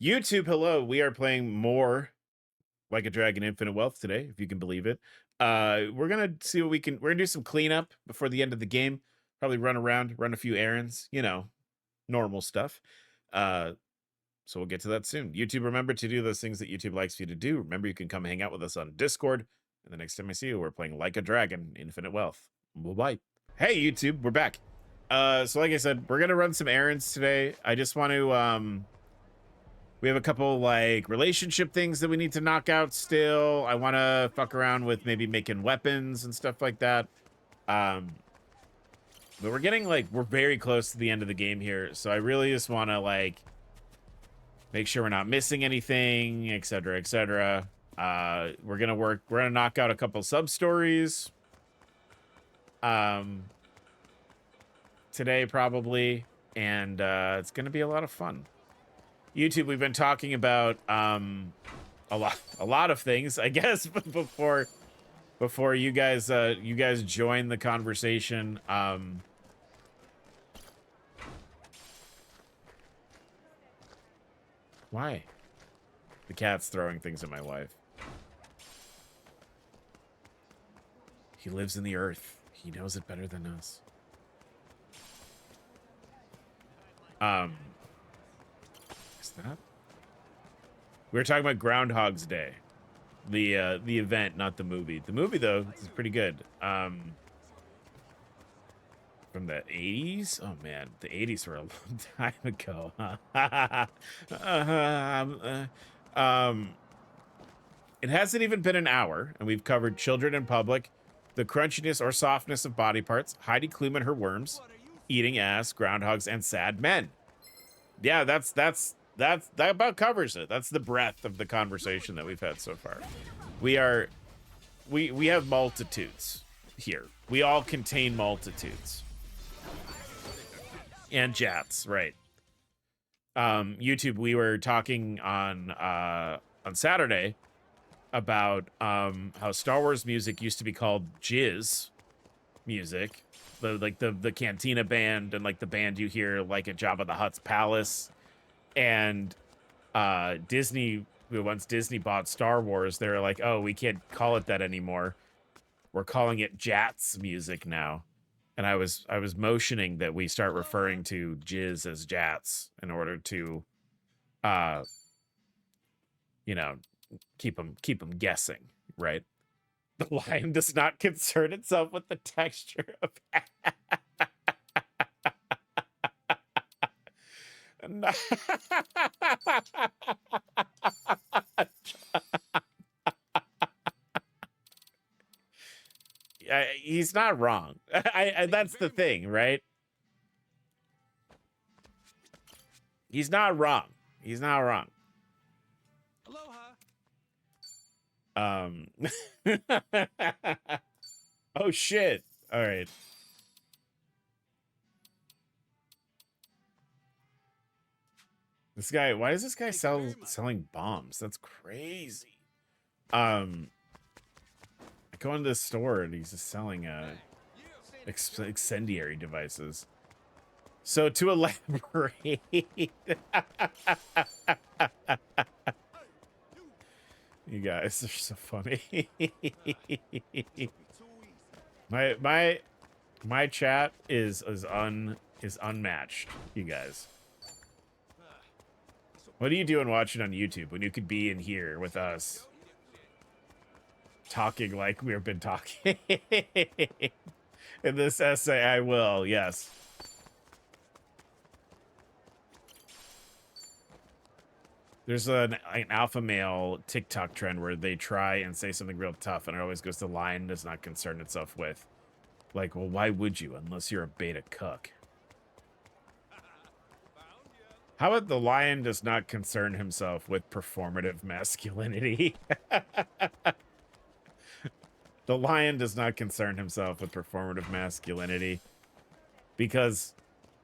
YouTube, hello. We are playing more Like a Dragon Infinite Wealth today, if you can believe it. We're gonna see what we're gonna do some cleanup before the end of the game. Probably run around, run a few errands, normal stuff. Uh, so we'll get to that soon. YouTube, remember to do those things that YouTube likes you to do. Remember, you can come hang out with us on Discord. And the next time I see you, we're playing Like a Dragon Infinite Wealth. Bye-bye. Hey, YouTube, we're back. So like I said, we're gonna run some errands today. I just want to we have a couple like relationship things that we need to knock out still. I want to fuck around with maybe making weapons and stuff like that. But we're getting we're very close to the end of the game here. So I really just want to make sure we're not missing anything, etc., etc. We're going to knock out a couple sub stories. Today probably. And it's going to be a lot of fun. YouTube, we've been talking about a lot of things, I guess, before you guys join the conversation. Why? The cat's throwing things at my wife. He lives in the earth. He knows it better than us. Is that? We were talking about Groundhog's Day, the event, not the movie. The movie though is pretty good. From the 80s. Oh man, the 80s were a long time ago. It hasn't even been an hour, and we've covered children in public, the crunchiness or softness of body parts, Heidi Klum and her worms, eating ass, groundhogs, and sad men. Yeah, that about covers it. That's the breadth of the conversation that we've had so far. We have multitudes here. We all contain multitudes. And jats, right. YouTube, we were talking on Saturday about how Star Wars music used to be called jizz music. The Cantina band and the band you hear at Jabba the Hutt's palace. And Disney, once Disney bought Star Wars, they were like, oh, we can't call it that anymore. We're calling it Jats music now. And I was motioning that we start referring to jizz as Jats in order to keep them guessing, right? The lion does not concern itself with the texture of he's not wrong. That's the thing, right? He's not wrong. He's not wrong. Oh shit. All right. This guy, why is this guy selling bombs? That's crazy. I go into the store and he's just selling incendiary devices. So to elaborate, you guys are so funny. my chat is unmatched, you guys. What are you doing watching on YouTube when you could be in here with us talking like we've been talking? In this essay, I will, yes. There's an alpha male TikTok trend where they try and say something real tough, and it always goes, the lion does not concern itself with. Like, well, why would you, unless you're a beta cook? How about the lion does not concern himself with performative masculinity? The lion does not concern himself with performative masculinity. Because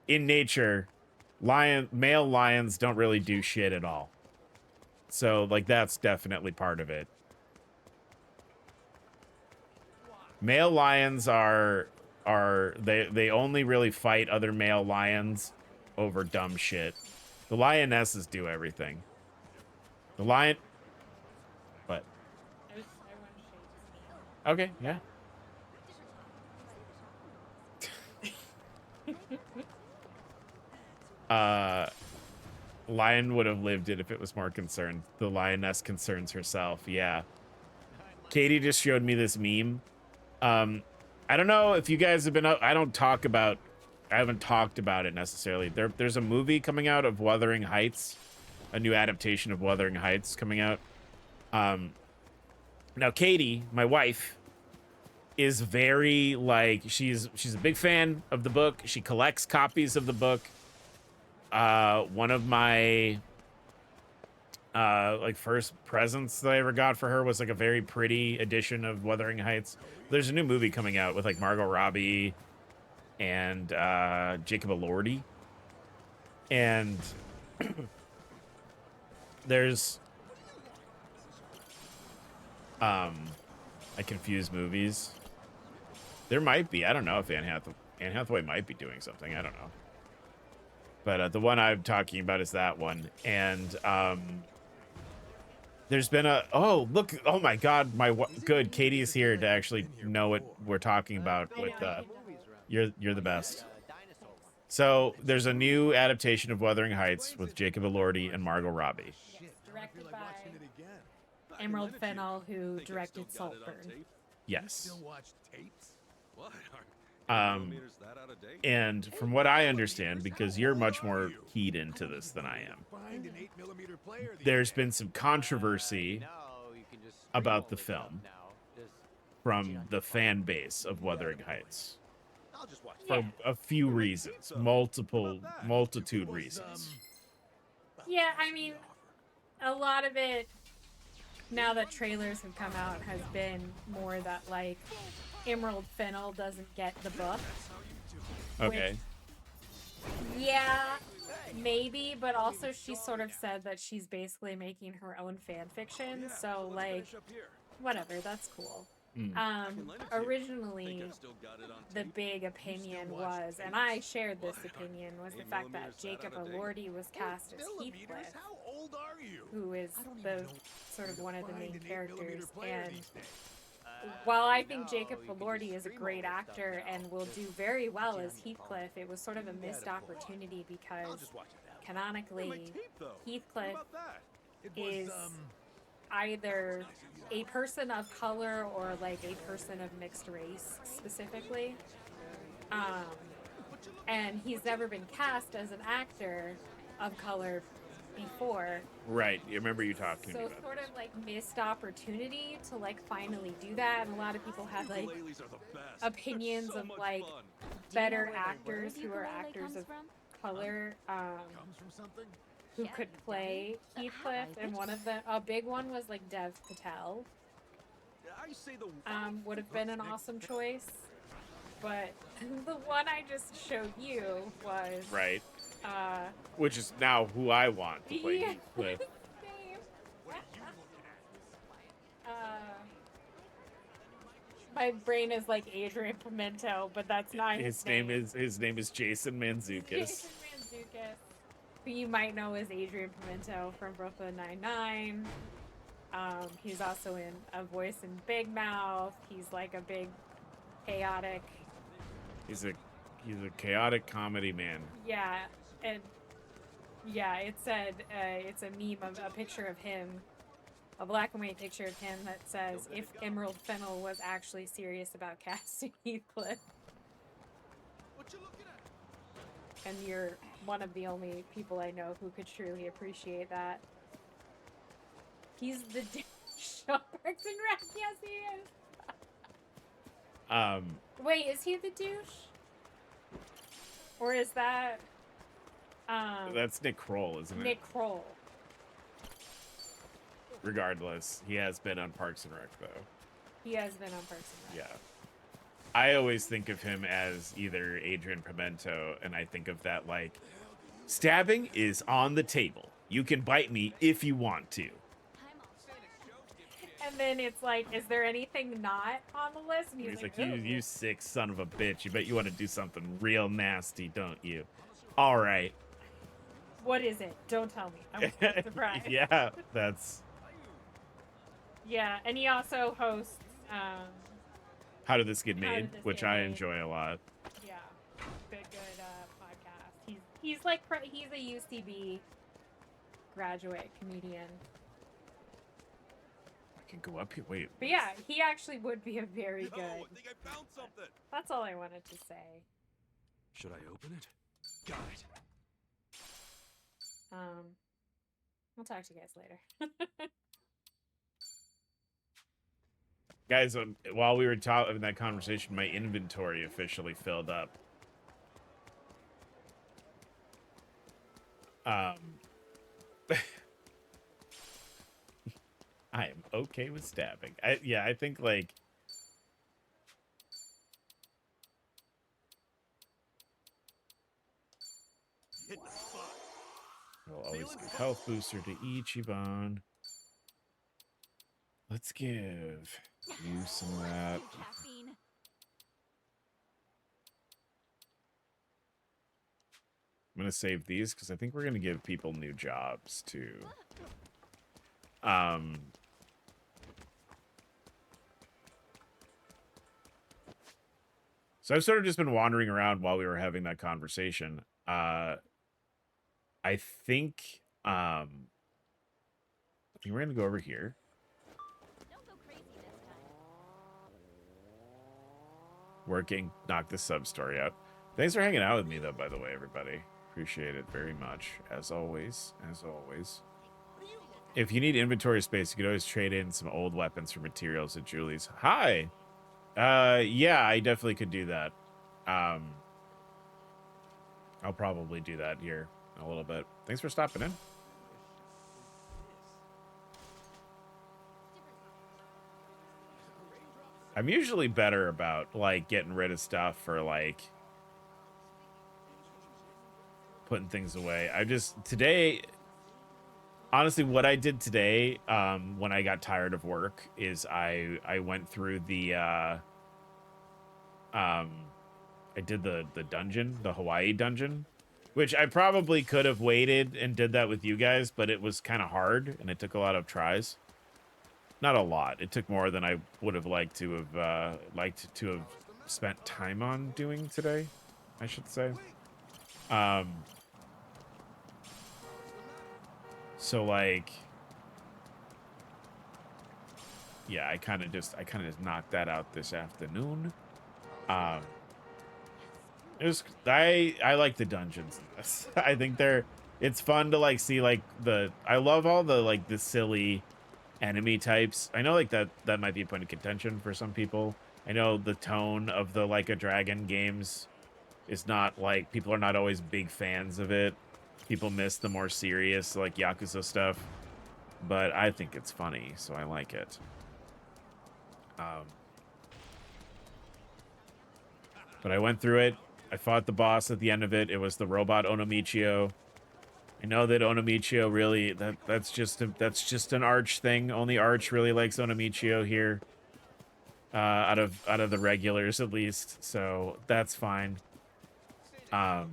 in nature, male lions don't really do shit at all. So, that's definitely part of it. Male lions they only really fight other male lions over dumb shit. The lionesses do everything. The lion. What? I want to show you Okay, yeah. Lion would have lived it if it was more concerned. The lioness concerns herself. Yeah. Katie just showed me this meme. I don't know if you guys have been up. I haven't talked about it necessarily. There's a movie coming out of Wuthering Heights, a new adaptation of Wuthering Heights coming out. Now Katie, my wife, is very like she's a big fan of the book. She collects copies of the book. One of my like first presents that I ever got for her was like a very pretty edition of Wuthering Heights. There's a new movie coming out with like Margot Robbie and Jacob Elordi, and there's I confuse movies. There might be. I don't know if Anne Hathaway might be doing something. I don't know. But the one I'm talking about is that one. And there's been a... Oh, look. Oh, my God. Good. Katie is here to actually know what we're talking about with... You're the best. So there's a new adaptation of Wuthering Heights with Jacob Elordi and Margot Robbie. Yes, directed by Emerald Fennell, who directed Saltburn. Yes. And from what I understand, because you're much more keyed into this than I am, there's been some controversy about the film from the fan base of Wuthering Heights. For a few reasons, multitude reasons. Yeah, I mean, a lot of it, now that trailers have come out, has been more that, like, Emerald Fennell doesn't get the book. Okay. Which, yeah, maybe, but also she sort of said that she's basically making her own fan fiction, so, like, whatever, that's cool. Originally, the big opinion was, and I shared this opinion, was the fact that Jacob Elordi was cast as Heathcliff, who is the sort of one of the main characters. And while I think Jacob Elordi is a great actor and will do very well as Heathcliff, it was sort of a missed opportunity because canonically, Heathcliff is either a person of color or like a person of mixed race specifically, and he's never been cast as an actor of color before. Right, you remember you talking to me about so sort of like missed opportunity to like finally do that, and a lot of people had like opinions of like better actors who are actors of color who could play Heathcliff, and one of a big one was like Dev Patel. Would have been an awesome choice, but the one I just showed you was right. Which is now who I want to play yeah, Heathcliff. My brain is like Adrian Pimento, but that's not his name. His name is Jason Mantzoukas. Jason Mantzoukas, who you might know as Adrian Pimento from Brooklyn Nine-Nine. He's also in A Voice in Big Mouth. He's like a big chaotic. He's a chaotic comedy man. Yeah, and yeah, it said it's a meme of a picture of him, a black and white picture of him that says, "If Emerald Fennell was actually serious about casting Heathcliff." What you looking at? And you're one of the only people I know who could truly appreciate that. He's the douche of Parks and Rec. Yes, he is. Wait, is he the douche? Or is that... That's Nick Kroll, isn't it? Nick Kroll. Regardless, he has been on Parks and Rec, though. He has been on Parks and Rec. Yeah. I always think of him as either Adrian Pimento, and I think of that, like, stabbing is on the table. You can bite me if you want to. And then it's like, is there anything not on the list? And he's like, you sick son of a bitch. You bet you want to do something real nasty, don't you? All right. What is it? Don't tell me. I'm surprised. Yeah, that's... Yeah, and he also hosts How Did This Get How Made, Did This which Get I Made? enjoy a lot. Yeah, good podcast. He's like he's a UCB graduate comedian. I can go up here. Wait. But yeah, he actually would be a very good. I think I found something. That's all I wanted to say. Should I open it? Got it. I'll talk to you guys later. Guys, while we were having that conversation, my inventory officially filled up. I am okay with stabbing. I think, like... Hit the spot. I'll always give health booster to Ichiban. Let's give you some of that. I'm gonna save these because I think we're gonna give people new jobs too. So I've sort of just been wandering around while we were having that conversation. I think we're gonna go over here. Working, knock this sub story out. Thanks for hanging out with me, though, by the way, everybody. Appreciate it very much, as always. As always. If you need inventory space, you could always trade in some old weapons for materials at Julie's. Hi! Yeah, I definitely could do that. I'll probably do that here in a little bit. Thanks for stopping in. I'm usually better about, like, getting rid of stuff or, like, putting things away. Today, honestly, what I did today, when I got tired of work, is I went through the, I did the dungeon, the Hawaii dungeon, which I probably could have waited and did that with you guys, but it was kind of hard, and it took a lot of tries. Not a lot. It took more than I would have liked to have spent time on doing today, I should say. So, like, yeah, I kind of just knocked that out this afternoon. It was, I like the dungeons in this. I think it's fun to, like, see, like, I love all the, like, the silly enemy types. I know, like, that might be a point of contention for some people. I know the tone of the Like a Dragon games is not, like, people are not always big fans of it. People miss the more serious, like, Yakuza stuff. But I think it's funny, so I like it. But I went through it. I fought the boss at the end of it. It was the robot Onomichio. I know that Onomichio really, that's just an Arch thing. Only Arch really likes Onomichio here. Out of the regulars, at least. So that's fine. But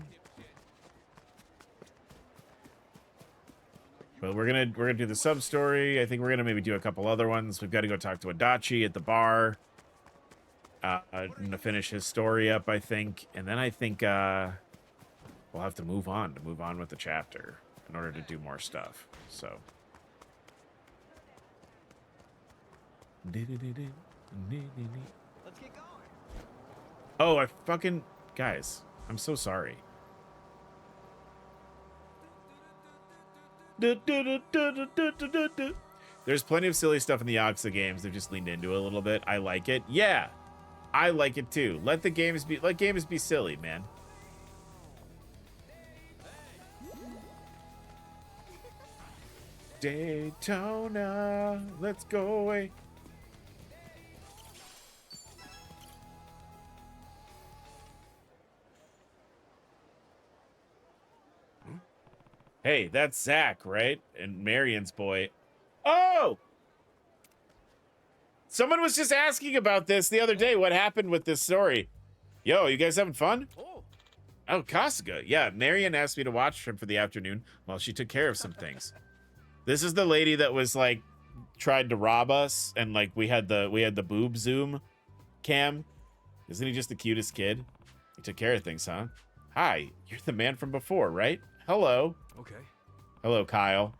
we're gonna do the sub story. I think we're gonna maybe do a couple other ones. We've got to go talk to Adachi at the bar. I'm gonna finish his story up, I think, and then I think we'll have to move on with the chapter in order to do more stuff. So. Let's get going. Oh, I fucking... Guys, I'm so sorry. There's plenty of silly stuff in the Yakuza games. They've just leaned into it a little bit. I like it. Yeah, I like it too. Let games be silly, man. Daytona, let's go away. Hey, that's Zach, right? And Marion's boy. Oh! Someone was just asking about this the other day. What happened with this story? Yo, you guys having fun? Oh, Oh, Kasuga. Yeah, Marion asked me to watch him for the afternoon while she took care of some things. This is the lady that was like tried to rob us, and like we had the boob zoom cam. Isn't he just the cutest kid? He took care of things, huh? Hi, you're the man from before, right? Hello. Okay. Hello, Kyle.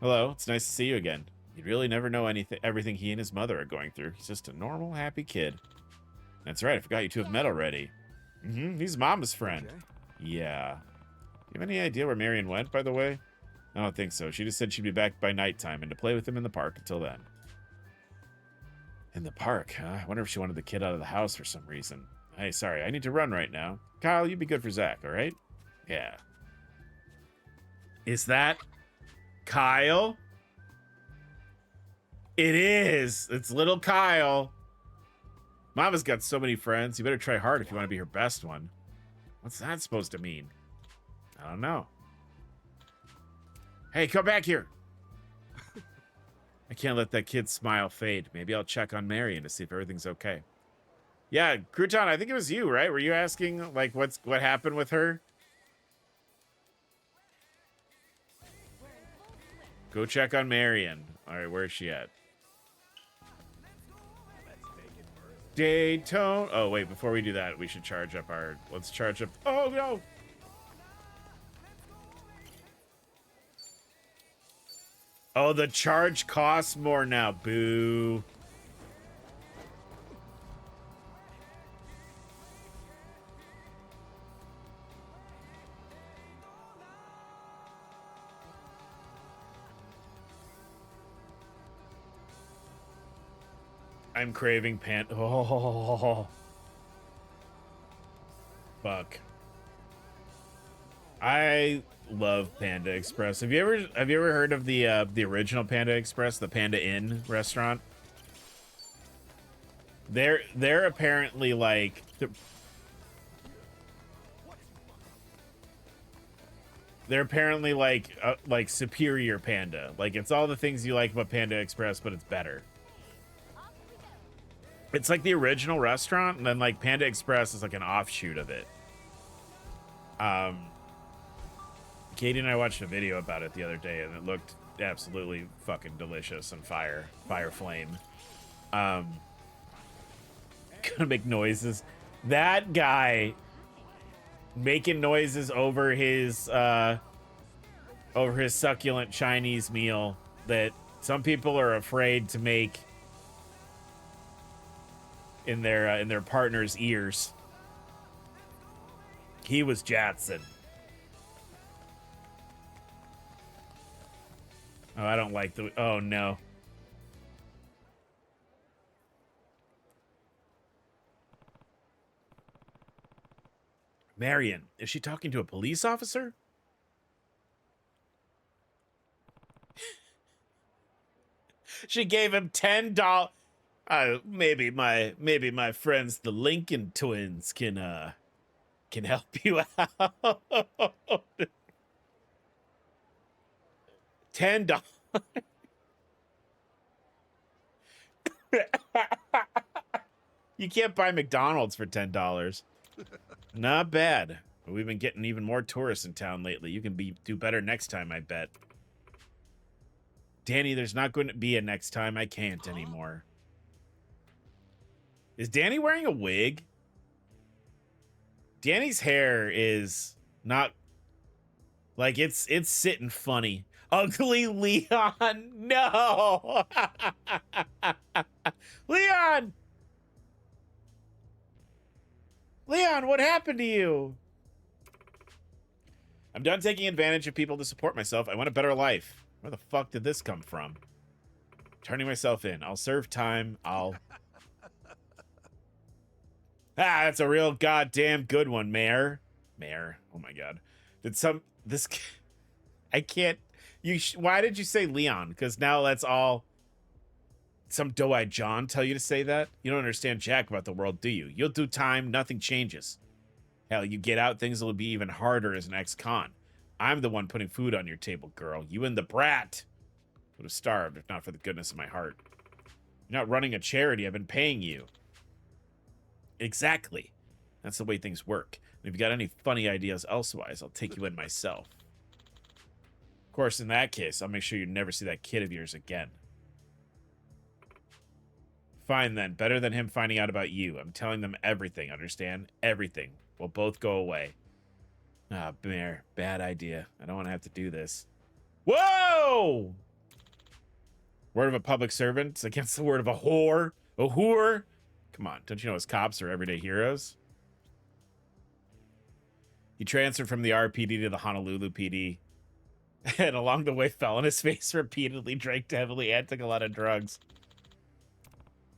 Hello, it's nice to see you again. You'd really never know everything he and his mother are going through. He's just a normal, happy kid. That's right, I forgot you two have met already. He's Mama's friend. Okay. Yeah. You have any idea where Marion went, by the way? I don't think so. She just said she'd be back by nighttime and to play with him in the park until then. In the park, huh? I wonder if she wanted the kid out of the house for some reason. Hey, sorry, I need to run right now. Kyle, you be good for Zach, all right? Yeah. Is that Kyle? It is. It's little Kyle. Mama's got so many friends. You better try hard if you want to be her best one. What's that supposed to mean? I don't know. Hey, come back here. I can't let that kid's smile fade. Maybe I'll check on Marion to see if everything's okay. Yeah, Crouton, I think it was you, right? Were you asking, like, what happened with her? Go check on Marion. All right, where is she at? Daytona. Oh, wait, before we do that, we should charge up our... Let's charge up... Oh, no! Oh, the charge costs more now. Boo. I'm craving Oh. Fuck. I love Panda Express. Have you ever heard of the original Panda Express, the Panda Inn restaurant? They're apparently like like superior Panda. Like it's all the things you like about Panda Express, but it's better. It's like the original restaurant, and then like Panda Express is like an offshoot of it. Katie and I watched a video about it the other day, and it looked absolutely fucking delicious and fire flame. Gonna make noises. That guy making noises over his succulent Chinese meal that some people are afraid to make in their partner's ears. He was Jatson. Oh, I don't like the... Oh, no. Marion, is she talking to a police officer? She gave him $10. Maybe my friends, the Lincoln twins, can help you out. $10. You can't buy McDonald's for $10. Not bad. We've been getting even more tourists in town lately. You can do better next time, I bet. Danny, there's not going to be a next time. I can't anymore. Is Danny wearing a wig? Danny's hair is not... Like, it's sitting funny. Ugly Leon, no! Leon! Leon, what happened to you? I'm done taking advantage of people to support myself. I want a better life. Where the fuck did this come from? Turning myself in. I'll serve time. Ah, that's a real goddamn good one, Mayor. Mayor. Oh my god. I can't... Why did you say Leon? Because now that's all... Some doe-eyed John tell you to say that? You don't understand jack about the world, do you? You'll do time, nothing changes. Hell, you get out, things will be even harder as an ex-con. I'm the one putting food on your table, girl. You and the brat would have starved if not for the goodness of my heart. You're not running a charity. I've been paying you. Exactly. That's the way things work. If you got any funny ideas elsewise, I'll take you in myself. Of course, in that case, I'll make sure you never see that kid of yours again. Fine then, better than him finding out about you. I'm telling them everything, understand? Everything. We'll both go away. Ah, Bear, bad idea. I don't want to have to do this. Whoa! Word of a public servant against the word of a whore. A whore? Come on, don't you know us cops are everyday heroes? He transferred from the RPD to the Honolulu PD. And along the way fell on his face repeatedly, drank heavily, and took a lot of drugs.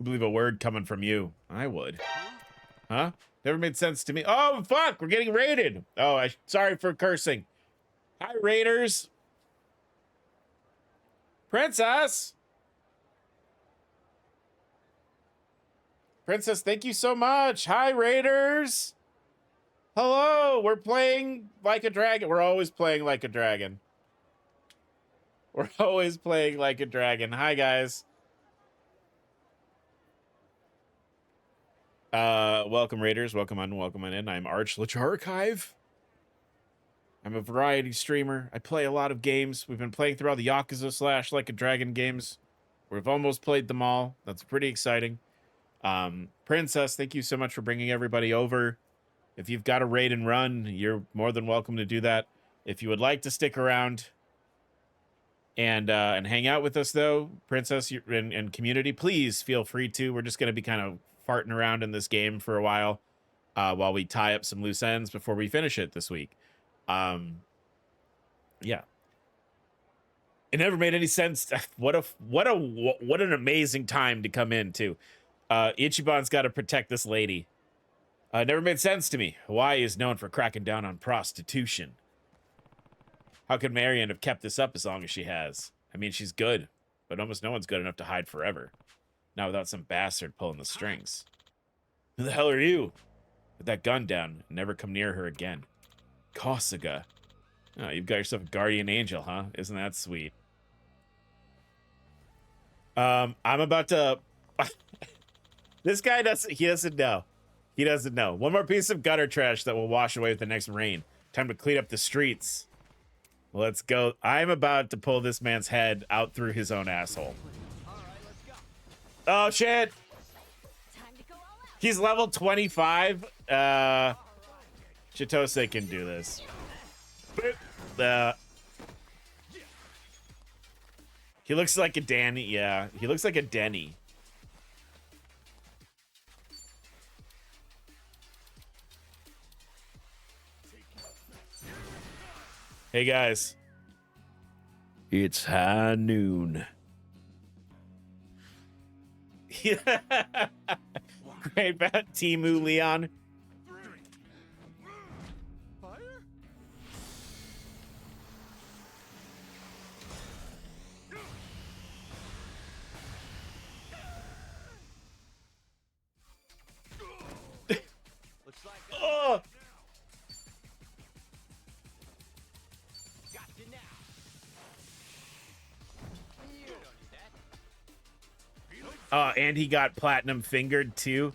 I believe a word coming from you. I would. Huh? Never made sense to me. Oh, fuck! We're getting raided! Oh, sorry for cursing. Hi, raiders! Princess! Princess, thank you so much! Hi, raiders! Hello! We're playing like a dragon. We're always playing like a dragon. We're always playing like a dragon. Hi, guys. Welcome, raiders. Welcome on in. I'm ArchlichArchive. I'm a variety streamer. I play a lot of games. We've been playing through all the Yakuza / Like a Dragon games. We've almost played them all. That's pretty exciting. Princess, thank you so much for bringing everybody over. If you've got a raid and run, you're more than welcome to do that. If you would like to stick around and hang out with us, though, Princess and community, please feel free to. We're just going to be kind of farting around in this game for a while we tie up some loose ends before we finish it this week. Yeah. It never made any sense. What an amazing time to come in, too. Ichiban's got to protect this lady. It never made sense to me. Hawaii is known for cracking down on prostitution. How could Marion have kept this up as long as she has? I mean, she's good, but almost no one's good enough to hide forever. Not without some bastard pulling the strings. Who the hell are you? Put that gun down and never come near her again. Kosuga. Oh, you've got yourself a guardian angel, huh? Isn't that sweet? I'm about to... This guy doesn't know. He doesn't know. One more piece of gutter trash that will wash away with the next rain. Time to clean up the streets. Let's go. I'm about to pull this man's head out through his own asshole. Oh, shit. He's level 25. Chitose can do this. He looks like a Danny. Yeah, he looks like a Denny. Hey, guys. It's high noon. Great about Timu Leon. Fire? Looks like Oh! got you now. You don't need that. And he got platinum fingered too.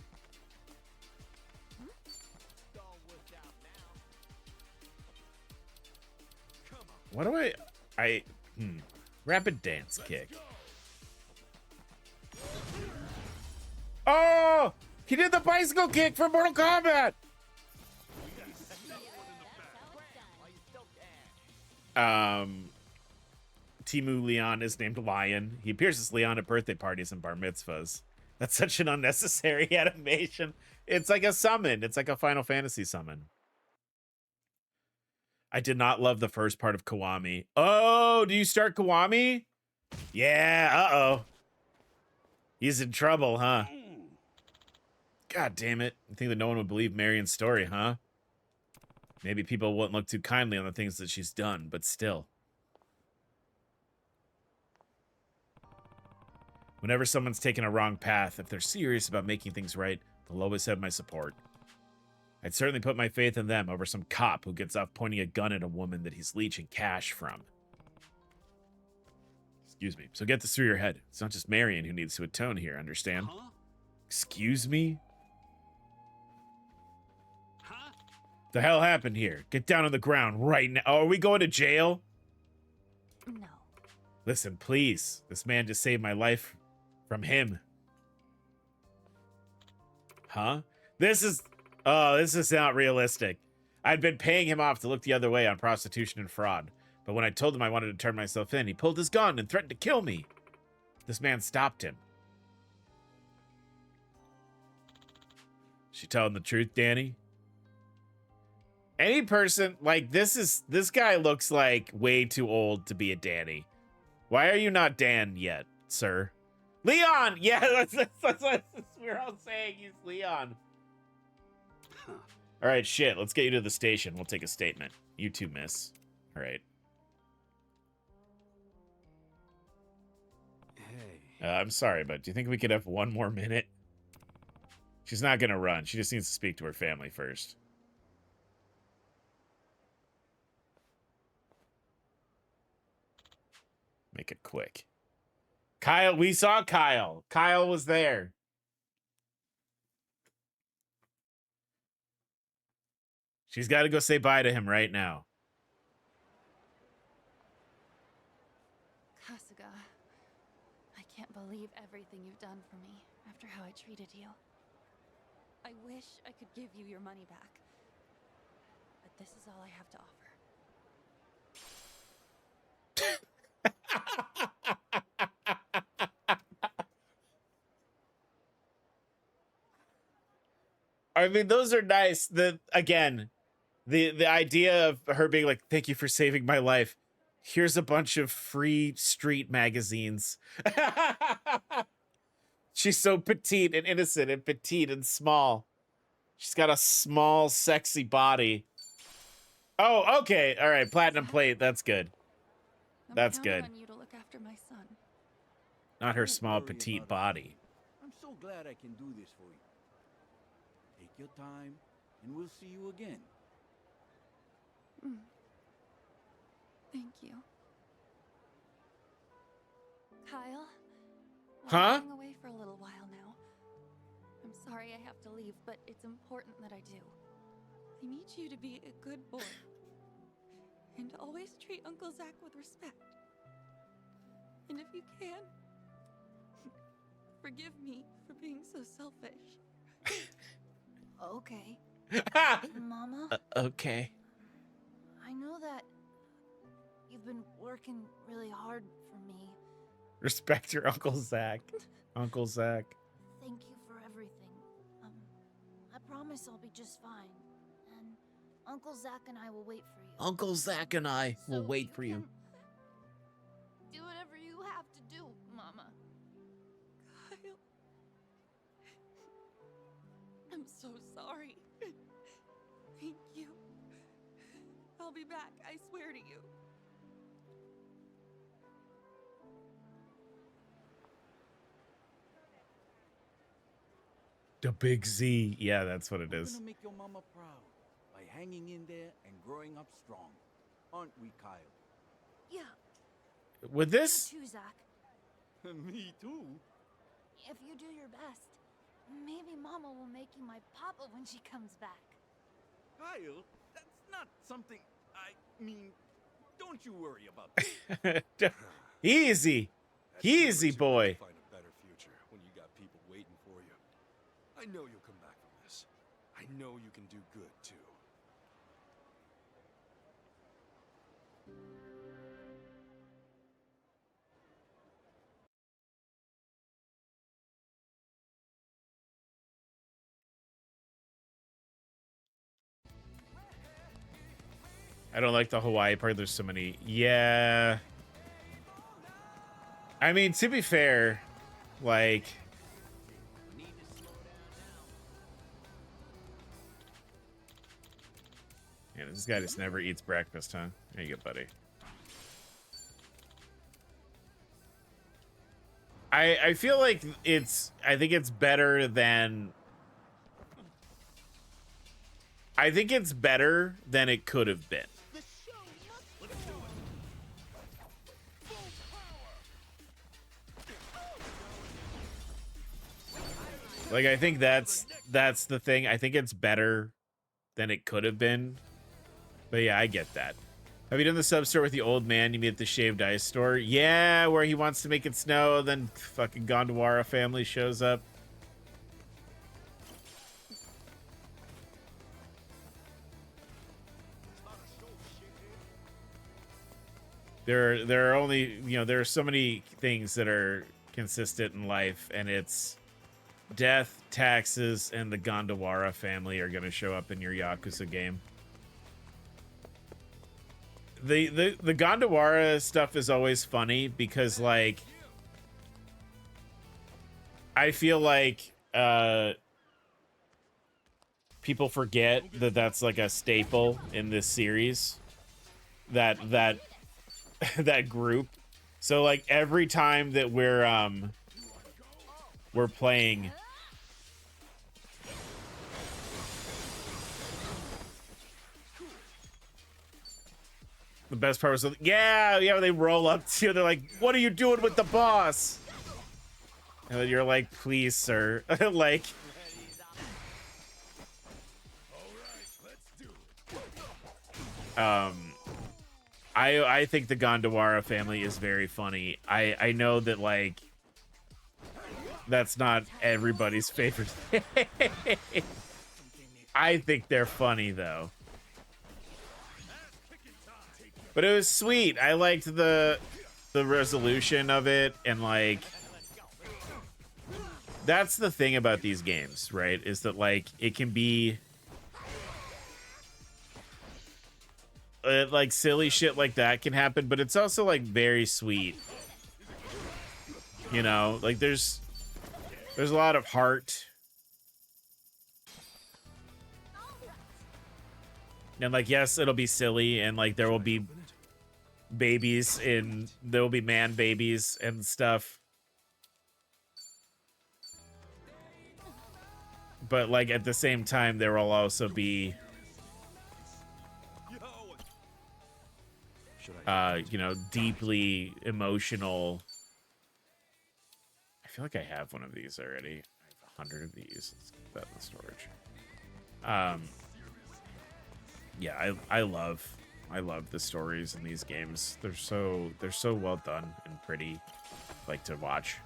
All worked out now. Come on. What do rapid dance kick. Oh! He did the bicycle kick from Mortal Kombat! Timu Leon is named Lion. He appears as Leon at birthday parties and bar mitzvahs. That's such an unnecessary animation. It's like a summon. It's like a Final Fantasy summon. I did not love the first part of Kiwami. Oh, do you start Kiwami? Yeah, uh-oh. He's in trouble, huh? God damn it. You think that no one would believe Marion's story, huh? Maybe people wouldn't look too kindly on the things that she's done, but still. Whenever someone's taken a wrong path, if they're serious about making things right, they'll always have my support. I'd certainly put my faith in them over some cop who gets off pointing a gun at a woman that he's leeching cash from. Excuse me. So get this through your head. It's not just Marion who needs to atone here, understand? Huh? Excuse me? Huh? The hell happened here? Get down on the ground right now. Oh, are we going to jail? No. Listen, please. This man just saved my life from him. Huh? This is not realistic. I'd been paying him off to look the other way on prostitution and fraud. But when I told him I wanted to turn myself in, he pulled his gun and threatened to kill me. This man stopped him. She telling the truth, Danny? Any person like this guy looks like way too old to be a Danny. Why are you not Dan yet, sir? Leon! Yeah, that's what we're all saying. He's Leon. All right, shit. Let's get you to the station. We'll take a statement. You too, miss. All right. Hey. I'm sorry, but do you think we could have one more minute? She's not gonna run. She just needs to speak to her family first. Make it quick. Kyle, we saw Kyle. Kyle was there. She's got to go say bye to him right now. Kasuga, I can't believe everything you've done for me after how I treated you. I wish I could give you your money back, but this is all I have to offer. I mean, those are nice. The idea of her being like, "Thank you for saving my life. Here's a bunch of free street magazines." She's so petite and innocent and petite and small. She's got a small, sexy body. Oh, okay. All right. Platinum plate. That's good. I'm That's counting good. on you to look after my son. Not her Don't small, worry petite about it. body. I'm so glad I can do this for you. Take your time, and we'll see you again. Thank you. Kyle? Huh? I'm going away for a little while now. I'm sorry I have to leave, but it's important that I do. I need you to be a good boy. And always treat Uncle Zach with respect. And if you can, forgive me for being so selfish. Okay. Mama, Okay. I know that you've been working really hard for me. Respect your Uncle Zach. Uncle Zach. Thank you for everything. I promise I'll be just fine. And Uncle Zach and I will wait for you. Uncle Zach and I will So wait for you. can Do whatever you have to do, Mama. Kyle. I'm so sorry. Thank you. I'll be back, I swear to you. The big Z. Yeah, that's what it We're is. gonna make your mama proud by hanging in there and growing up strong, aren't we, Kyle? Yeah, With this, you too, Zach. Me too. If you do your best, maybe Mama will make you my papa when she comes back. Kyle, that's not something. I mean, don't you worry about that. easy. That's never Easy, too late to boy. Find a better future when you got people waiting for you. I know you'll come back from this. I know you can do good too. I don't like the Hawaii part. There's so many. Yeah. I mean, to be fair, like, yeah, this guy just never eats breakfast, huh? There you go, buddy. I feel like I think it's better than it could have been. Like, I think that's the thing. I think it's better than it could have been. But yeah, I get that. Have you done the sub store with the old man you meet at the shaved ice store? Yeah, where he wants to make it snow, then fucking Gondawara family shows up. There are only, you know, there are so many things that are consistent in life, and it's death, taxes, and the Gondawara family are going to show up in your Yakuza game. The Gondawara stuff is always funny because, like, I feel like people forget that that's like a staple in this series. That that group. So like every time that we're playing, the best part was, yeah, they roll up to you, they're like, what are you doing with the boss? And then you're like, please, sir. Like, I think the Gondawara family is very funny. I know that, like, that's not everybody's favorite thing. I think they're funny, though. But it was sweet. I liked the resolution of it, and, like, that's the thing about these games, right? Is that, like, it can be like silly shit like that can happen, but it's also like very sweet. You know, like there's a lot of heart. And like, yes, it'll be silly, and like there will be babies there will be man babies and stuff. But like at the same time, there will also be you know, deeply emotional. I feel like I have one of these already. I have 100 of these. Let's keep that in the storage. Yeah, I love the stories in these games. They're so well done and pretty, like, to watch.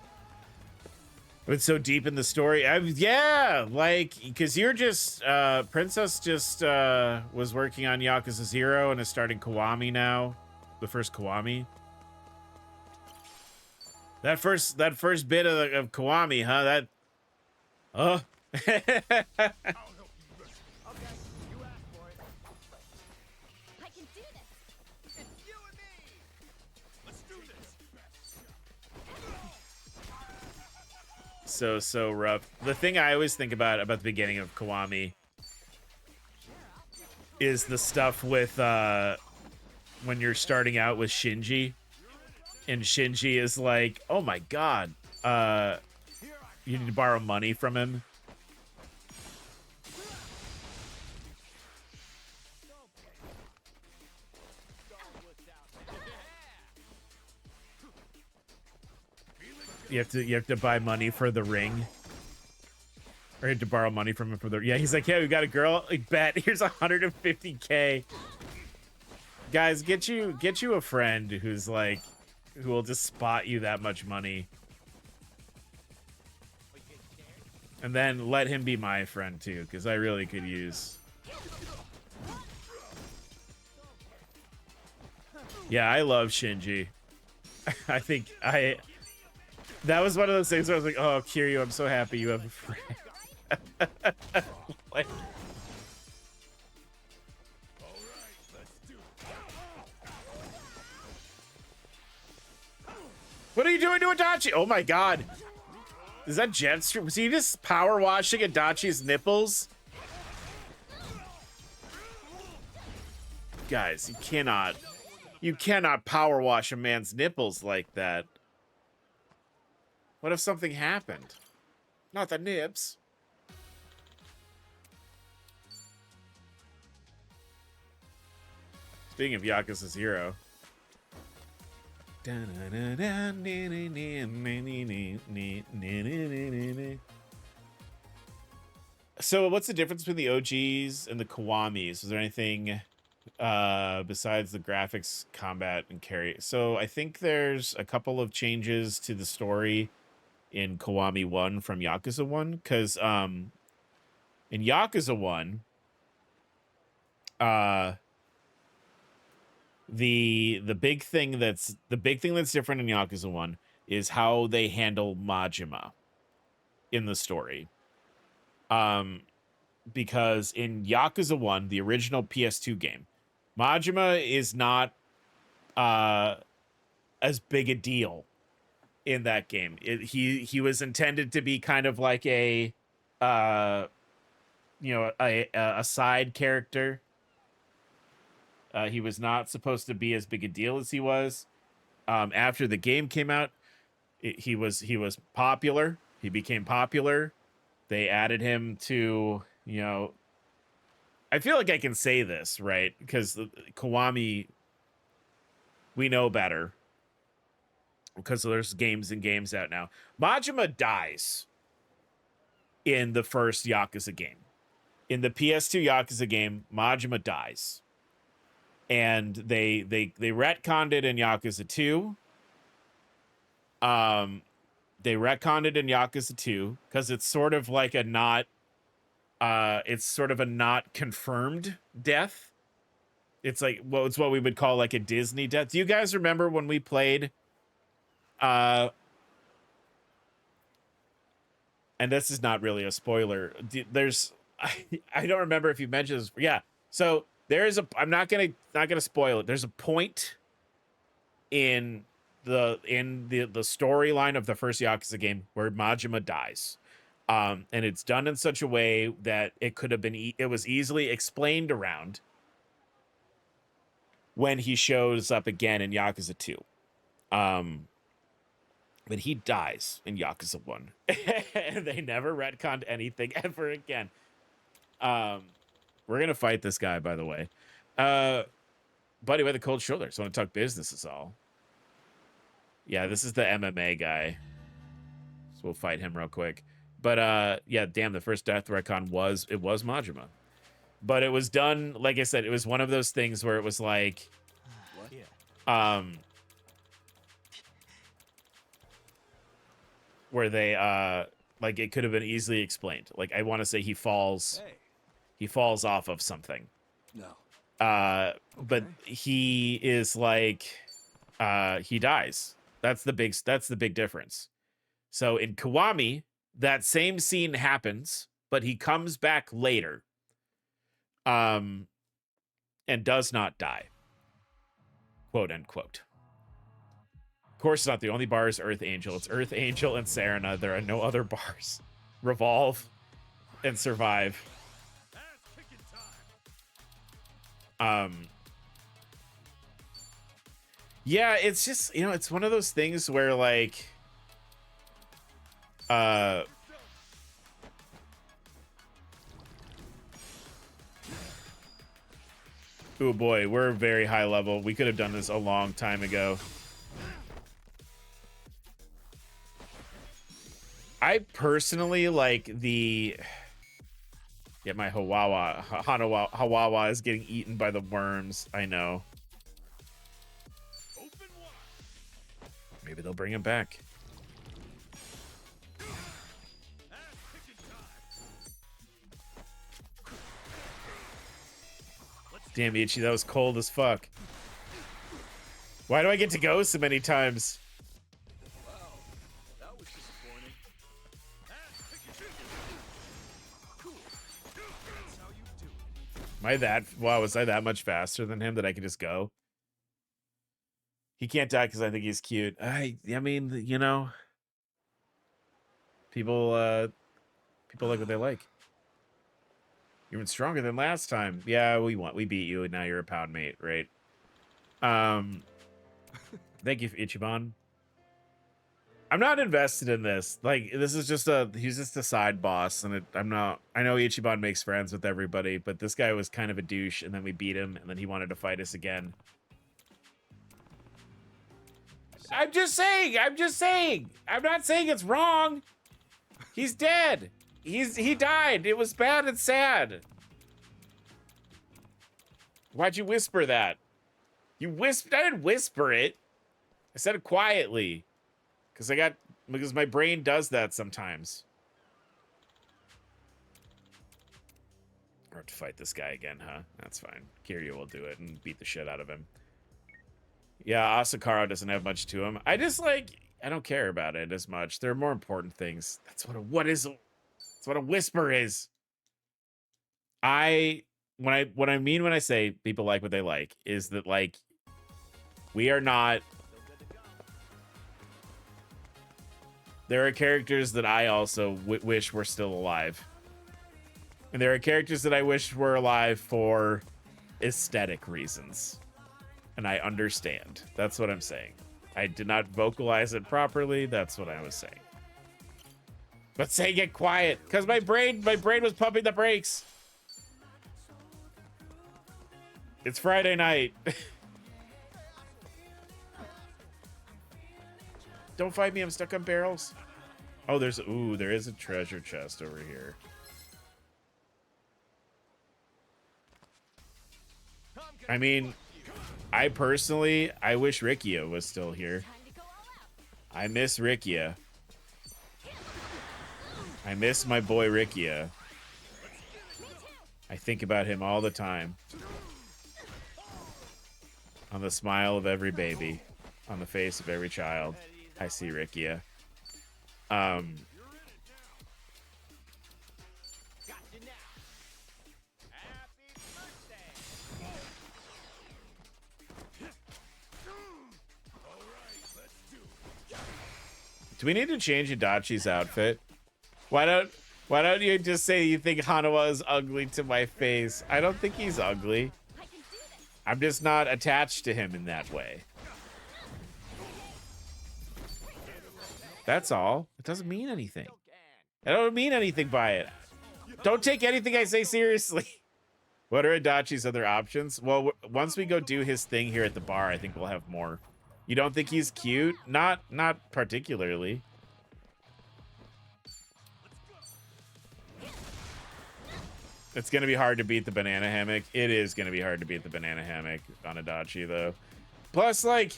But so deep in the story. Yeah, like, because you're just Princess just was working on Yakuza 0 and is starting Kiwami now. The first Kiwami. That first bit of Kiwami, huh? That. Oh. Okay, you asked for it. I can do this. It's you and me. Let's do this. So rough. The thing I always think about the beginning of Kiwami is the stuff with when you're starting out with Shinji, and Shinji is like, oh my god, you need to borrow money from him. You have to buy money for the ring. Or you have to borrow money from him for the... Yeah, he's like, yeah, we got a girl. Like, bet. Here's 150K. Guys, get you a friend who's like, who will just spot you that much money. And then let him be my friend too, because I really could use... Yeah, I love Shinji. I think that was one of those things where I was like, oh, Kiryu, I'm so happy you have a friend. Like, what are you doing to Adachi? Oh my god. Is that Jetstream? Was he just power washing Adachi's nipples? Guys, you cannot power wash a man's nipples like that. What if something happened? Not the nips. Speaking of Yakuza 0. So what's the difference between the OGs and the Kiwamis? Is there anything besides the graphics, combat, and carry? So I think there's a couple of changes to the story in Kiwami 1 from Yakuza 1, because in Yakuza 1, the big thing that's different in Yakuza 1 is how they handle Majima in the story. Because in Yakuza 1, the original PS2 game, Majima is not as big a deal in that game. He was intended to be kind of like a a side character. He was not supposed to be as big a deal as he was. After the game came out, he was popular. He became popular. They added him to, I feel like I can say this, right? Because Kiwami, we know better. Because there's games and games out now. Majima dies in the first Yakuza game. In the PS2 Yakuza game, Majima dies. And they retconned it in Yakuza 2. They retconned it in Yakuza 2 because it's sort of like a not confirmed death. It's like, well, it's what we would call like a Disney death. Do you guys remember when we played and this is not really a spoiler. There's I don't remember if you mentioned this. Yeah. So there is I'm not gonna spoil it. There's a point in the storyline of the first Yakuza game where Majima dies. And it's done in such a way that it could have been it was easily explained around when he shows up again in Yakuza 2. But he dies in Yakuza 1. And they never retconned anything ever again. We're gonna fight this guy, by the way. Buddy with the cold shoulder. So want to talk business is all. Yeah, this is the MMA guy. So we'll fight him real quick. But yeah, damn, the first death retcon was Majima. But it was done, like I said, it was one of those things where it was like where they like it could have been easily explained. Like I want to say he falls off of something. No. But he is like he dies. That's the big difference. So in Kiwami, that same scene happens, but he comes back later. And does not die. Quote unquote. Of course, it's not the only bar is Earth Angel. It's Earth Angel and Serena. There are no other bars. Revolve and Survive. Yeah, it's just, it's one of those things where like oh boy, we're very high level. We could have done this a long time ago. I personally like the... Yeah, my Hawawa is getting eaten by the worms. I know. Maybe they'll bring him back. Damn, Ichi, that was cold as fuck. Why do I get to go so many times? Wow, that was disappointing. Cool. That's how you do it. Was I that much faster than him that I could just go? He can't die because I think he's cute. I mean, people like what they like. You're even stronger than last time. Yeah, we beat you, and now you're a pound mate, right? Thank you, Ichiban. I'm not invested in this. Like, this is just he's just a side boss, and I know Ichiban makes friends with everybody, but this guy was kind of a douche, and then we beat him, and then he wanted to fight us again. I'm just saying. I'm not saying it's wrong. He's dead. he died. It was bad and sad. Why'd you whisper that? You whispered. I didn't whisper it. I said it quietly. Because my brain does that sometimes. Or have to fight this guy again, huh? That's fine. Kiryu will do it and beat the shit out of him. Yeah, Asakaro doesn't have much to him. I don't care about it as much. There are more important things. That's what a whisper is. What I mean when I say people like what they like is that, like, we are not. There are characters that I also wish were still alive. And there are characters that I wish were alive for aesthetic reasons. And I understand. That's what I'm saying. I did not vocalize it properly. That's what I was saying. But saying it quiet, because my brain was pumping the brakes. It's Friday night. Don't fight me, I'm stuck on barrels. Oh, there is a treasure chest over here. I mean, I wish Rikia was still here. I miss Rikia. I miss my boy Rikia. I think about him all the time. On the smile of every baby. On the face of every child. I see Rikia. Do we need to change Adachi's outfit? Why don't you just say you think Hanawa is ugly to my face? I don't think he's ugly. I'm just not attached to him in that way. That's all. It doesn't mean anything. I don't mean anything by it. Don't take anything I say seriously. What are Adachi's other options? Well, once we go do his thing here at the bar, I think we'll have more. You don't think he's cute? Not particularly. It's going to be hard to beat the banana hammock. It is going to be hard to beat the banana hammock on Adachi, though. Plus, like,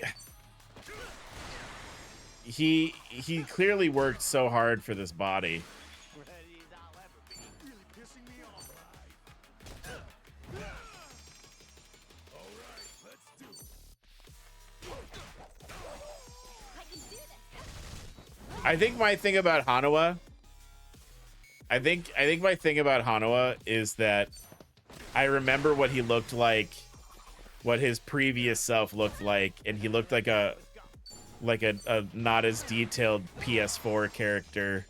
he clearly worked so hard for this body. I think my thing about Hanawa, I think my thing about Hanawa is that I remember what he looked like, what his previous self looked like, and he looked like a not as detailed PS4 character,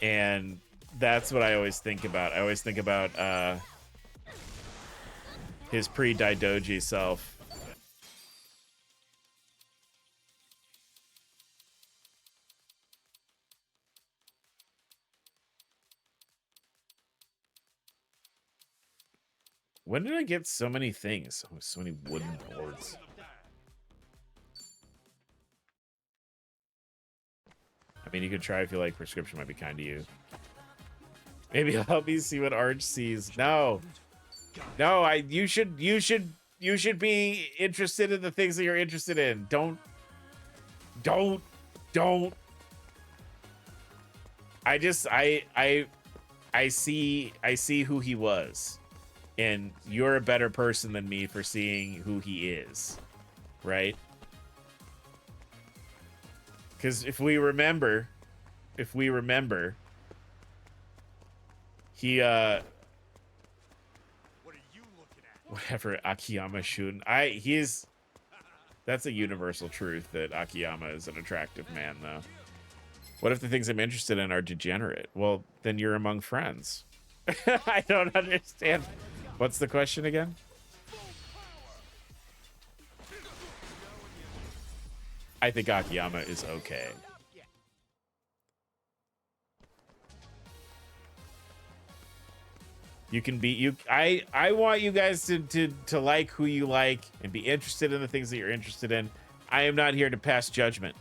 and that's what I always think about. I always think about his pre-Daidoji self. When did I get so many things? Oh, so many wooden boards. I mean, you could try if you like. Prescription might be kind to you. Maybe help me see what Arch sees. No, you should be interested in the things that you're interested in. Don't. I see who he was. And you're a better person than me for seeing who he is, right? Because if we remember, he, What are you looking at? whatever, Akiyama Shun, that's a universal truth that Akiyama is an attractive man, though. What if the things I'm interested in are degenerate? Well, then you're among friends. I don't understand. What's the question again? I think Akiyama is okay. You can be I want you guys to like who you like and be interested in the things that you're interested in. I am not here to pass judgment.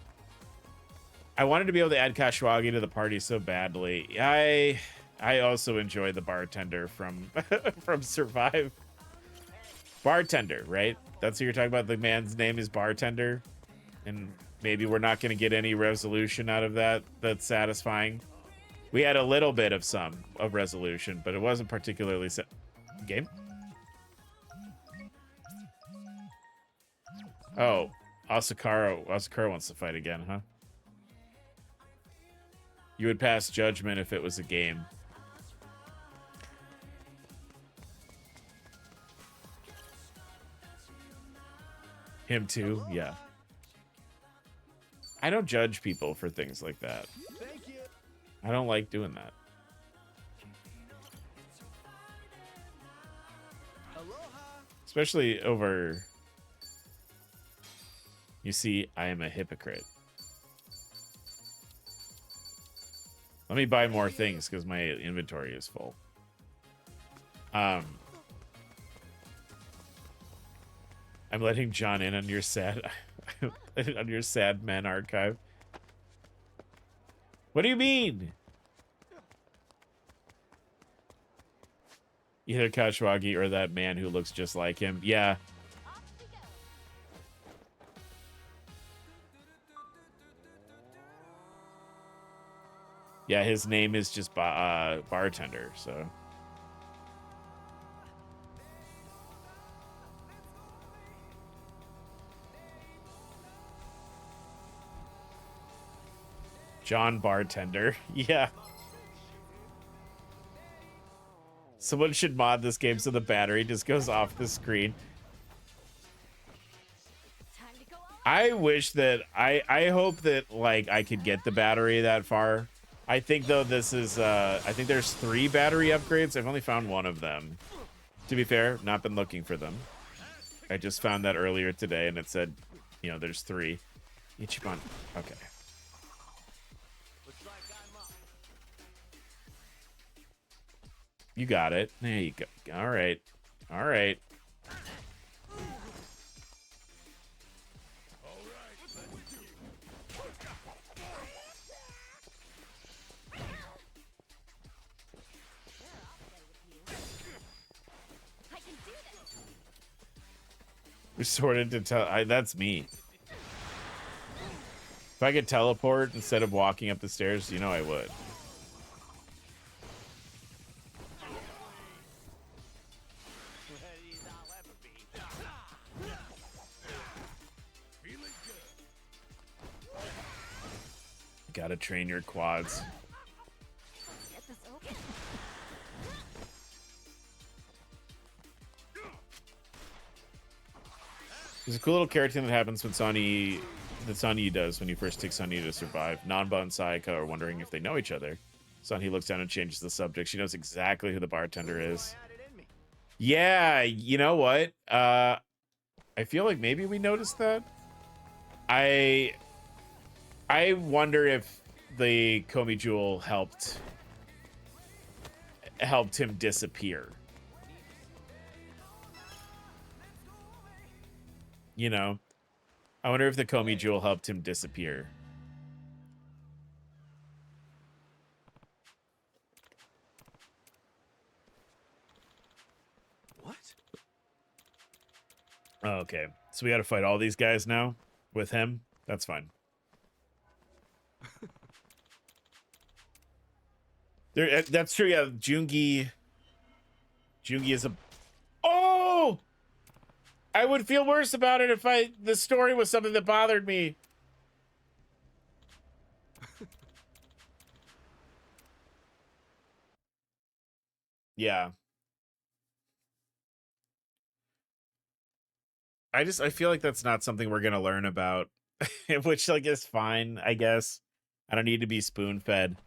I wanted to be able to add Kashwagi to the party so badly. I also enjoy the bartender from from Survive. Bartender, right? That's who you're talking about. The man's name is Bartender, and maybe we're not going to get any resolution out of that that's satisfying. We had a little bit of resolution, but it wasn't particularly game. Oh, Asakaro wants to fight again, huh? You would pass judgment if it was a game. Him too? Yeah. I don't judge people for things like that. I don't like doing that. Especially over... You see, I am a hypocrite. Let me buy more things because my inventory is full. I'm letting John in on your sad on your sad men archive. What do you mean? Either Kashwagi or that man who looks just like him. Yeah. Yeah, his name is just Bartender, so. John Bartender. Yeah. Someone should mod this game so the battery just goes off the screen. I wish that I hope that like I could get the battery that far. I think though this is I think there's 3 battery upgrades. I've only found one of them. To be fair, not been looking for them. I just found that earlier today and it said, you know, there's 3. Ichiban. Okay. You got it. There you go. All right. All right. Resorted to that's me. If I could teleport instead of walking up the stairs, you know I would. Gotta train your quads. There's a cool little cartoon that happens when Sonny does when you first take Sonny to survive. Nanba and Sayaka are wondering if they know each other. Sonny looks down and changes the subject. She knows exactly who the bartender is. Yeah, you know what? I feel like maybe we noticed that. I wonder if the Komi Jewel helped him disappear. You know, I wonder if the Komi Jewel helped him disappear. What? Oh, okay, so we got to fight all these guys now with him. That's fine. That's true. Yeah, Jungi is a. Oh. I would feel worse about it if the story was something that bothered me. Yeah. I feel like that's not something we're gonna learn about, which like is fine, I guess. I don't need to be spoon-fed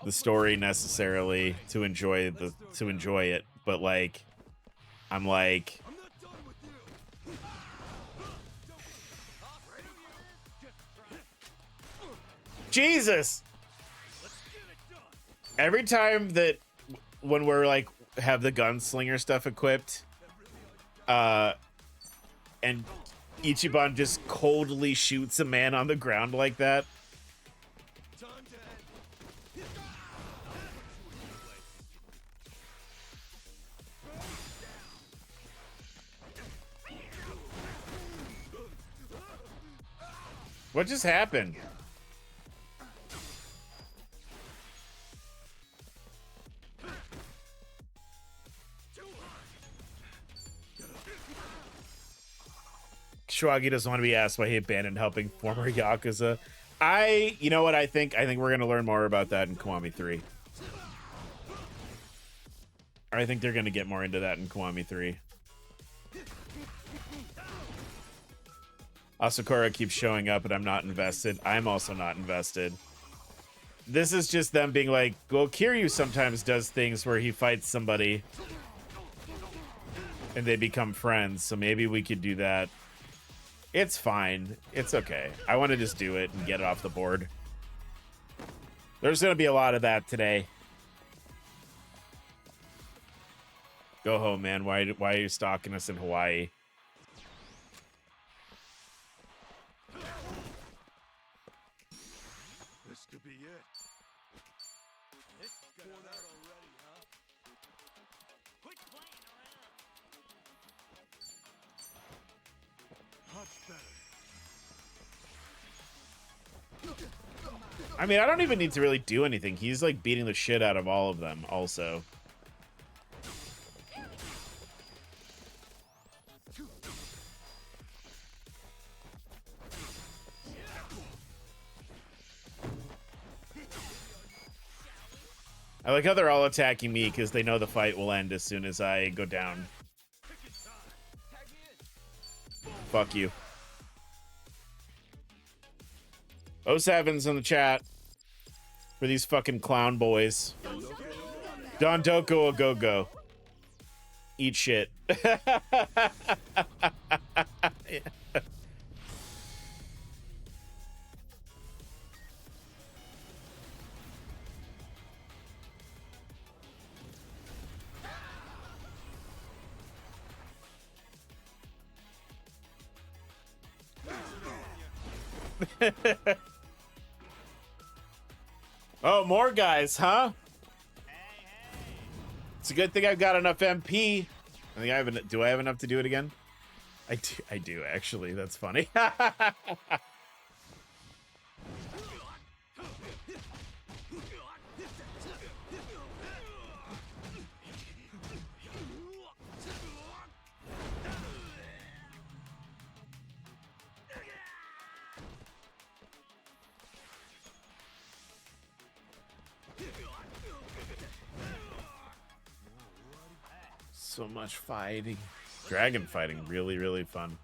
the story necessarily to enjoy it, but like, I'm like. Jesus! Every time that when we're like have the gunslinger stuff equipped, and Ichiban just coldly shoots a man on the ground like that, What just happened? Shwagi doesn't want to be asked why he abandoned helping former Yakuza. You know what I think? I think we're going to learn more about that in Kiwami 3. I think they're going to get more into that in Kiwami 3. Asakura keeps showing up and I'm not invested. I'm also not invested. This is just them being like, well, Kiryu sometimes does things where he fights somebody and they become friends, so maybe we could do that. It's fine. It's okay. I want to just do it and get it off the board. There's going to be a lot of that today. Go home, man. Why are you stalking us in Hawaii? This could be it. This poured out already, huh? Quit playing around. Much better. I mean, I don't even need to really do anything. He's like beating the shit out of all of them also. I like how they're all attacking me because they know the fight will end as soon as I go down. Fuck you. 07's in the chat for these fucking clown boys. Don Doko a go-go. Eat shit. Yeah. Oh, more guys, huh? It's a good thing I've got enough MP. I think I have. Do I have enough to do it again? I do actually. That's funny. So much fighting. Dragon fighting, really, really fun.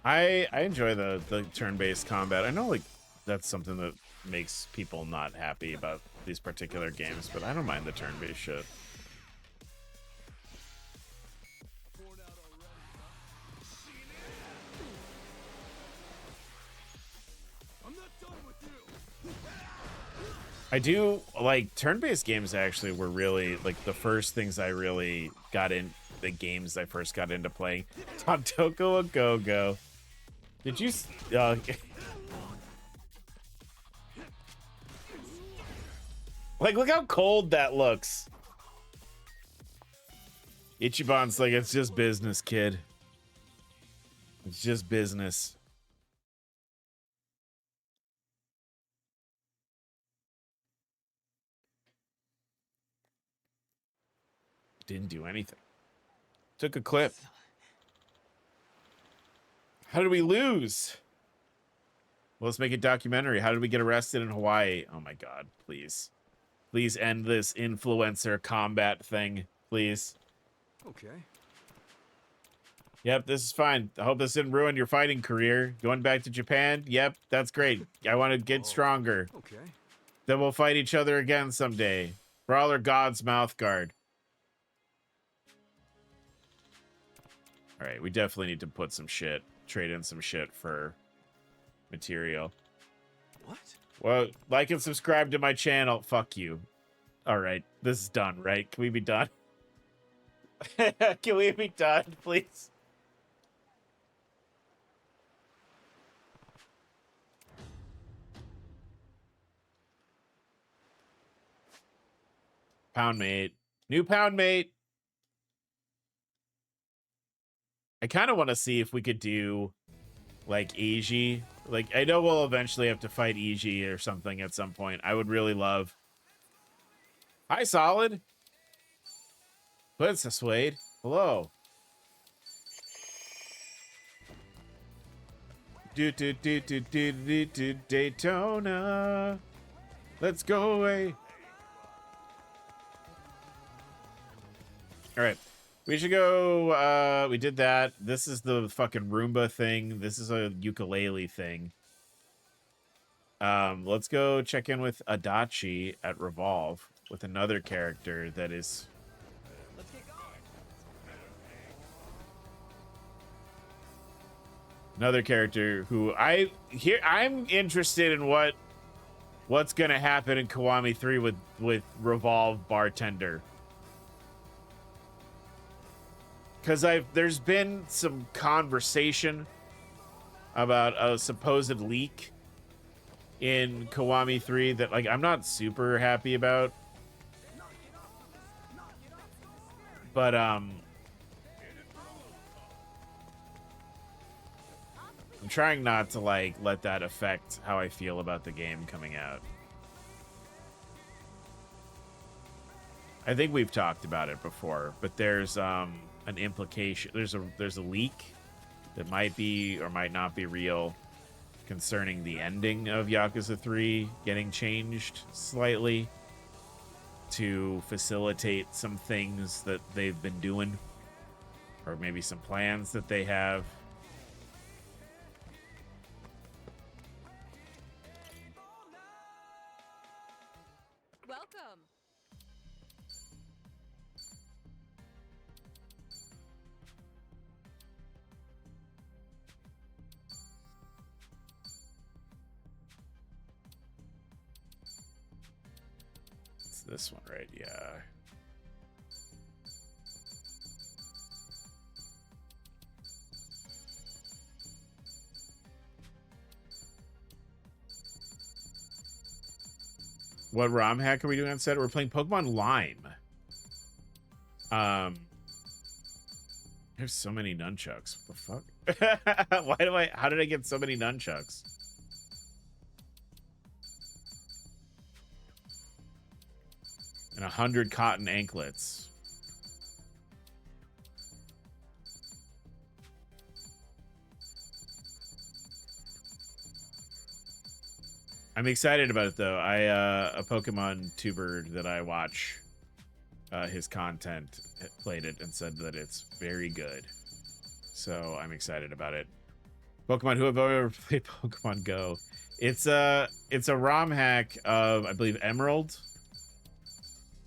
I enjoy the turn-based combat. I know like that's something that makes people not happy about these particular games, but I don't mind the turn-based shit. I'm not done with you. I do like turn-based games. Actually, were really like the first things I really got in. The games I first got into playing. Tantoko a go-go. Did you? Like, look how cold that looks. Ichiban's like, it's just business, kid. It's just business. Didn't do anything. Took a clip. How did we lose? Well, let's make a documentary. How did we get arrested in Hawaii? Oh my god, please. Please end this influencer combat thing, please. Okay. Yep, this is fine. I hope this didn't ruin your fighting career. Going back to Japan? Yep, that's great. I want to get stronger. Okay. Then we'll fight each other again someday. Brawler God's mouth guard. All right, we definitely need to put some shit, trade in some shit for material. What? Well, like and subscribe to my channel. Fuck you. All right, this is done, right? Can we be done? Can we be done, please? Pound mate. New pound mate. I kind of want to see if we could do like Eiji. Like, I know we'll eventually have to fight Eiji or something at some point. I would really love. Hi, Solid. Princess Wade. Hello. Do Daytona. Let's go away. All right. We should go. We did that. This is the fucking Roomba thing. This is a ukulele thing. Let's go check in with Adachi at Revolve with another character that is. Another character who I'm interested in what's gonna happen in Kiwami 3 with Revolve Bartender. Cause there's been some conversation about a supposed leak in Kiwami 3 that like I'm not super happy about. But I'm trying not to like let that affect how I feel about the game coming out. I think we've talked about it before, but there's an implication. There's a leak that might be or might not be real concerning the ending of Yakuza 3 getting changed slightly to facilitate some things that they've been doing, or maybe some plans that they have. Welcome. It's this one, right? Yeah. What ROM hack are we doing on set? We're playing Pokemon Lime. There's so many nunchucks. What the fuck? How did I get so many nunchucks? And 100 cotton anklets. I'm excited about it though. A Pokemon tuber that I watch his content played it and said that it's very good. So I'm excited about it. Pokemon, who have ever played Pokemon Go? It's a ROM hack of, I believe, Emerald.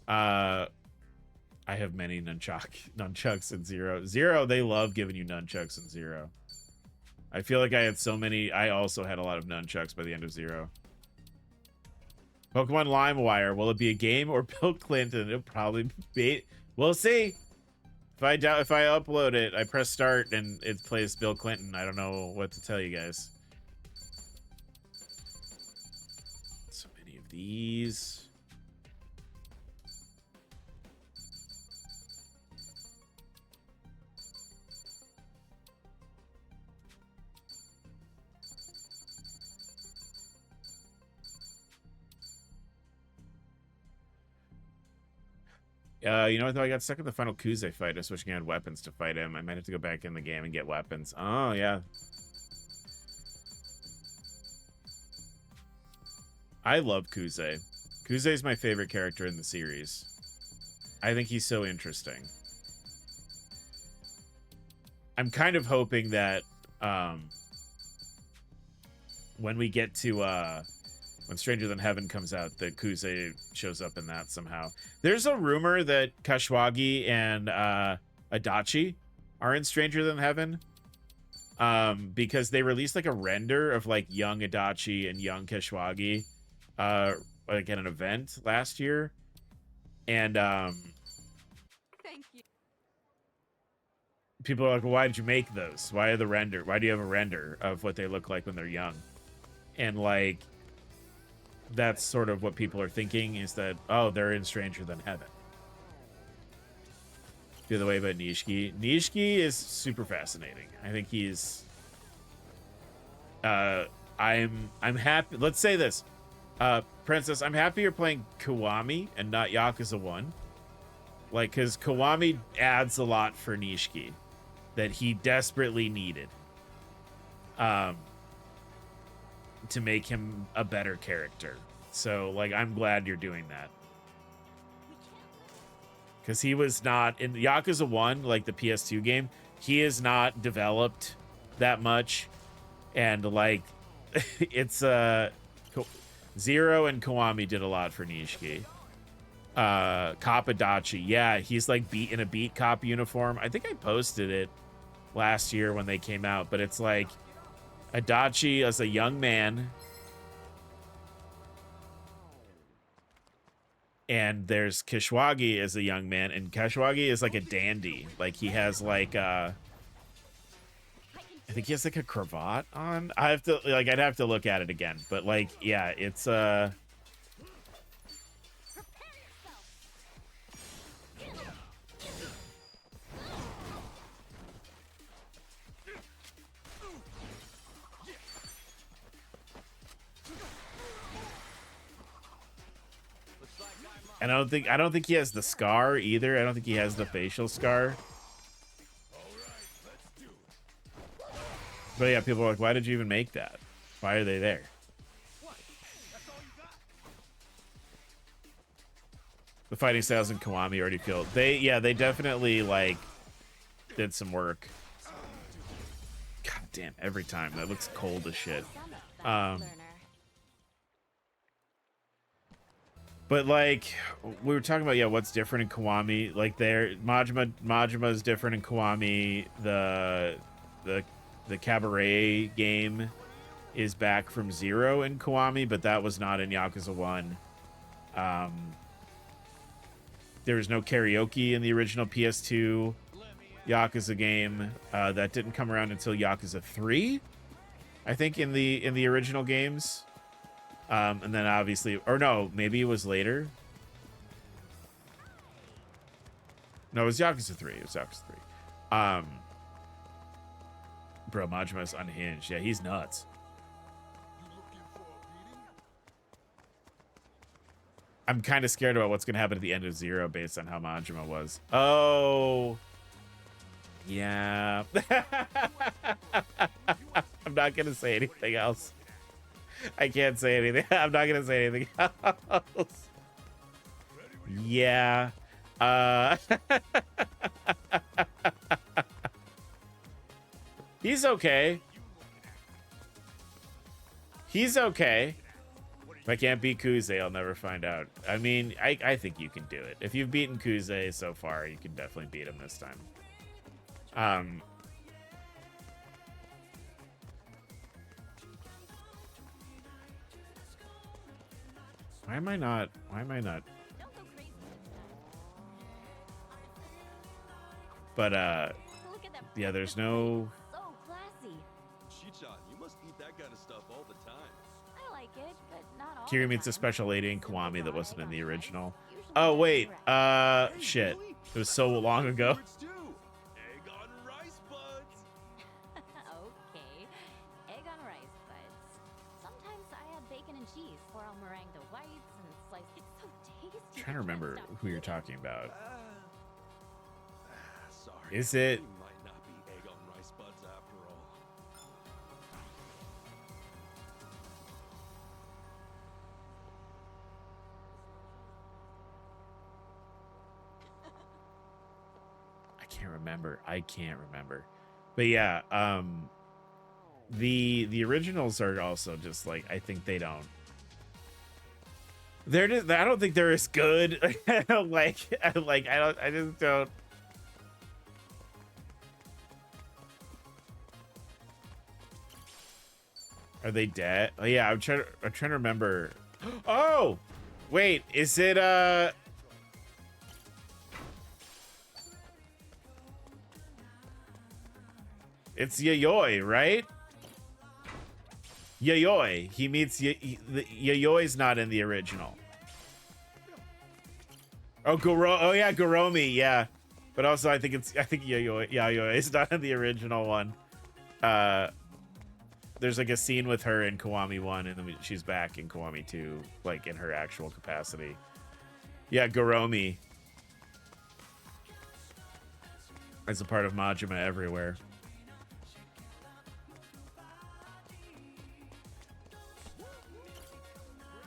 I have many nunchucks in Zero. Zero, they love giving you nunchucks in Zero. I feel like I had so many. I also had a lot of nunchucks by the end of Zero. Pokemon LimeWire. Will it be a game or Bill Clinton? It'll probably be. We'll see. If I upload it, I press start and it plays Bill Clinton. I don't know what to tell you guys. So many of these. You know what, though? I got stuck in the final Kuze fight. I was wishing I had weapons to fight him. I might have to go back in the game and get weapons. Oh, yeah. I love Kuze. Kuze is my favorite character in the series. I think he's so interesting. I'm kind of hoping that when we get to when Stranger Than Heaven comes out, that Kuze shows up in that somehow. There's a rumor that Kashwagi and Adachi are in Stranger Than Heaven because they released like a render of like young Adachi and young Kashwagi like at an event last year. And Thank you. people are like, well, why did you make those? Why do you have a render of what they look like when they're young? And like, that's sort of what people are thinking, is that, oh, they're in Stranger Than Heaven. Feel the way about Nishiki. Nishiki is super fascinating. I think he's I'm happy. Let's say this, Princess. I'm happy you're playing Kiwami and not Yakuza 1. Like, because Kiwami adds a lot for Nishiki that he desperately needed, to make him a better character. So, like, I'm glad you're doing that. Because he was not in Yakuza 1, like the PS2 game. He is not developed that much, and like, it's Zero and Kiwami did a lot for Nishiki. Kapadachi, yeah, he's like in a beat cop uniform. I think I posted it last year when they came out, but it's like Adachi as a young man, and there's Kishwagi as a young man, and Kishwagi is like a dandy. Like, he has like I think he has like a cravat on. I have to, like, I'd have to look at it again, but like, yeah, it's and I don't think he has the scar either. I don't think he has the facial scar. But yeah, people are like, why did you even make that? Why are they there? The fighting styles in Kiwami already feel they definitely like did some work. God damn, every time that looks cold as shit. But like we were talking about, yeah, what's different in Kiwami? Like, there, Majima is different in Kiwami. The cabaret game is back from zero in Kiwami, but that was not in Yakuza 1. There was no karaoke in the original PS2 Yakuza game. That didn't come around until Yakuza 3, I think, in the original games. And then obviously, or no, maybe it was later. No, it was Yakuza 3. It was Yakuza 3. Bro, Majima's unhinged. Yeah, he's nuts. I'm kind of scared about what's going to happen at the end of Zero based on how Majima was. Oh. Yeah. I'm not going to say anything else. I can't say anything. I'm not going to say anything else. Yeah. He's okay. He's okay. If I can't beat Kuze, I'll never find out. I mean, I think you can do it. If you've beaten Kuze so far, you can definitely beat him this time. Why am I not? But, yeah, there's no... So classy. Chichan, you must eat that kind of stuff all the time. I like it, but not all. Kiri meets a special lady in Kiwami that wasn't in the original. Oh, wait. Shit. It was so long ago. Egg on rice buds. Okay. Egg on rice buds. Sometimes I add bacon and cheese, or I'll meringue the whites and slice. It's so tasty. I'm trying to remember who you're talking about. Sorry. Is it? He might not be egg on rice buds after all. I can't remember. But yeah, the originals are also just like, I think they don't. They're just, I don't think they're as good. I just don't. Are they dead? Oh yeah, I'm trying to remember. Oh, wait, is it it's Yayoi, right? Yayoi. He meets Yayoi's not in the original. Oh, yeah, Goromi, yeah. But also I think Yayoi is not in the original one. there's like a scene with her in Kiwami 1, and then she's back in Kiwami 2, like in her actual capacity. Yeah, Goromi. As a part of Majima Everywhere.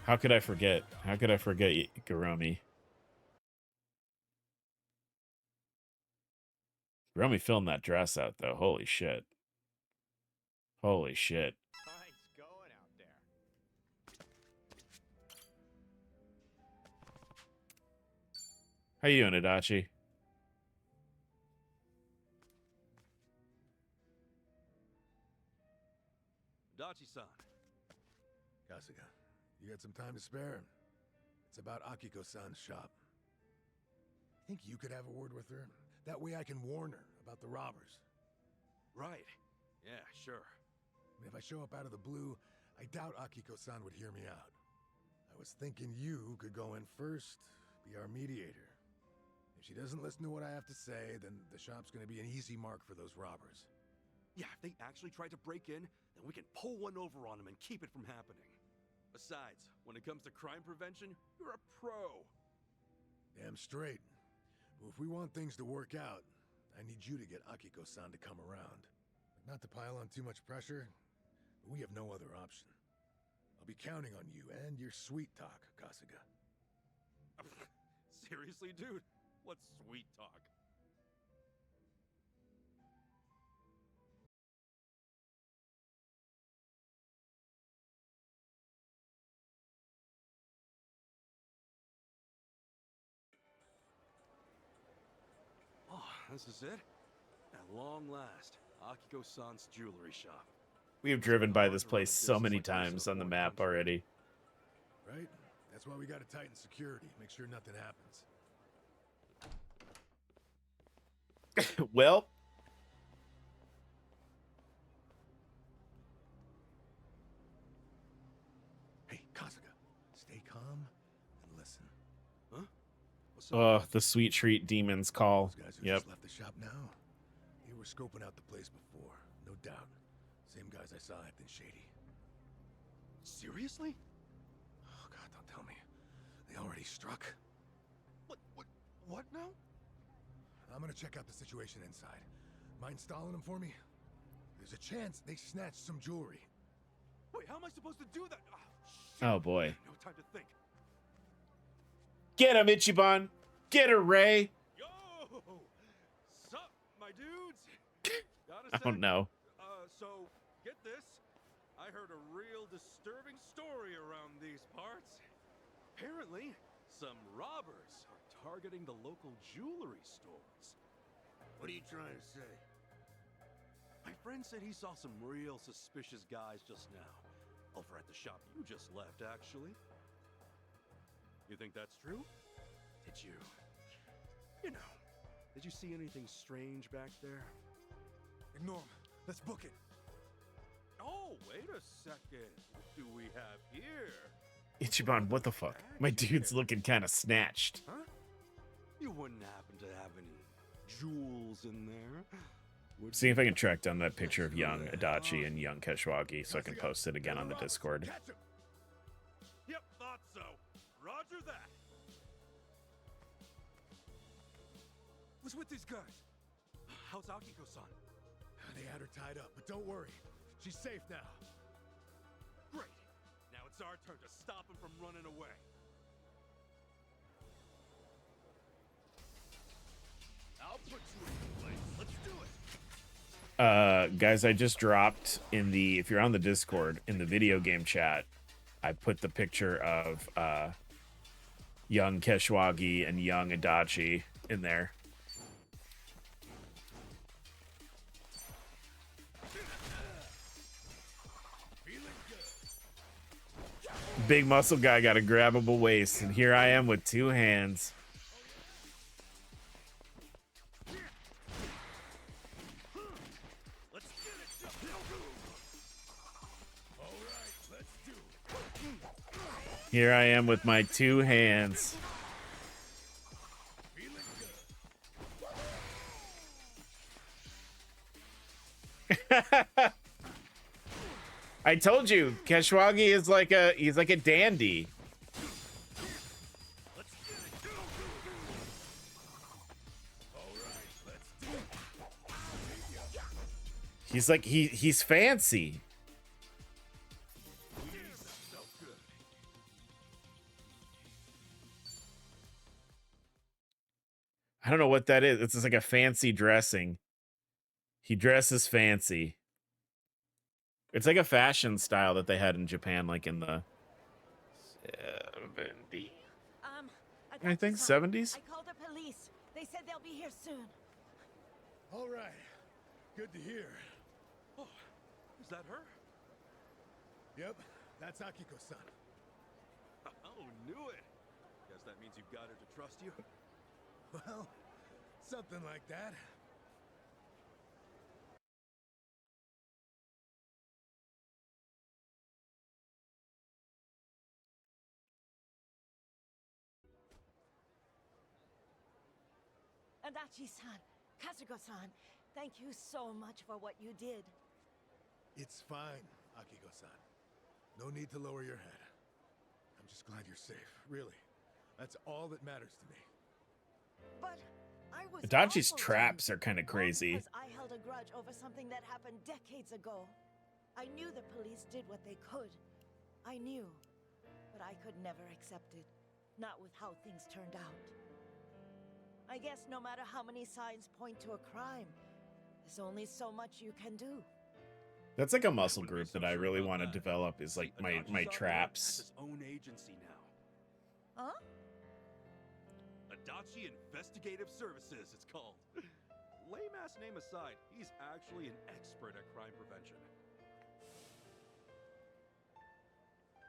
How could I forget? How could I forget Goromi? Goromi filmed that dress out, though. Holy shit. Holy shit. Nice going out there. How you doing, Adachi? Dachi-san. Kasuga, you got some time to spare? It's about Akiko-san's shop. Think you could have a word with her? That way I can warn her about the robbers. Right. Yeah, sure. If I show up out of the blue, I doubt Akiko-san would hear me out. I was thinking you could go in first, be our mediator. If she doesn't listen to what I have to say, then the shop's gonna be an easy mark for those robbers. Yeah, if they actually try to break in, then we can pull one over on them and keep it from happening. Besides, when it comes to crime prevention, you're a pro. Damn straight. Well, if we want things to work out, I need you to get Akiko-san to come around. Not to pile on too much pressure, but we have no other option. I'll be counting on you and your sweet talk, Kasuga. Seriously, dude? What's sweet talk? Oh, this is it? At long last, Akiko-san's jewelry shop. We have driven by this place so many times on the map already. Right? That's why we gotta tighten security, make sure nothing happens. Well, Hey, Kasuga, stay calm and listen. Huh? What's up? the sweet treat demons call. Those guys who Yep. just left the shop now, they were scoping out the place before, no doubt. Same guys I saw acting shady. Seriously? Oh God, don't tell me. They already struck? What now? I'm gonna check out the situation inside. Mind stalling them for me? There's a chance they snatched some jewelry. Wait, how am I supposed to do that? Oh boy. No time to think. Get him, Ichiban. Get her, Ray. Yo! Sup, my dudes? Got a Oh sec? no. So, get this. I heard a real disturbing story around these parts. Apparently, some robbers are targeting the local jewelry stores. What are you trying to say? My friend said he saw some real suspicious guys just now. Over at the shop you just left, actually. You think that's true? Did you? You know, did you see anything strange back there? Ignore him. Let's book it. Oh, wait a second. What do we have here? Ichiban, what the fuck? My dude's looking kind of snatched. Huh? You wouldn't happen to have any jewels in there? Would See if I can track down that picture of young Adachi and young Keshwagi so I can post it again on the Discord. Catch him. Yep, thought so. Roger that. What's with these guys? How's Akiko-san? They had her tied up, but don't worry. She's safe now. Great. Now it's our turn to stop him from running away. I'll put you in place. Let's do it. Guys, I just dropped in the, if you're on the Discord, in the video game chat, I put the picture of young Keshwagi and young Adachi in there. Big muscle guy got a grabbable waist, and here I am with two hands. Let's get it. All right, let's do it. Here I am with my two hands. Feeling good. I told you, Keshwagi is like he's like a dandy. He's like he's fancy. I don't know what that is. It's just like a fancy dressing. He dresses fancy. It's like a fashion style that they had in Japan, like in the 70s. I think 70s. I called the police. They said they'll be here soon. All right. Good to hear. Oh, is that her? Yep, that's Akiko-san. Oh, knew it. Guess that means you've got her to trust you. Well, something like that. Adachi-san, Kazuko-san, thank you so much for what you did. It's fine, Akiko-san. No need to lower your head. I'm just glad you're safe, really. That's all that matters to me. But I was Adachi's awful traps too, are kind of all crazy. because I held a grudge over something that happened decades ago. I knew the police did what they could. I knew. But I could never accept it. Not with how things turned out. I guess no matter how many signs point to a crime, there's only so much you can do. That's like a muscle group that I really want to develop. Is like my traps. His own agency now. Huh? Adachi Investigative Services, it's called. Lame ass name aside, he's actually an expert at crime prevention.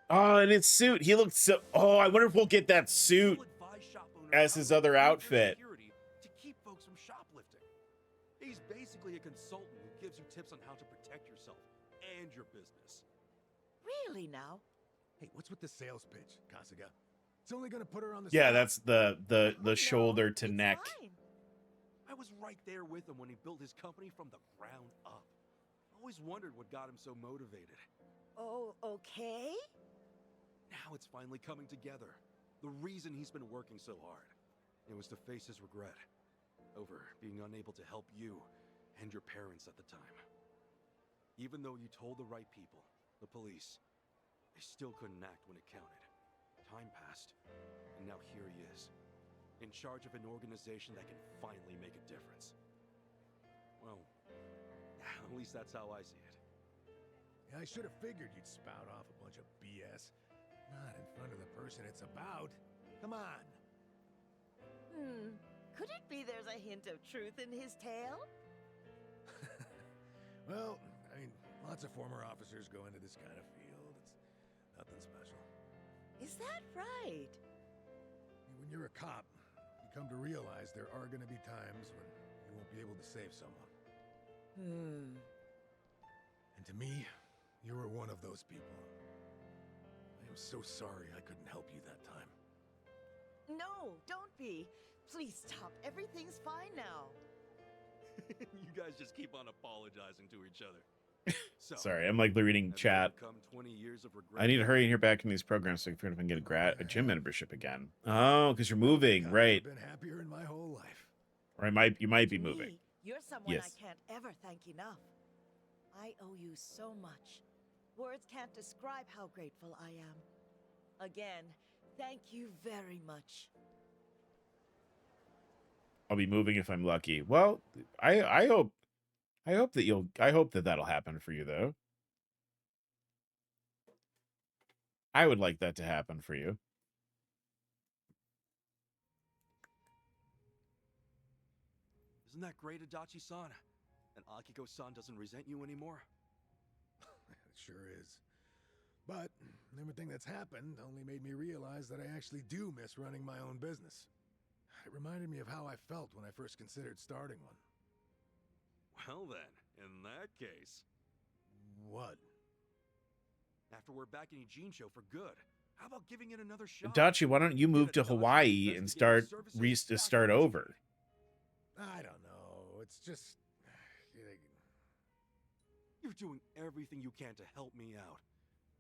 Oh, and his suit. He looks so. Oh, I wonder if we'll get that suit He'll advise shop owners as how his to other improve their outfit. security to keep folks from shoplifting. He's basically a consultant who gives you tips on how to protect yourself and your business. Really now? Hey, what's with the sales pitch, Kasuga? It's only gonna put her on the Yeah, spot. that's the Oh, no, shoulder to it's neck. fine. I was right there with him when he built his company from the ground up. Always wondered what got him so motivated. Oh, okay. Now it's finally coming together. The reason he's been working so hard. It was to face his regret over being unable to help you and your parents at the time. Even though you told the right people, the police, they still couldn't act when it counted. Time passed, and now here he is, in charge of an organization that can finally make a difference. Well, at least that's how I see it. Yeah, I should have figured you'd spout off a bunch of BS. Not in front of the person it's about. Come on. Could it be there's a hint of truth in his tale? Well, I mean, lots of former officers go into this kind of field. It's nothing special. Is that right? When you're a cop, you come to realize there are going to be times when you won't be able to save someone. And to me, you were one of those people. I am so sorry I couldn't help you that time. No, don't be. Please stop. Everything's fine now. You guys just keep on apologizing to each other. So, Sorry, I'm like reading have you chat. overcome 20 years of regret? I need to hurry and hear back in these programs so I can get a gym membership again. Oh, because you're moving, God, right? I've been happier in my whole life. Or you might be To moving. me, you're someone Yes. I can't ever thank enough. I owe you so much. Words can't describe how grateful I am. Again, thank you very much. I'll be moving if I'm lucky. Well, I hope that that'll happen for you though. I would like that to happen for you. Isn't that great, Adachi-san? And Akiko-san doesn't resent you anymore? It sure is. But everything that's happened only made me realize that I actually do miss running my own business. It reminded me of how I felt when I first considered starting one. Well then, in that case, What? after we're back in Ijincho for good, how about giving it another shot? Dachi, why don't you move to Adachi Hawaii and Investigative start Services start back in over? I don't know. It's just... You're doing everything you can to help me out.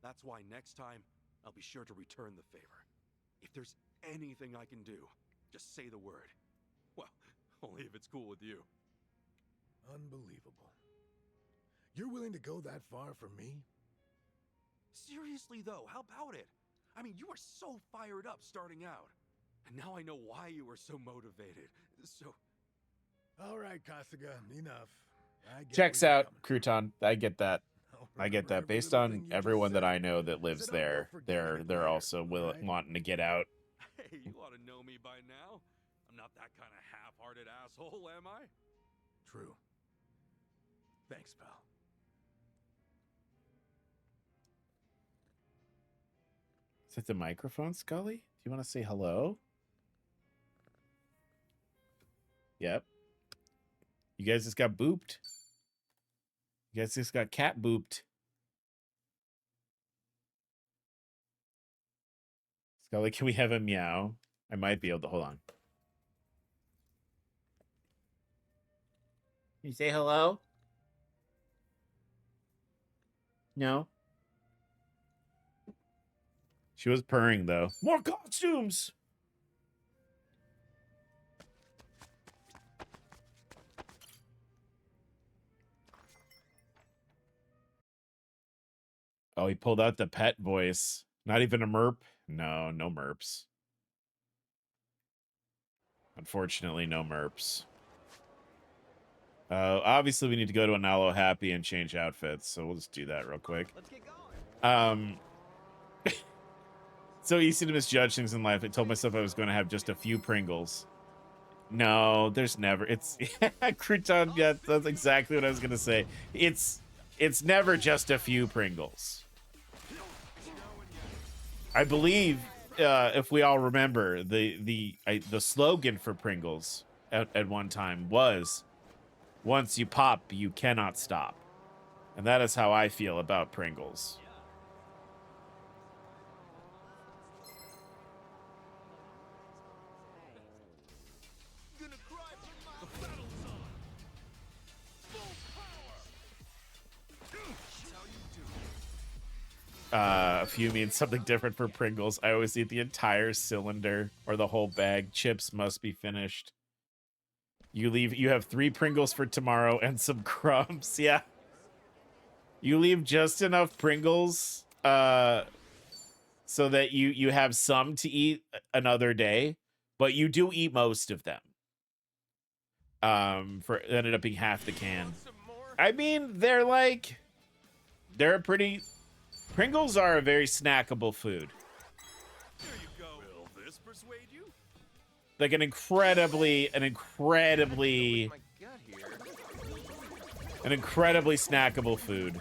That's why next time, I'll be sure to return the favor. If there's anything I can do, just say the word. Well, only if it's cool with you. Unbelievable. You're willing to go that far for me? Seriously though, how about it? I mean, you were so fired up starting out. And now I know why you were so motivated. So... All right, Kasuga, enough. I get Checks where you're out, coming Crouton. I get that. from. I get Remember that. every Based little on thing you just everyone that said. I know that I lives said I won't there, forget they're it they're later, also alright? wanting to get out. Hey, you ought to know me by now. I'm not that kind of half-hearted asshole, am I? True. Thanks, pal. Is it the microphone, Scully? Do you want to say hello? Yep. You guys just got booped. You guys just got cat booped. Scully, can we have a meow? I might be able to. Hold on. Can you say hello? No. She was purring, though. More costumes! Oh, he pulled out the pet voice. Not even a merp? No, no merps. Unfortunately, no merps. Obviously, we need to go to Analo Happy and change outfits, so we'll just do that real quick. Let's get going. So easy to misjudge things in life. I told myself I was going to have just a few Pringles. No, there's never. It's Crouton. Yeah, that's exactly what I was going to say. It's never just a few Pringles. I believe, if we all remember, the slogan for Pringles at one time was, "Once you pop, you cannot stop," and that is how I feel about Pringles. A few means something different for Pringles. I always eat the entire cylinder or the whole bag. Chips must be finished. You have 3 Pringles for tomorrow and some crumbs. Yeah. You leave just enough Pringles so that you have some to eat another day, but you do eat most of them. For it ended up being half the can. I mean, they're a pretty... Pringles are a very snackable food. There you go. Will this persuade you? Like an incredibly snackable food.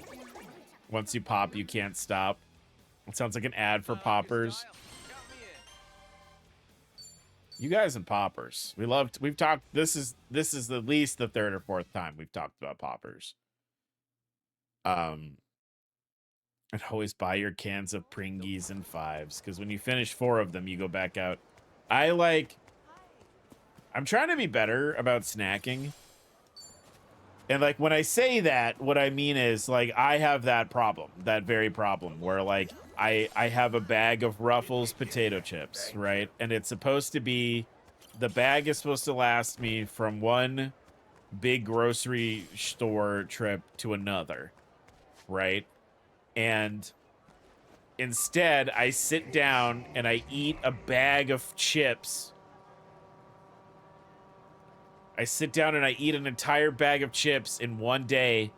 Once you pop, you can't stop. It sounds like an ad for poppers. You guys and poppers. We've talked, this is at least the 3rd or 4th time we've talked about poppers. And always buy your cans of Pringies and 5s, because when you finish 4 of them, you go back out. I'm trying to be better about snacking. And like when I say that, what I mean is like I have that problem, that very problem where like I have a bag of Ruffles potato chips, right? And it's supposed to be, the bag is supposed to last me from one big grocery store trip to another, right? And instead, I sit down and I eat a bag of chips. I sit down and I eat an entire bag of chips in one day,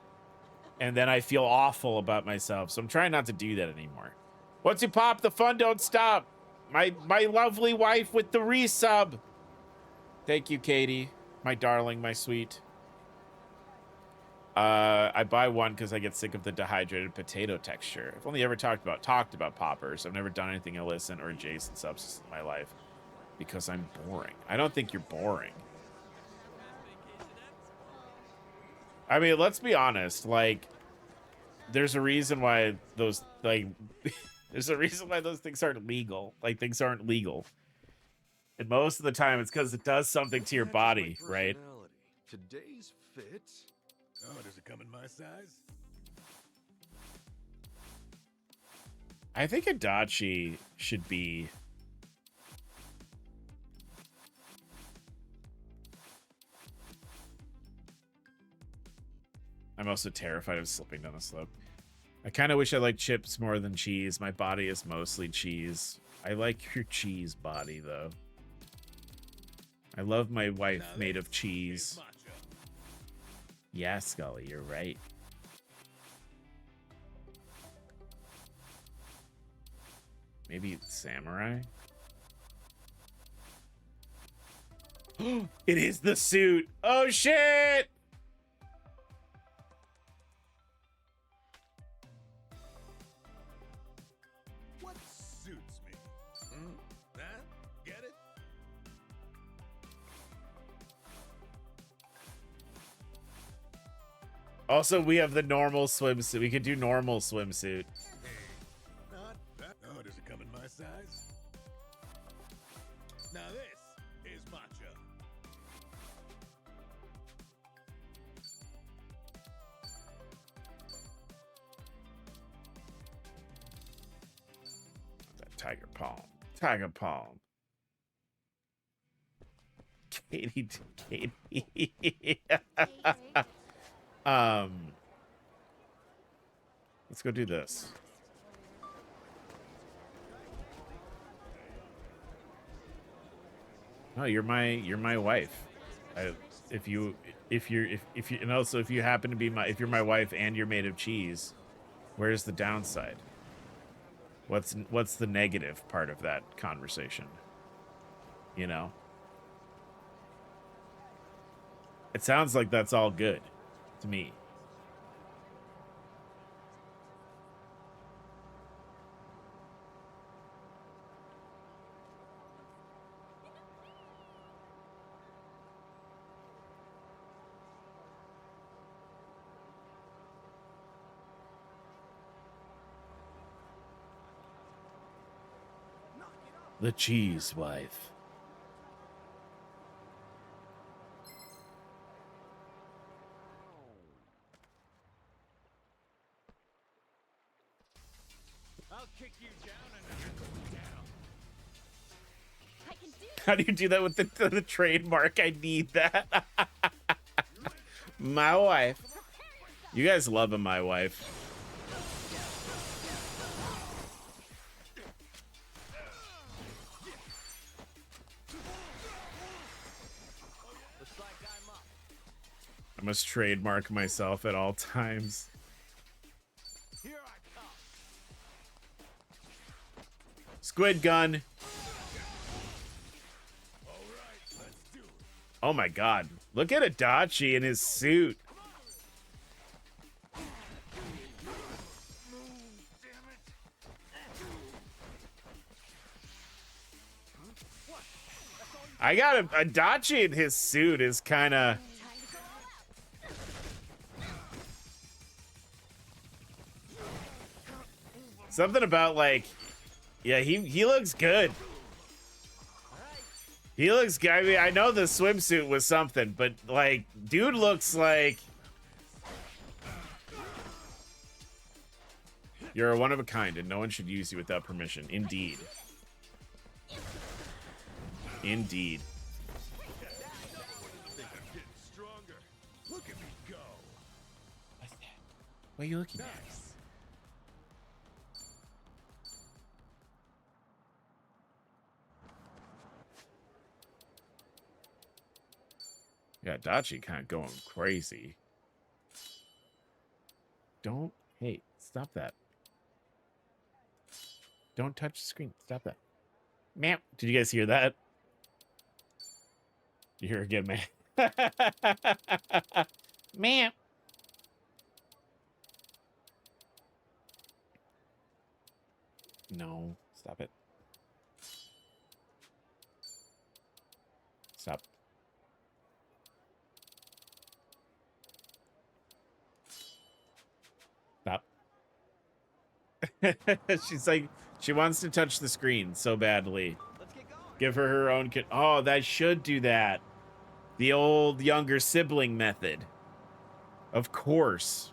and then I feel awful about myself. So I'm trying not to do that anymore. Once you pop, the fun don't stop. My lovely wife with the resub. Thank you, Katie. My darling, my sweet. I buy one because I get sick of the dehydrated potato texture. I've only ever talked about poppers. I've never done anything illicit or adjacent substance in my life because I'm boring. I don't think you're boring. I mean, let's be honest. Like, there's a reason why those there's a reason why those things aren't legal. Like, things aren't legal. And most of the time, it's because it does something to your body, right? Today's fit. Oh, does it come in my size? I think Adachi should be... I'm also terrified of slipping down the slope. I kind of wish I liked chips more than cheese. My body is mostly cheese. I like your cheese body, though. I love my wife made of cheese. Yeah, Scully, you're right. Maybe samurai? It is the suit! Oh, shit! What suits me? That? Get it? Also, we have the normal swimsuit. We could do normal swimsuit. Not bad. Oh, does it come in my size? Now this is matcha. That tiger palm. Tiger palm. Katie. Let's go do this. No, you're my wife. If you and also if you happen to be if you're my wife and you're made of cheese, where's the downside? What's the negative part of that conversation? You know? It sounds like that's all good to me. The cheese wife. I'll kick you down and knock you down. I can do How do you do that with the trademark? I need that. My wife. You guys love him, my wife. Looks like I'm up. I must trademark myself at all times. Here I come. Squid gun. All right, let's do it. Oh my god. Look at Adachi in his suit. I got Adachi in his suit is kind of... Something about like... Yeah, he looks good. He looks good. I mean, I know the swimsuit was something, but like, dude looks like... You're a one of a kind, and no one should use you without permission. Indeed. Indeed. Think I'm getting stronger. Look at me go. What's that? What are you looking at? Nice. Yeah, Dachi kind of going crazy. Don't... Hey, stop that. Don't touch the screen. Stop that. Meow. Did you guys hear that? You hear it again, man. Meow. No. Stop it. Stop. Stop. She's like, she wants to touch the screen so badly. Let's get going. Give her her own kid. Oh, that should do that. The old younger sibling method. Of course.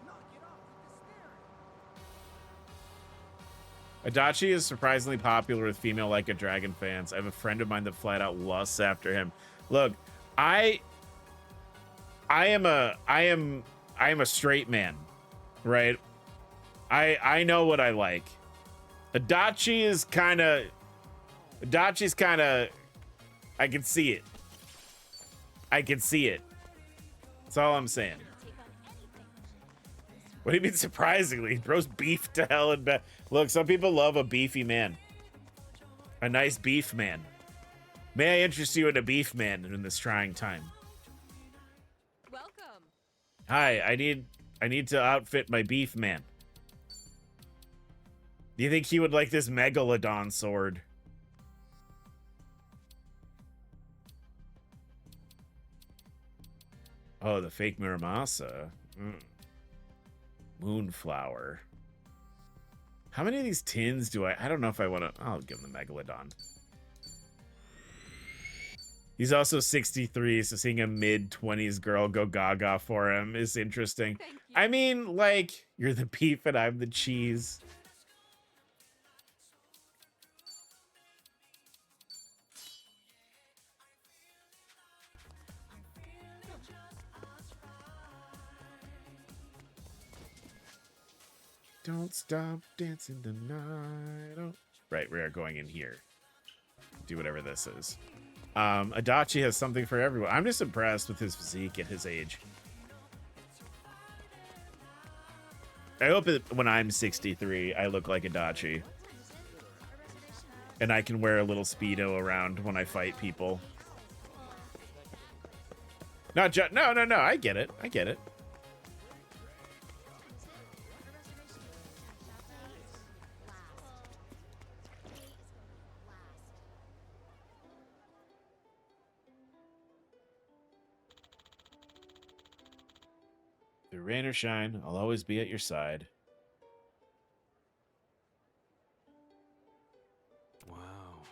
Knock it off with the Adachi is surprisingly popular with female Like a Dragon fans. I have a friend of mine that flat out lusts after him. Look, I am a straight man, right? I know what I like. Adachi's kind of I can see it. I can see it. That's all I'm saying. What do you mean surprisingly? He throws beef to hell and back. Look, some people love a beefy man. A nice beef man. May I interest you in a beef man in this trying time? Welcome. Hi, I need to outfit my beef man. Do you think he would like this Megalodon sword? Oh, the fake Muramasa. Moonflower. How many of these tins do I don't know if I want to. I'll give him the Megalodon. He's also 63, so seeing a mid-20s girl go gaga for him is interesting. I mean, like, you're the beef and I'm the cheese. Don't stop dancing tonight. Oh. Right, we are going in here. Do whatever this is. Adachi has something for everyone. I'm just impressed with his physique at his age. I hope that when I'm 63, I look like Adachi. And I can wear a little Speedo around when I fight people. Not just, no, I get it. I get it. Through rain or shine, I'll always be at your side. Wow.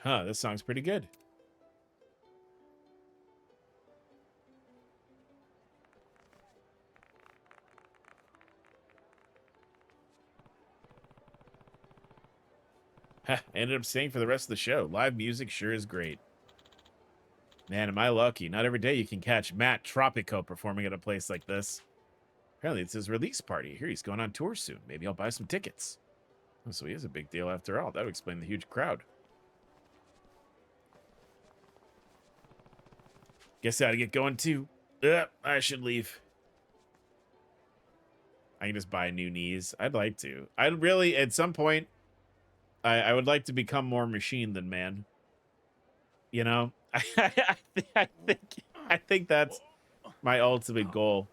Huh, this song's pretty good. I ended up staying for the rest of the show. Live music sure is great. Man, am I lucky. Not every day you can catch Matt Tropico performing at a place like this. Apparently it's his release party. Here he's going on tour soon. Maybe I'll buy some tickets. Oh, so he is a big deal after all. That would explain the huge crowd. Guess I gotta get going too. I should leave. I can just buy new knees. I'd like to. I'd really, at some point, I would like to become more machine than man. You know? I think that's my ultimate goal.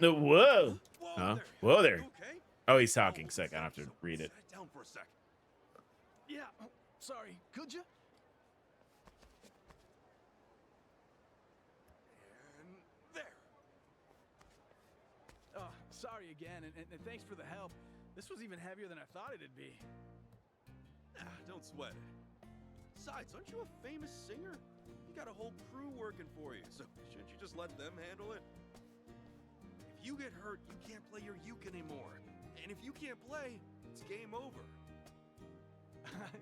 No, whoa. Huh? Whoa there. Okay? Oh, he's talking. Sick. I don't have to read it. Sit down for a sec. Yeah, sorry. Could you? And there. Oh, sorry again, and thanks for the help. This was even heavier than I thought it'd be. Don't sweat it. Besides, aren't you a famous singer? You got a whole crew working for you, so shouldn't you just let them handle it? If you get hurt, you can't play your uke anymore. And if you can't play, it's game over.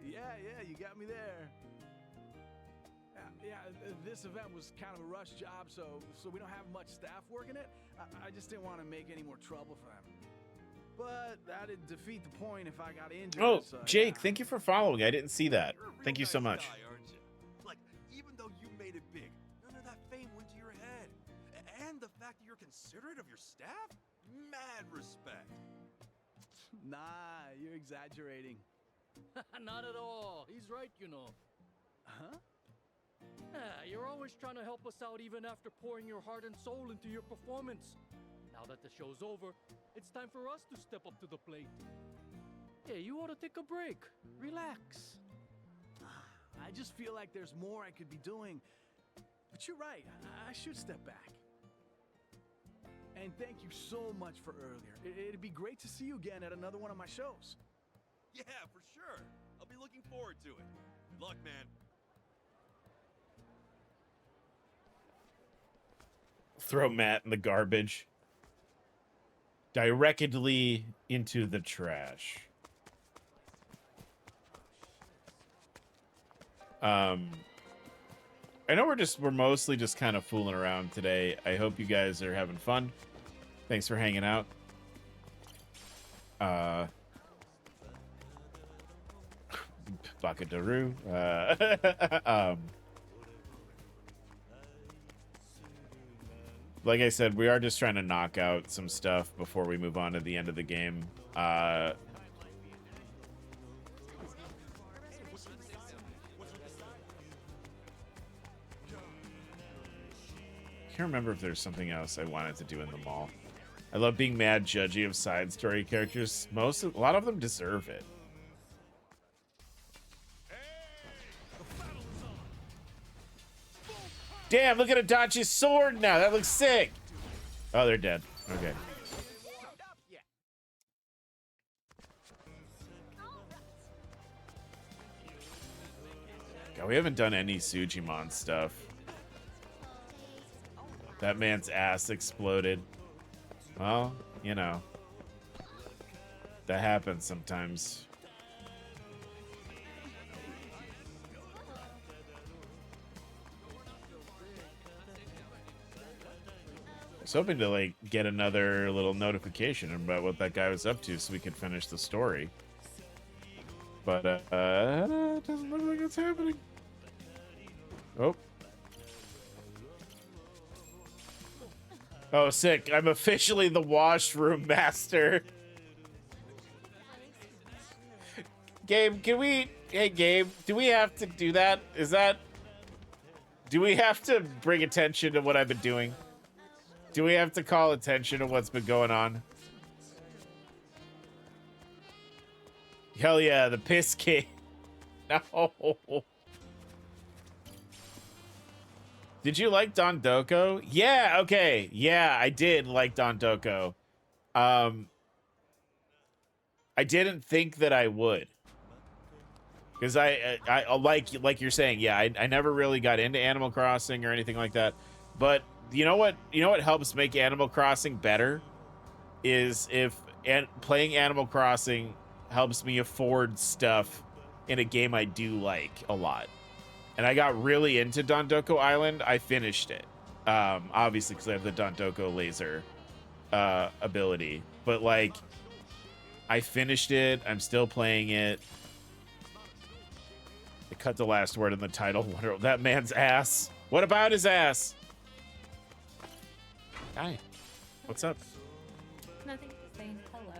Yeah, you got me there. This event was kind of a rush job, so we don't have much staff working it. I just didn't want to make any more trouble for them. But that'd defeat the point if I got injured. Oh, so, Jake, yeah. thank you for following. I didn't see that. You're a real Thank you so nice much. guy, aren't you? Like, even though you made it big, none of that fame went to your head. And the fact that you're considerate of your staff? Mad respect. Nah, you're exaggerating. Not at all. He's right, you know. Huh? Yeah, you're always trying to help us out even after pouring your heart and soul into your performance. Now that the show's over, it's time for us to step up to the plate. Yeah, you ought to take a break. Relax. I just feel like there's more I could be doing. But you're right, I should step back. And thank you so much for earlier. It'd be great to see you again at another one of my shows. Yeah, for sure. I'll be looking forward to it. Good luck, man. Throw Matt in the garbage. Directly into the trash. I know we're mostly just kind of fooling around today. I hope you guys are having fun. Thanks for hanging out. Bakadaru. Like I said, we are just trying to knock out some stuff before we move on to the end of the game. Can't remember if there's something else I wanted to do in the mall. I love being mad judgy of side story characters. A lot of them deserve it. Damn, look at Adachi's sword now. That looks sick. Oh, they're dead. Okay. God, we haven't done any Sujimon stuff. That man's ass exploded. Well, you know. That happens sometimes. I was hoping to, like, get another little notification about what that guy was up to so we could finish the story. But, it doesn't look like it's happening. Oh. Oh, sick. I'm officially the washroom master. Gabe, can we... Hey, Gabe, do we have to do that? Do we have to bring attention to what I've been doing? Do we have to call attention to what's been going on? Hell yeah, the piss king. No. Did you like Don Doko? Yeah, okay. Yeah, I did like Don Doko. I didn't think that I would. Because I like you're saying, yeah, I never really got into Animal Crossing or anything like that. But you know what helps make Animal Crossing better is if playing Animal Crossing helps me afford stuff in a game I do like a lot. And I got really into Dondoko Island. I finished it, obviously because I have the Dondoko laser ability. But like, I finished it. I'm still playing it. They cut the last word in the title. That man's ass. What about his ass? Hi. What's up? Nothing. Saying hello.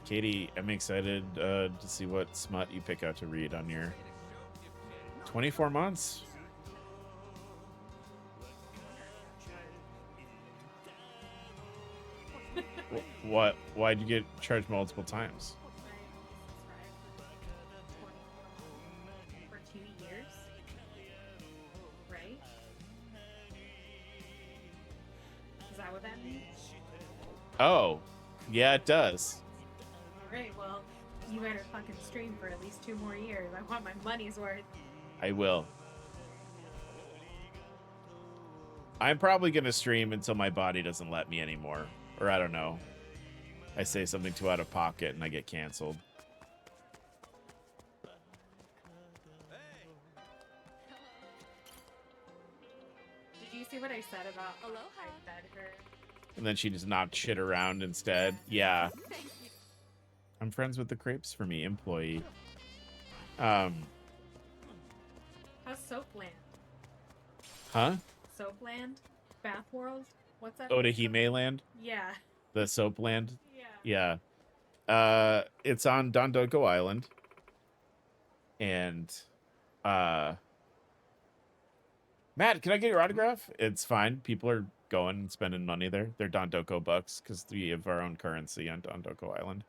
Katie, I'm excited to see what smut you pick out to read on your 24 months. What? Why'd you get charged multiple times? For 2 years, right? Is that what that means? Oh, yeah, it does. Alright, well, you better fucking stream for at least 2 more years. I want my money's worth. I will. I'm probably going to stream until my body doesn't let me anymore. Or I don't know. I say something too out of pocket and I get canceled. Did you see what I said about I fed her? And then she just knocked shit around instead. Yeah. I'm friends with the crepes for me employee. How's Soapland? Huh? Soapland? Bath World? What's that? Otahime Land? Yeah. The Soap Land? Yeah. Yeah. It's on Dondoko Island. And Matt, can I get your autograph? It's fine. People are going and spending money there. They're Dondoko bucks because we have our own currency on Dondoko Island.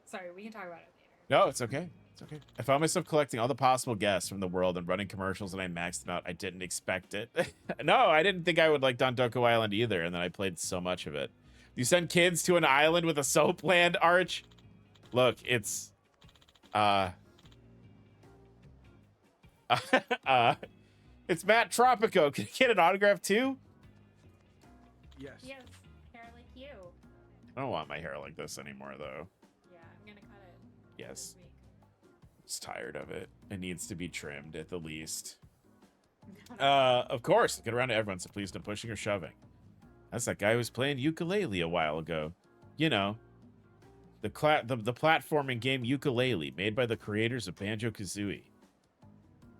Sorry, we can talk about it later. No, it's okay. It's okay. I found myself collecting all the possible guests from the world and running commercials, and I maxed them out. I didn't expect it. No, I didn't think I would like Dondoko Island either, and then I played so much of it. You send kids to an island with a soap land, Arch? Look, it's... It's Matt Tropico. Can you get an autograph too? Yes. Yes, hair like you. I don't want my hair like this anymore, though. Yeah, I'm gonna cut it. Yes. This week. Just tired of it. It needs to be trimmed at the least. Of course. Get around to everyone, so please no pushing or shoving. That's that guy who was playing ukulele a while ago. You know, the platforming game Ukulele, made by the creators of Banjo-Kazooie.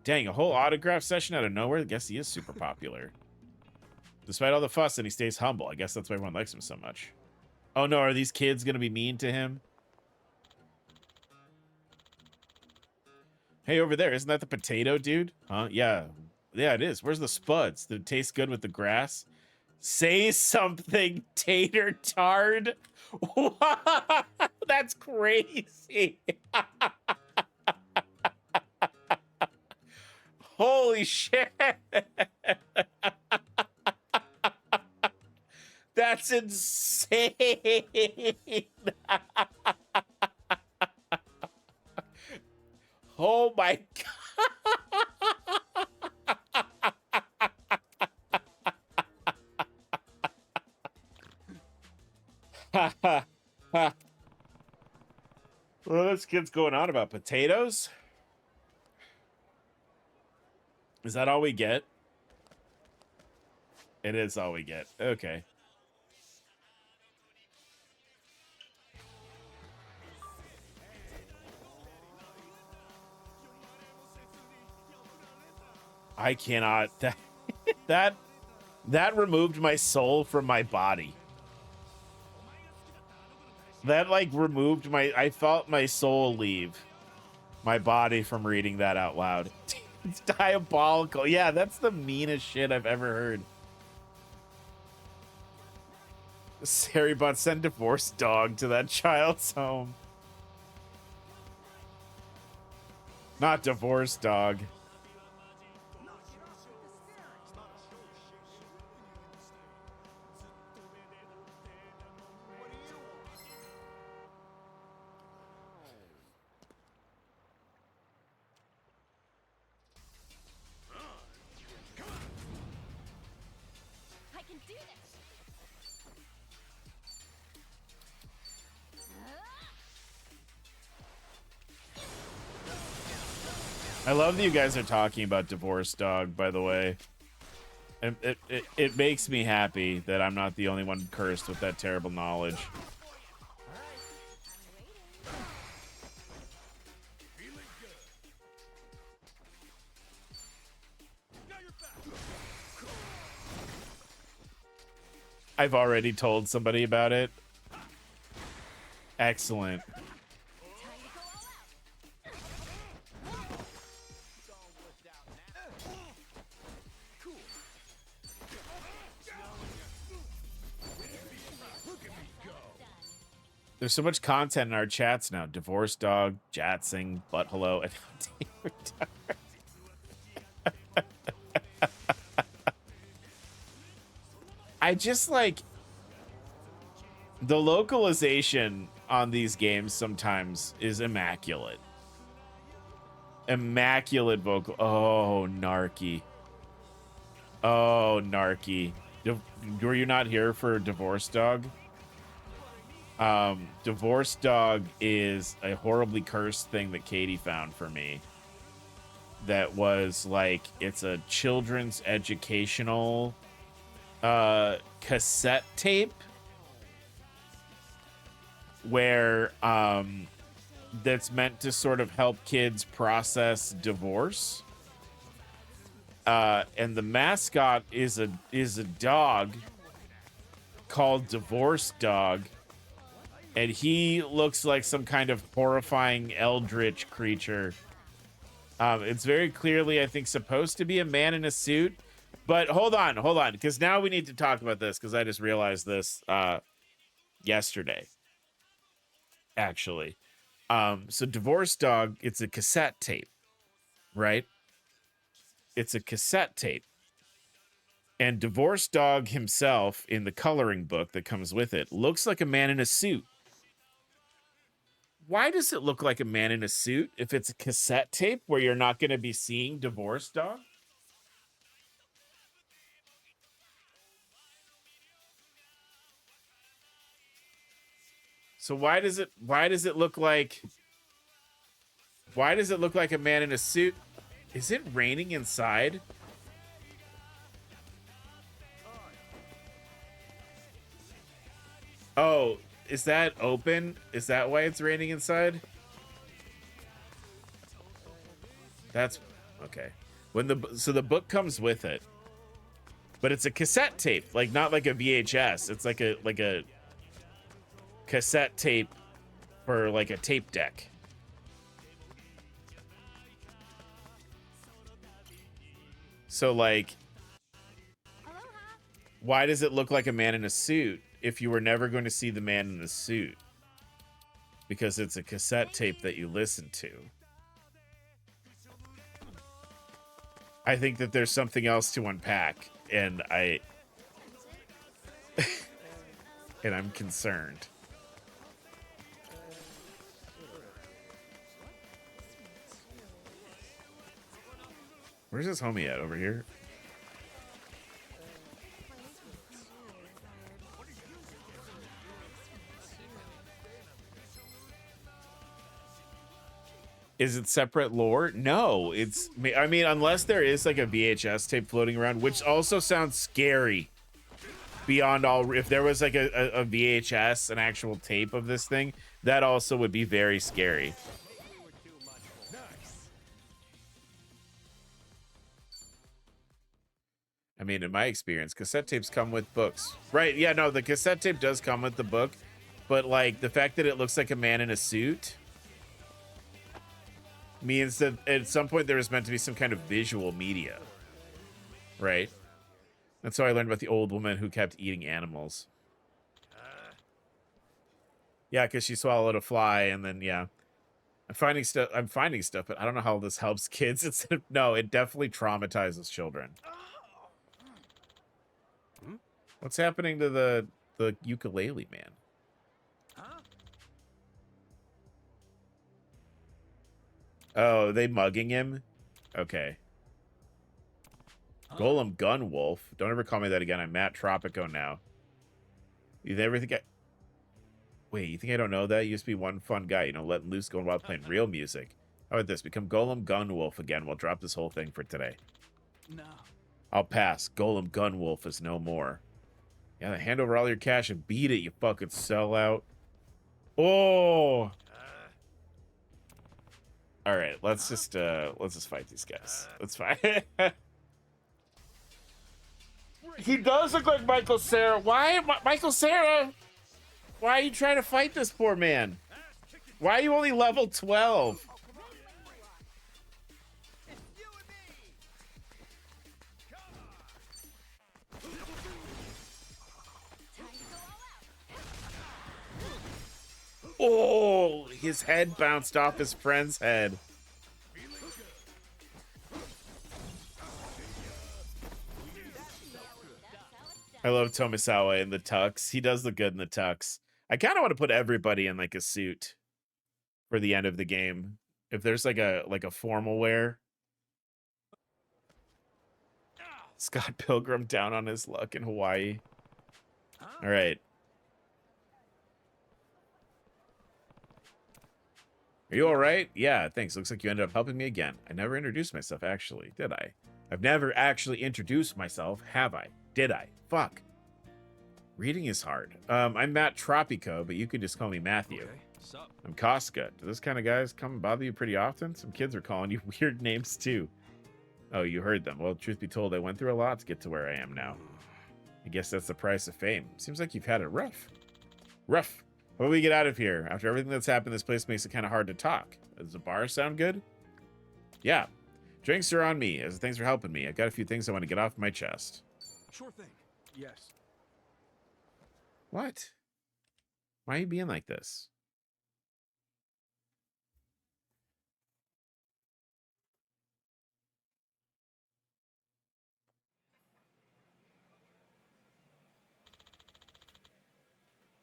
Dang, a whole autograph session out of nowhere? I guess he is super popular. Despite all the fuss, and he stays humble. I guess that's why everyone likes him so much. Oh no, are these kids gonna be mean to him? Hey, over there, isn't that the potato dude? Huh? Yeah. Yeah, it is. Where's the spuds? That taste good with the grass? Say something, tater tard. That's crazy. Holy shit. That's insane. Oh my God. Well, this kid's going on about potatoes. Is that all we get? It is all we get. Okay. I cannot. That removed my soul from my body. That like removed my. I felt my soul leave my body from reading that out loud. It's diabolical. Yeah, that's the meanest shit I've ever heard. Sarybot, send divorce dog to that child's home. Not divorce dog. I can do this. I love that you guys are talking about divorce dog, by the way. And it makes me happy that I'm not the only one cursed with that terrible knowledge. I've already told somebody about it. Excellent. There's so much content in our chats now. Divorce dog, Jatsing, butt hello, and I just like the localization on these games sometimes is immaculate. Immaculate vocal. Oh, Narky. Oh, Narky. Were you not here for Divorce Dog? Divorce Dog is a horribly cursed thing that Katie found for me. That was like, it's a children's educational cassette tape where that's meant to sort of help kids process divorce. And the mascot is a dog called Divorce Dog, and he looks like some kind of horrifying eldritch creature. It's very clearly, I think, supposed to be a man in a suit. But hold on, because now we need to talk about this, because I just realized this yesterday, actually. So Divorce Dog, it's a cassette tape, right? It's a cassette tape. And Divorce Dog himself, in the coloring book that comes with it, looks like a man in a suit. Why does it look like a man in a suit if it's a cassette tape where you're not going to be seeing Divorce Dog? So why does it look like a man in a suit? Is it raining inside? Oh, is that open? Is that why it's raining inside? That's okay. So the book comes with it. But it's a cassette tape, like not like a VHS. It's like a cassette tape for like a tape deck. So like, why does it look like a man in a suit if you were never going to see the man in the suit? Because it's a cassette tape that you listen to. I think that there's something else to unpack, and and I'm concerned. Where's this homie at? Over here? Is it separate lore? No, it's, I mean, unless there is like a VHS tape floating around, which also sounds scary beyond all. If there was like a VHS, an actual tape of this thing, that also would be very scary. I mean, in my experience, cassette tapes come with books. Right, yeah, no, the cassette tape does come with the book, but like the fact that it looks like a man in a suit means that at some point there was meant to be some kind of visual media, right? That's how I learned about the old woman who kept eating animals. Yeah, because she swallowed a fly, and then yeah, I'm finding stuff, but I don't know how this helps kids. No, it definitely traumatizes children. What's happening to the ukulele man? Oh, they mugging him? Okay. Golem Gun Wolf. Don't ever call me that again. I'm Matt Tropico now. You ever think Wait, you think I don't know that? You used to be one fun guy, you know, letting loose, going wild, playing real music. How about this? Become Golem Gun Wolf again. We'll drop this whole thing for today. No. I'll pass. Golem Gun Wolf is no more. Yeah, hand over all your cash and beat it, you fucking sellout. Oh! Alright, let's just fight these guys. Let's fight. He does look like Michael Cera. Why, Michael Cera? Why are you trying to fight this poor man? Why are you only level 12? Oh, his head bounced off his friend's head. I love Tomisawa in the tux. He does look good in the tux. I kind of want to put everybody in like a suit for the end of the game. If there's like a formal wear. Scott Pilgrim down on his luck in Hawaii. All right. Are you all right? Yeah, thanks. Looks like you ended up helping me again. I never introduced myself, actually. Did I? I've never actually introduced myself, have I? Did I? Fuck. Reading is hard. I'm Matt Tropico, but you could just call me Matthew. Okay, sup? I'm Koska. Do those kind of guys come and bother you pretty often? Some kids are calling you weird names, too. Oh, you heard them. Well, truth be told, I went through a lot to get to where I am now. I guess that's the price of fame. Seems like you've had it rough. Rough. How do we get out of here? After everything that's happened, this place makes it kind of hard to talk. Does the bar sound good? Yeah. Drinks are on me. Thanks for helping me. I've got a few things I want to get off my chest. Sure thing. Yes. What? Why are you being like this?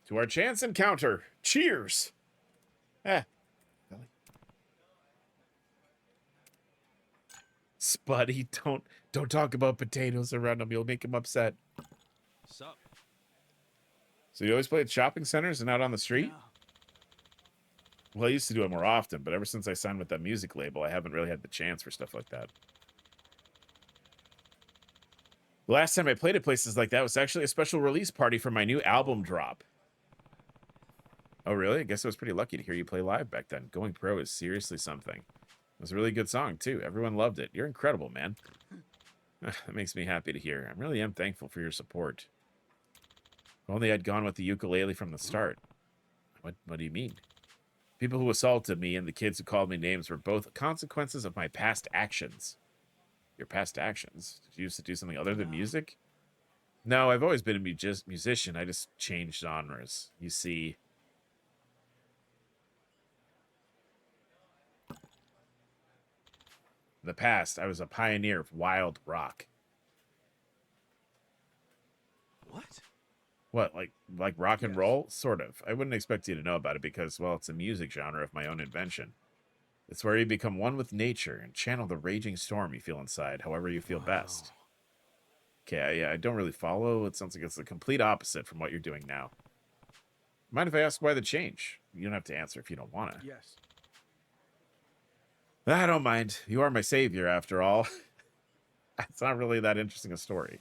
To our chance encounter. Cheers. Spuddy, don't talk about potatoes around him. You'll make him upset. Sup? So you always play at shopping centers and out on the street? Yeah. Well, I used to do it more often, but ever since I signed with that music label, I haven't really had the chance for stuff like that. The last time I played at places like that was actually a special release party for my new album drop. Oh, really? I guess I was pretty lucky to hear you play live back then. Going pro is seriously something. It was a really good song, too. Everyone loved it. You're incredible, man. That makes me happy to hear. I really am thankful for your support. If only I'd gone with the ukulele from the start. What do you mean? People who assaulted me and the kids who called me names were both consequences of my past actions. Your past actions? Did you used to do something other than music? No, I've always been a musician. I just changed genres. You see... In the past, I was a pioneer of wild rock. What? What, like rock and roll? Sort of. I wouldn't expect you to know about it because, well, it's a music genre of my own invention. It's where you become one with nature and channel the raging storm you feel inside, however you feel best. Okay, I don't really follow. It sounds like it's the complete opposite from what you're doing now. Mind if I ask why the change? You don't have to answer if you don't want to. Yes. I don't mind. You are my savior, after all. It's not really that interesting a story.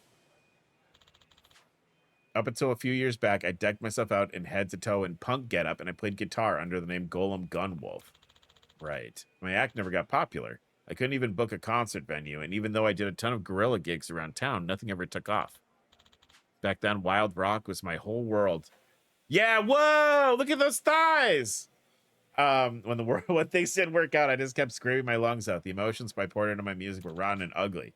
Up until a few years back, I decked myself out in head to toe in punk getup, and I played guitar under the name Golem Gunwolf. Right. My act never got popular. I couldn't even book a concert venue, and even though I did a ton of guerrilla gigs around town, nothing ever took off. Back then, wild rock was my whole world. Yeah, whoa! Look at those thighs! When things didn't work out, I just kept screaming my lungs out. The emotions I poured into my music were rotten and ugly.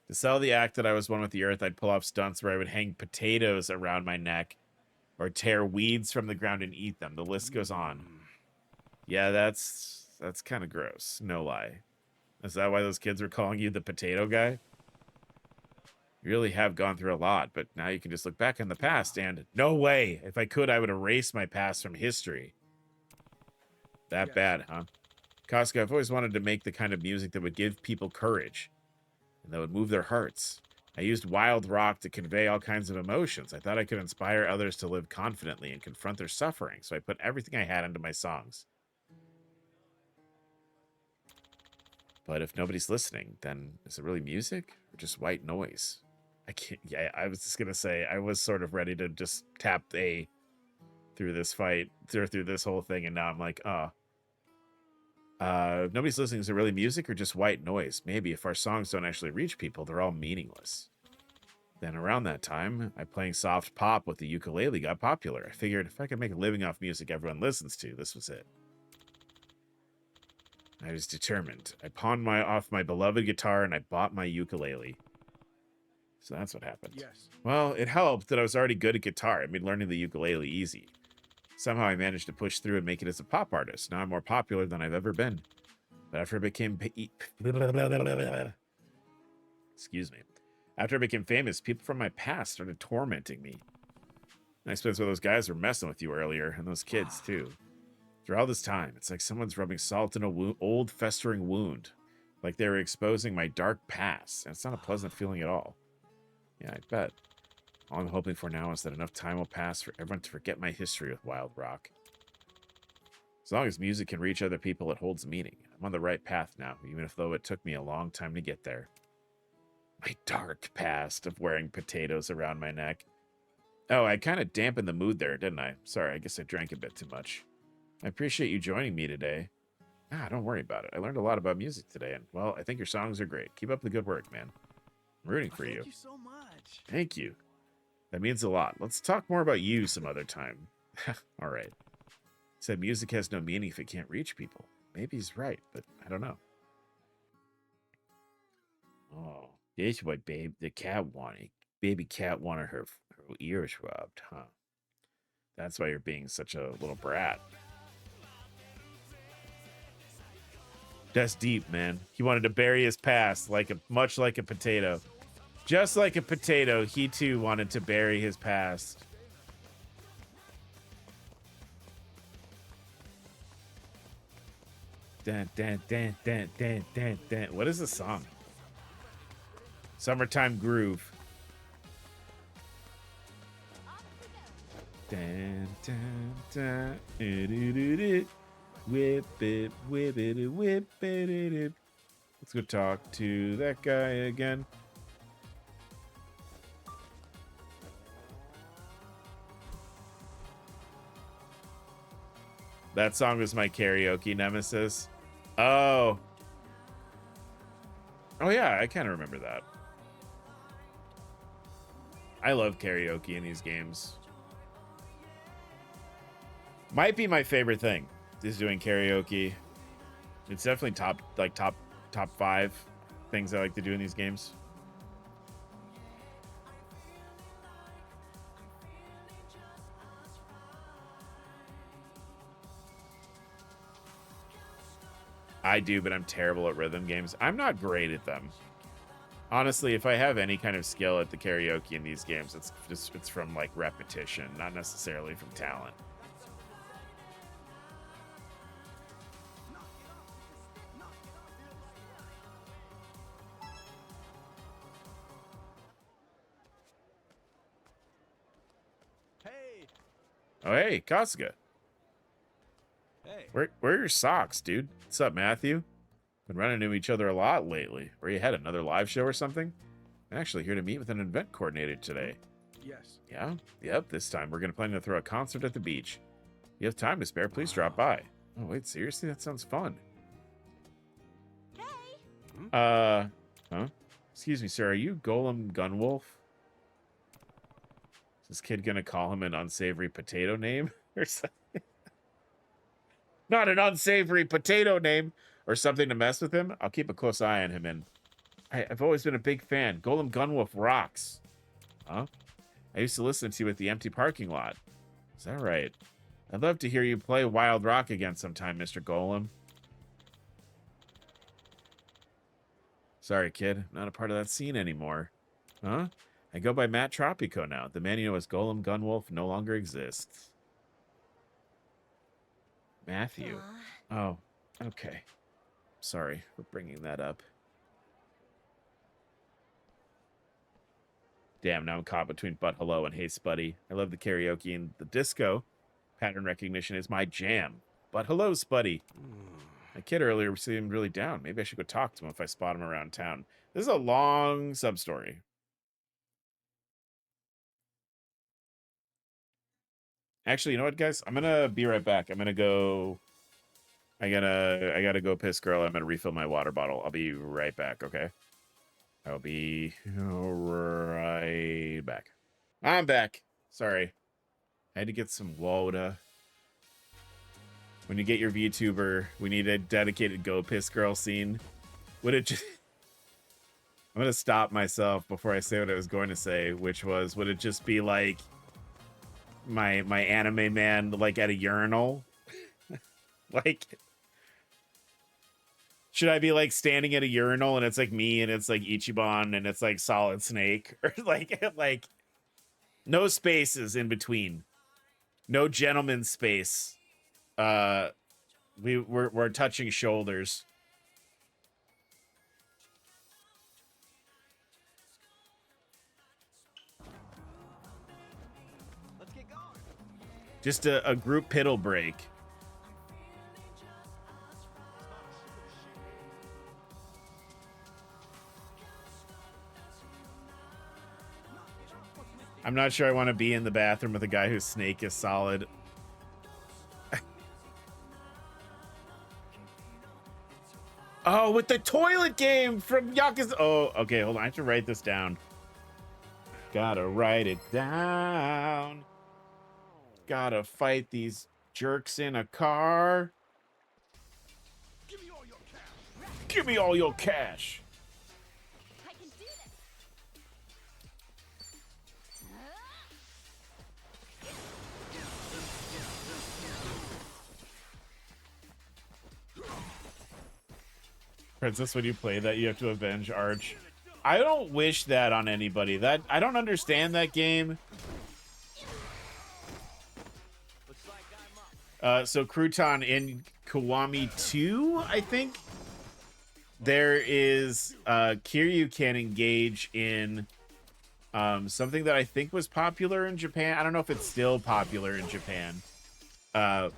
To sell the act that I was one with the earth, I'd pull off stunts where I would hang potatoes around my neck or tear weeds from the ground and eat them. The list goes on. Yeah, that's kind of gross. No lie. Is that why those kids were calling you the potato guy? You really have gone through a lot, but now you can just look back on the past and... No way! If I could, I would erase my past from history. That bad, huh? Costco, I've always wanted to make the kind of music that would give people courage. And that would move their hearts. I used wild rock to convey all kinds of emotions. I thought I could inspire others to live confidently and confront their suffering, so I put everything I had into my songs. But if nobody's listening, then is it really music or just white noise? I can't. Yeah, I was just gonna say I was sort of ready to just tap A through this fight, through this whole thing, and now I'm like, oh. If nobody's listening, is it really music or just white noise? Maybe if our songs don't actually reach people, they're all meaningless. Then around that time, I playing soft pop with the ukulele got popular. I figured if I could make a living off music everyone listens to, this was it. I was determined. I pawned off my beloved guitar and I bought my ukulele. So that's what happened. Yes. Well, it helped that I was already good at guitar. It made learning the ukulele easy. Somehow I managed to push through and make it as a pop artist. Now I'm more popular than I've ever been. But after I became... Excuse me. After I became famous, people from my past started tormenting me. I suppose why those guys were messing with you earlier, and those kids, too. Through all this time, it's like someone's rubbing salt in a old festering wound. Like they were exposing my dark past, and it's not a pleasant feeling at all. Yeah, I bet. All I'm hoping for now is that enough time will pass for everyone to forget my history with wild rock. As long as music can reach other people, it holds meaning. I'm on the right path now, even though it took me a long time to get there. My dark past of wearing potatoes around my neck. Oh, I kind of dampened the mood there, didn't I? Sorry, I guess I drank a bit too much. I appreciate you joining me today. Don't worry about it. I learned a lot about music today, and, well, I think your songs are great. Keep up the good work, man. I'm rooting for you. Thank you so much. Thank you. That means a lot. Let's talk more about you some other time. All right. Said music has no meaning if it can't reach people. Maybe he's right, but I don't know. Oh, this is what the cat wanted. Baby cat wanted her ears rubbed, huh? That's why you're being such a little brat. That's deep, man. He wanted to bury his past, much like a potato. Just like a potato, he too wanted to bury his past. Dun, dun, dun, dun, dun, dun, dun. What is the song? Summertime Groove. Dun, dun, dun, do-do-do-do. Whip it, whip it, whip it. Let's go talk to that guy again. That song was my karaoke nemesis. Oh. Oh, yeah, I kind of remember that. I love karaoke in these games. Might be my favorite thing, is doing karaoke. It's definitely top 5 things I like to do in these games. I do, but I'm terrible at rhythm games. I'm not great at them. Honestly, if I have any kind of skill at the karaoke in these games, it's from like repetition, not necessarily from talent. Hey. Oh, hey, Kasuga. Hey. Where are your socks, dude? What's up, Matthew? Been running into each other a lot lately. Where you headed? Another live show or something? I'm actually here to meet with an event coordinator today. Yes. Yeah? Yep, this time we're going to throw a concert at the beach. If you have time to spare, please drop by. Oh, wait, seriously? That sounds fun. Hey! Huh? Excuse me, sir, are you Golem Gunwolf? Is this kid gonna call him an unsavory potato name? Or something? Not an unsavory potato name! Or something to mess with him? I'll keep a close eye on him, and I've always been a big fan. Golem Gunwolf rocks. Huh? I used to listen to you at the empty parking lot. Is that right? I'd love to hear you play Wild Rock again sometime, Mr. Golem. Sorry, kid. I'm not a part of that scene anymore. Huh? I go by Matt Tropico now. The man you know as Golem Gunwolf no longer exists. Matthew. Oh, okay. Sorry for bringing that up. Damn, now I'm caught between But Hello and Hey Spuddy. I love the karaoke and the disco. Pattern recognition is my jam. But hello, Spuddy. My kid earlier seemed really down. Maybe I should go talk to him if I spot him around town. This is a long sub-story. Actually, you know what, guys? I'm gonna be right back. I'm gonna go... I gotta go piss girl. I'm gonna refill my water bottle. I'll be right back, okay? I'll be right back. I'm back. Sorry. I had to get some water. When you get your VTuber, we need a dedicated go piss girl scene. Would it just... I'm gonna stop myself before I say what I was going to say, which was, would it just be like my anime man like at a urinal? Like, should I be like standing at a urinal and it's like me and it's like Ichiban and it's like Solid Snake, or like no spaces in between, no gentleman's space. We're touching shoulders. Let's get going. Just a group piddle break. I'm not sure I want to be in the bathroom with a guy whose snake is solid. Oh, with the toilet game from Yakuza. Oh, okay, hold on. I have to write this down. Gotta write it down. Gotta fight these jerks in a car. Give me all your cash. Give me all your cash. I can do this! Princess, when you play that, you have to avenge Arch. I don't wish that on anybody. That I don't understand that game. So Crouton in Kiwami 2, I think, there is Kiryu can engage in Something that I think was popular in Japan. I don't know if it's still popular in Japan. But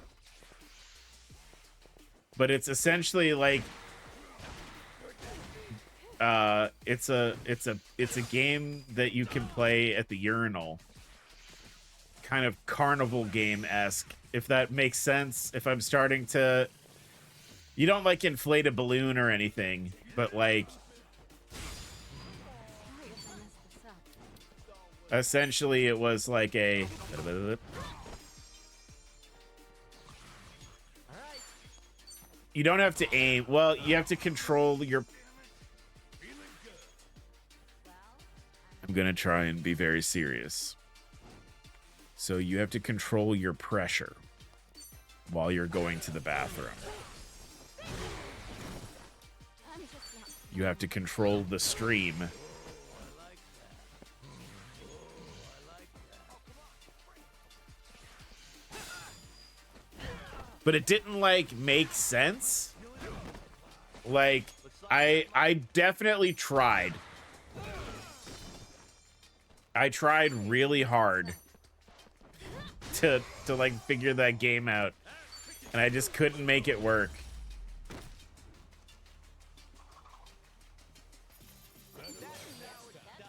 it's essentially like it's a game that you can play at the urinal. Kind of carnival game-esque, if that makes sense. If I'm starting to, you don't like inflate a balloon or anything, but like essentially it was like a you don't have to aim. Well, you have to control your. I'm gonna try and be very serious. So you have to control your pressure while you're going to the bathroom. You have to control the stream. But it didn't like make sense. Like I definitely tried. I tried really hard to like figure that game out, and I just couldn't make it work.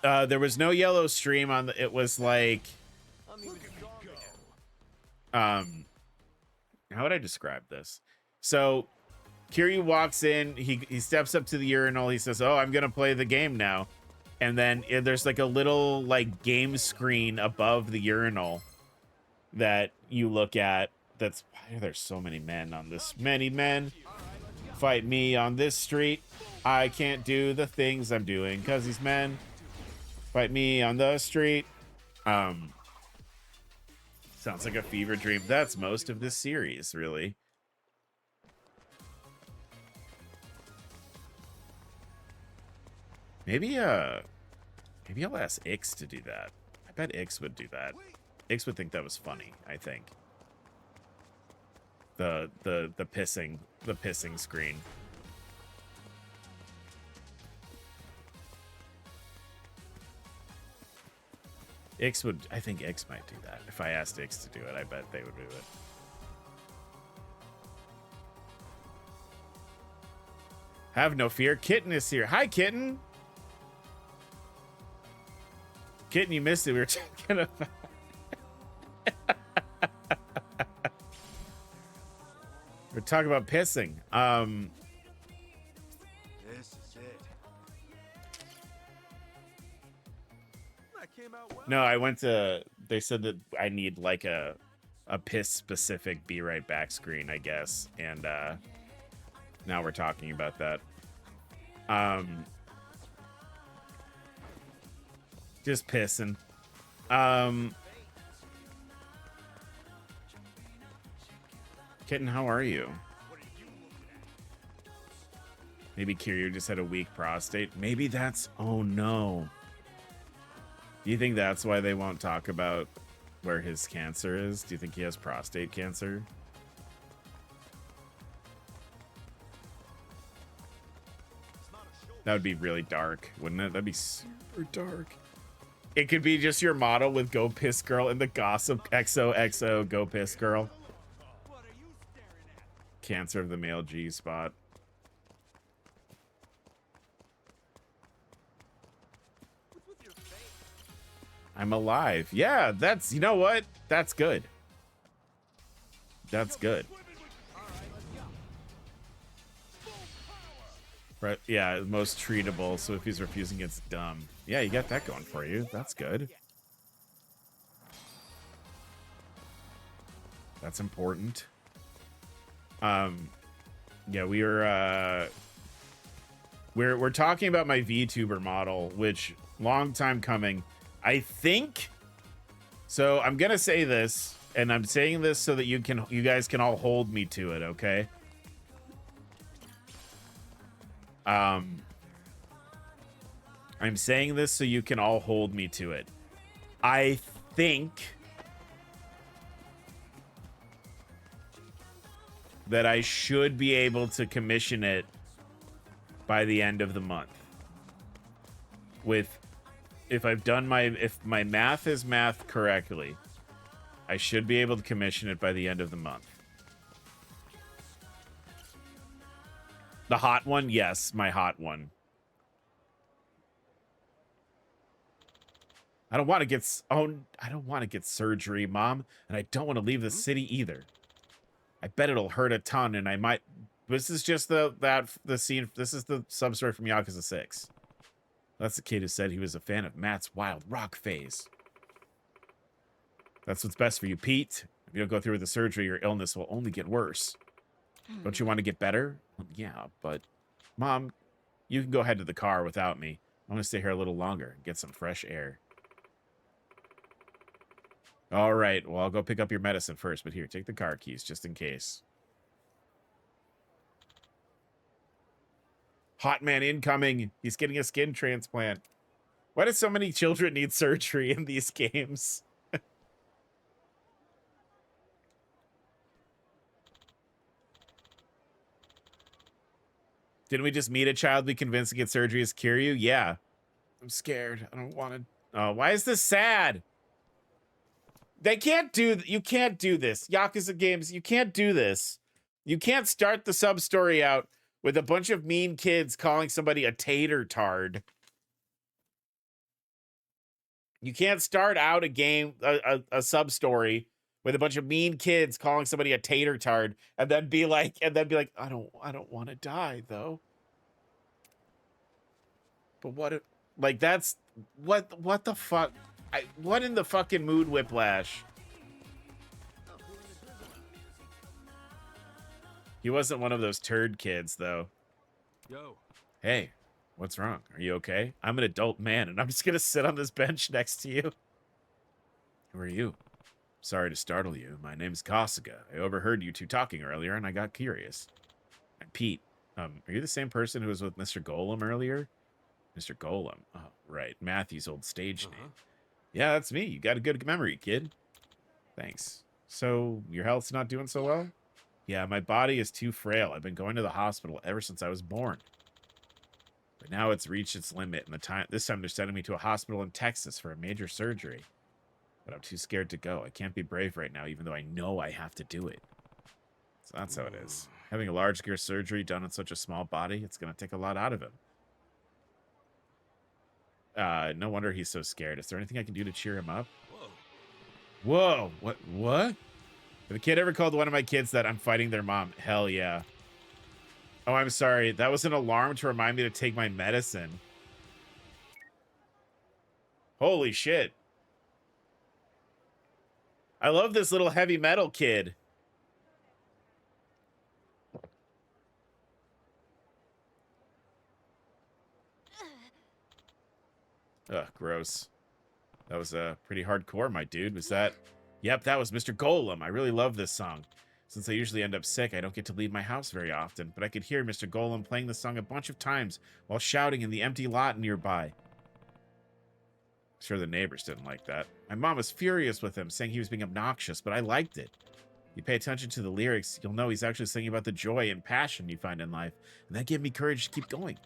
There was no yellow stream on the, it was like how would I describe this? So Kiryu walks in, he steps up to the urinal, he says, "Oh, I'm gonna play the game now." And then there's like a little like game screen above the urinal that you look at. That's why are there so many men on this? Many men fight me on this street. I can't do the things I'm doing because these men fight me on the street. Sounds like a fever dream. That's most of this series, really. Maybe I'll ask Ix to do that. I bet Ix would do that. Ix would think that was funny, I think. The pissing screen. Ix would, I think Ix might do that. If I asked Ix to do it, I bet they would do it. Have no fear. Kitten is here. Hi, Kitten. Kitten, you missed it. We were talking about... We're talking about pissing. This is it. That came out well. No, I went to... They said that I need like a piss-specific be right back screen, I guess. And now we're talking about that. Just pissing. Kitten, how are you? Maybe Kiryu just had a weak prostate. Maybe that's... Oh, no. Do you think that's why they won't talk about where his cancer is? Do you think he has prostate cancer? That would be really dark, wouldn't it? That'd be super dark. It could be just your model with Go Piss Girl and the gossip XOXO Go Piss Girl. Cancer of the male G spot. I'm alive. Yeah, that's, you know what? That's good. That's good. Right, yeah, most treatable, so if he's refusing, it's dumb. Yeah, you got that going for you. That's good. That's important. Yeah, we're talking about my VTuber model, which long time coming. I think so. I'm gonna say this, and I'm saying this so that you guys can all hold me to it, okay? I'm saying this so you can all hold me to it. I think that I should be able to commission it by the end of the month with if my math is math correctly, I should be able to commission it by the end of the month. The hot one? Yes, my hot one. I don't want to get surgery, Mom, and I don't want to leave the city either. I bet it'll hurt a ton, and I might. This is just the scene. This is the sub story from Yakuza 6. That's the kid who said he was a fan of Matt's wild rock phase. That's what's best for you, Pete. If you don't go through with the surgery, your illness will only get worse. Don't you want to get better? Well, yeah, but Mom, you can go head to the car without me. I want to stay here a little longer and get some fresh air. All right, well, I'll go pick up your medicine first, but here, take the car keys just in case. Hot man incoming. He's getting a skin transplant. Why do so many children need surgery in these games? Didn't we just meet a child we convinced to get surgery as Kiryu? Yeah. I'm scared. I don't want to. Oh, why is this sad? They can't do. You can't do this. Yakuza games, you can't do this. You can't start the sub story out with a bunch of mean kids calling somebody a tater tard. You can't start out a game, a sub story with a bunch of mean kids calling somebody a tater tard, and then be like, I don't want to die though. But what if, like, that's what the fuck? What in the fucking mood whiplash? He wasn't one of those turd kids, though. Yo. Hey, what's wrong? Are you okay? I'm an adult man, and I'm just gonna sit on this bench next to you. Who are you? Sorry to startle you. My name's Kasuga. I overheard you two talking earlier, and I got curious. I'm Pete. Are you the same person who was with Mr. Golem earlier? Mr. Golem. Oh, right. Matthew's old stage name. Yeah, that's me. You got a good memory, kid. Thanks. So, your health's not doing so well? Yeah, my body is too frail. I've been going to the hospital ever since I was born. But now it's reached its limit, and this time they're sending me to a hospital in Texas for a major surgery. But I'm too scared to go. I can't be brave right now, even though I know I have to do it. So that's how it is. Having a large-scale surgery done on such a small body, it's going to take a lot out of him. No wonder he's so scared. Is there anything I can do to cheer him up? Whoa. What? If a kid ever called one of my kids that, I'm fighting their mom. Hell yeah. Oh, I'm sorry. That was an alarm to remind me to take my medicine. Holy shit. I love this little heavy metal kid. Ugh, gross. That was pretty hardcore, my dude. Was that... Yep, that was Mr. Golem. I really love this song. Since I usually end up sick, I don't get to leave my house very often, but I could hear Mr. Golem playing the song a bunch of times while shouting in the empty lot nearby. Sure, the neighbors didn't like that. My mom was furious with him, saying he was being obnoxious, but I liked it. If you pay attention to the lyrics, you'll know he's actually singing about the joy and passion you find in life, and that gave me courage to keep going.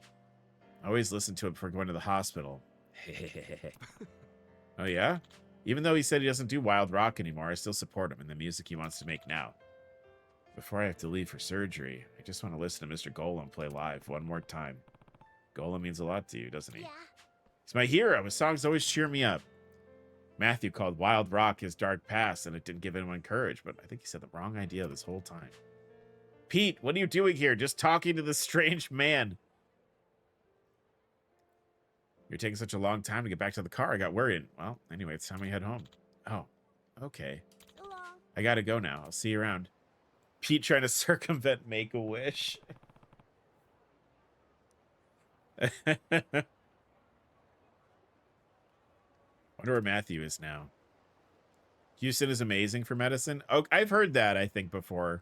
I always listen to it before going to the hospital. Oh, yeah? Even though he said he doesn't do wild rock anymore, I still support him in the music he wants to make now. Before I have to leave for surgery, I just want to listen to Mr. Golem play live one more time. Golem means a lot to you, doesn't he? Yeah. He's my hero. His songs always cheer me up. Matthew called wild rock his dark past, and it didn't give anyone courage, but I think he said the wrong idea this whole time. Pete, what are you doing here? Just talking to this strange man. You're taking such a long time to get back to the car. I got worried. Well, anyway, it's time we head home. Oh, okay. So long. I gotta go now. I'll see you around. Pete trying to circumvent Make-A-Wish. Wonder where Matthew is now. Houston is amazing for medicine. Oh, I've heard that, I think, before.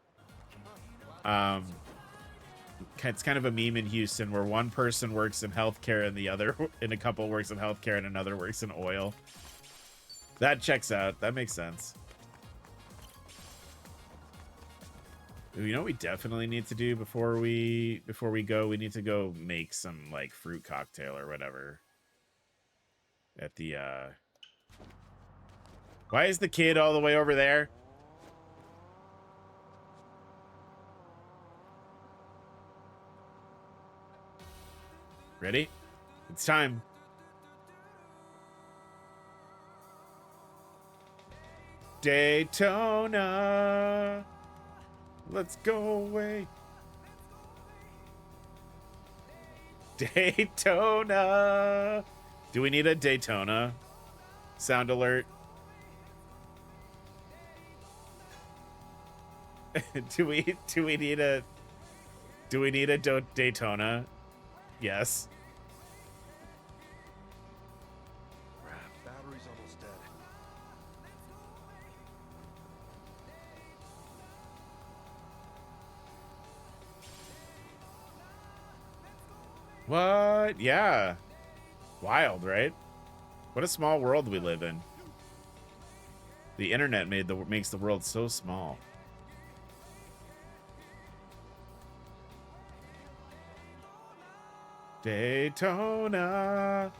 It's kind of a meme in Houston where one person works in healthcare and the other, and a couple works in healthcare and another works in oil. That checks out. That makes sense. You know what we definitely need to do before we go? We need to go make some, like, fruit cocktail or whatever. at the why is the kid all the way over there? Ready? It's time. Daytona. Let's go away. Daytona. Do we need a Daytona sound alert? do we need a Daytona? Yes. Crap, battery's almost dead. What? Yeah. Wild, right? What a small world we live in. The internet makes the world so small. Daytona.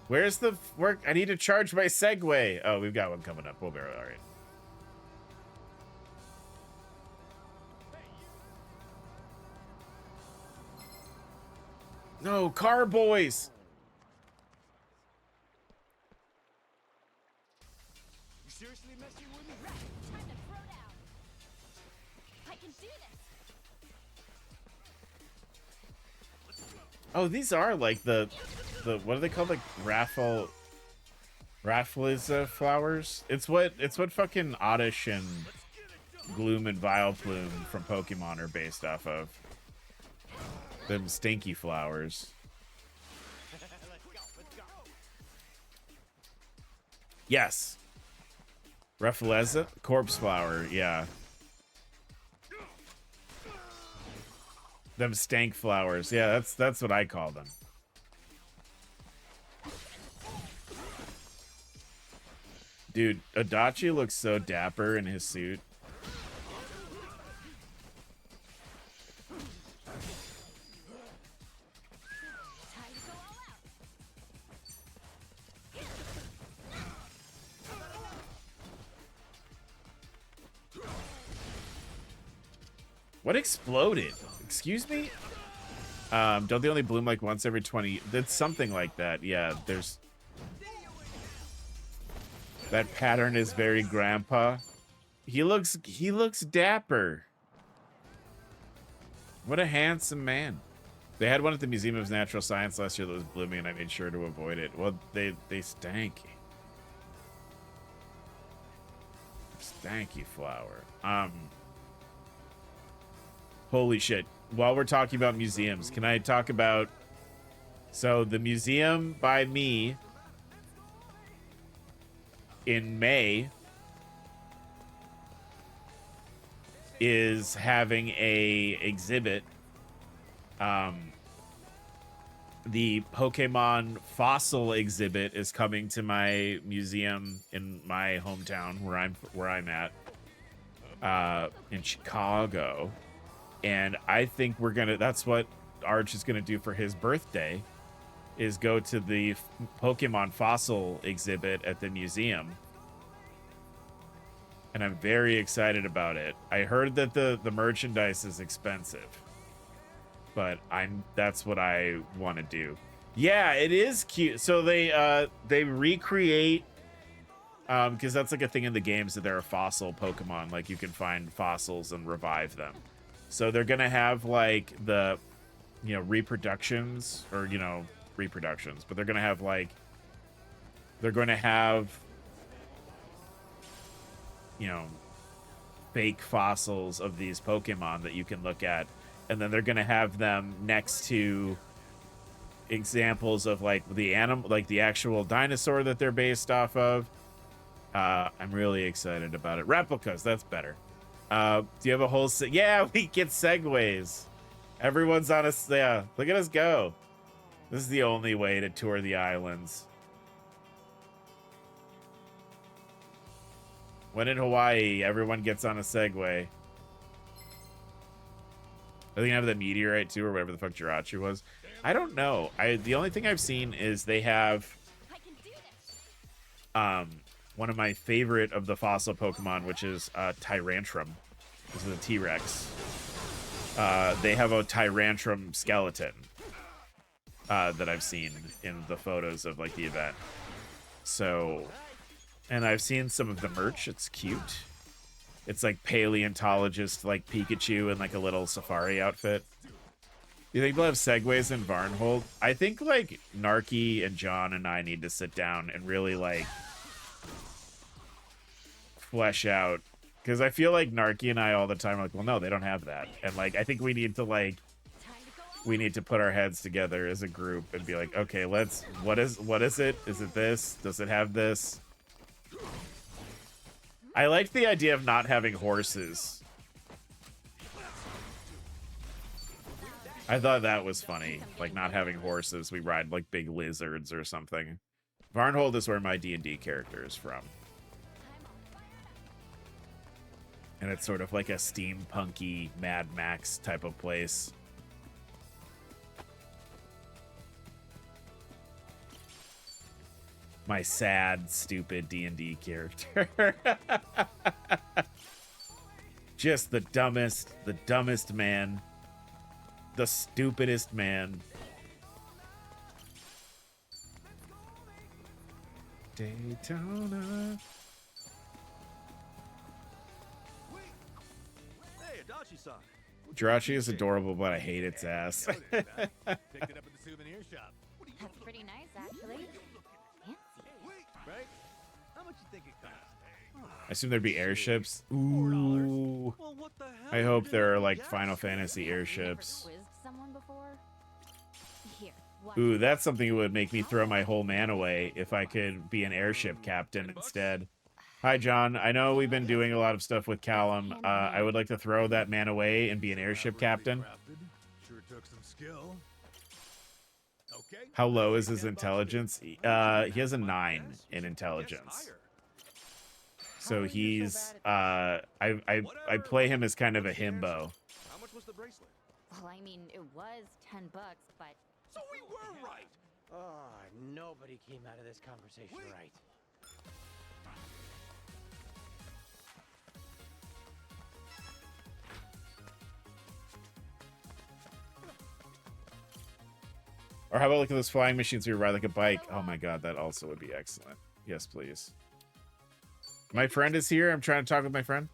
Where's the work? I need to charge my Segway. Oh, we've got one coming up. We'll be all right. No, car boys. You seriously messing with me? Right, time to throw down. I can do this. Oh, these are like the what are they called? Like Raffles flowers. It's what fucking Oddish and Gloom and Vileplume from Pokemon are based off of. Them stinky flowers. Yes. Raffleza? Corpse flower, yeah. Them stank flowers. Yeah, that's what I call them. Dude, Adachi looks so dapper in his suit. Time to go all out. What exploded? Excuse me? Don't they only bloom like once every 20? That's something like that. Yeah, there's... That pattern is very grandpa. He looks dapper. What a handsome man. They had one at the Museum of Natural Science last year that was blooming, and I made sure to avoid it. Well, they stank. Stanky flower. Holy shit. While we're talking about museums, can I talk about... So, the museum by me in May is having a exhibit. The Pokemon fossil exhibit is coming to my museum in my hometown where I'm at in Chicago. And I think that's what Arch is gonna do for his birthday, is go to the Pokemon fossil exhibit at the museum. And I'm very excited about it. I heard that the merchandise is expensive, but that's what I want to do. Yeah, it is cute. So they recreate, because that's like a thing in the games, that there are fossil Pokemon, like you can find fossils and revive them. So they're gonna have like the, reproductions, or reproductions, but they're gonna have fake fossils of these Pokemon that you can look at, and then they're gonna have them next to examples of like the actual dinosaur that they're based off of. I'm really excited about it. Replicas, that's better. Do you have a whole yeah, we get segues. Everyone's on us. Yeah, look at us go. This is the only way to tour the islands. When in Hawaii, everyone gets on a Segway. Are they gonna have the meteorite too, or whatever the fuck Jirachi was? I don't know. The only thing I've seen is they have I can do this. one of my favorite of the fossil Pokemon, which is Tyrantrum. This is a T-Rex. They have a Tyrantrum skeleton that I've seen in the photos of like the event. So, and I've seen some of the merch. It's cute. It's like paleontologist, like Pikachu in like a little safari outfit. You think they'll have segues in Varnhold? I think like Narky and John and I need to sit down and really like flesh out, because I feel like Narky and I all the time are like, well, no, they don't have that. And like, I think we need to put our heads together as a group and be like, okay, let's, what is it? Is it this? Does it have this? I liked the idea of not having horses. I thought that was funny, like not having horses. We ride like big lizards or something. Varnhold is where my D&D character is from. And it's sort of like a steampunky Mad Max type of place. My sad, stupid D&D character. Just the dumbest man. The stupidest man. Daytona. Hey, Adachi-san. Jirachi is adorable, but I hate its ass. Picked it up at the souvenir shop. That's pretty nice, actually. Fancy. Right? How much you think it costs? I assume there'd be airships. Ooh. Well, what the hell? I hope You there are didn't like guess? Final Fantasy Never airships. quizzed someone before? Here, watch Ooh, this. that's something that would make me throw my whole man away if I could be an airship captain instead. Hi, John. I know we've been doing a lot of stuff with Callum. I would like to throw that man away and be an airship captain. Sure took some skill. Okay. How low is his intelligence? He has a 9 in intelligence. So he's I play him as kind of a himbo. How much was the bracelet? Well, I mean, it was $10, but So we were right. Oh, nobody came out of this conversation right. Or how about look at those flying machines where you ride like a bike? Oh my god, that also would be excellent. Yes, please. My friend is here. I'm trying to talk with my friend.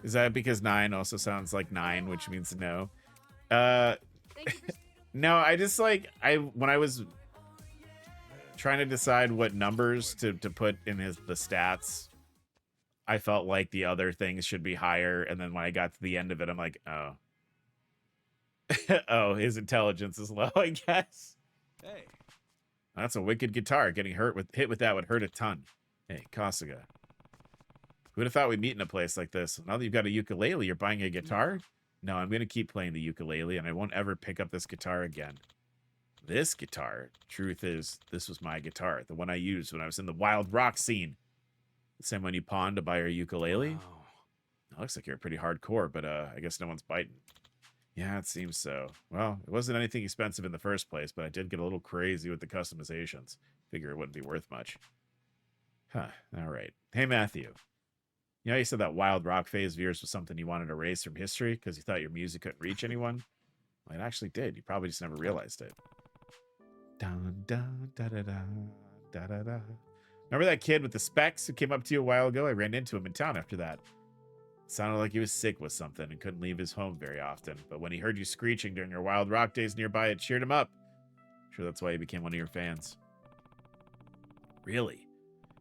Is that because 9 also sounds like 9, which means no? No, I just like when I was trying to decide what numbers to put in the stats, I felt like the other things should be higher, and then when I got to the end of it, I'm like, oh. Oh, his intelligence is low, I guess. Hey, That's a wicked guitar. Getting hit with that would hurt a ton. Hey, Kasuga. Who'd have thought we'd meet in a place like this? Now that you've got a ukulele, you're buying a guitar? No, I'm going to keep playing the ukulele, and I won't ever pick up this guitar again. This guitar, truth is, this was my guitar, the one I used when I was in the wild rock scene. The same one you pawned to buy your ukulele? wow. It looks like you're pretty hardcore, but I guess no one's biting. Yeah, it seems so. Well, it wasn't anything expensive in the first place, but I did get a little crazy with the customizations. Figure it wouldn't be worth much. Huh, all right. Hey, Matthew. You know, you said that wild rock phase of yours was something you wanted to erase from history because you thought your music couldn't reach anyone? Well, it actually did. You probably just never realized it. Dun, dun, da, da, da, da, da, da. Remember that kid with the specs who came up to you a while ago? I ran into him in town after that. Sounded like he was sick with something and couldn't leave his home very often. But when he heard you screeching during your wild rock days nearby, it cheered him up. Sure, that's why he became one of your fans. Really?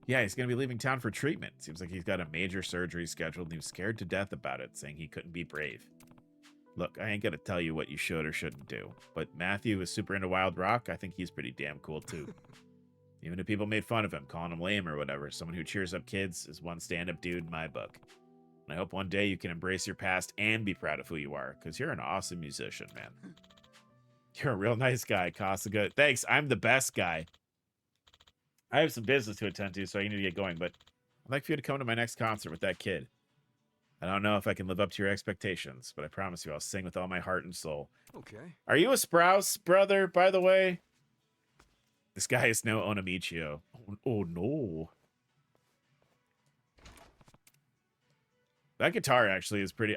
Yeah, he's going to be leaving town for treatment. Seems like he's got a major surgery scheduled and he was scared to death about it, saying he couldn't be brave. Look, I ain't going to tell you what you should or shouldn't do. But Matthew is super into wild rock. I think he's pretty damn cool, too. Even if people made fun of him, calling him lame or whatever, someone who cheers up kids is one stand-up dude in my book. And I hope one day you can embrace your past and be proud of who you are, because you're an awesome musician, man. You're a real nice guy, Kasuga. Thanks, I'm the best guy. I have some business to attend to, so I need to get going, but I'd like for you to come to my next concert with that kid. I don't know if I can live up to your expectations, but I promise you I'll sing with all my heart and soul. Okay. Are you a Sprouse brother, by the way? This guy is no Onamichio. Oh no. That guitar actually is pretty.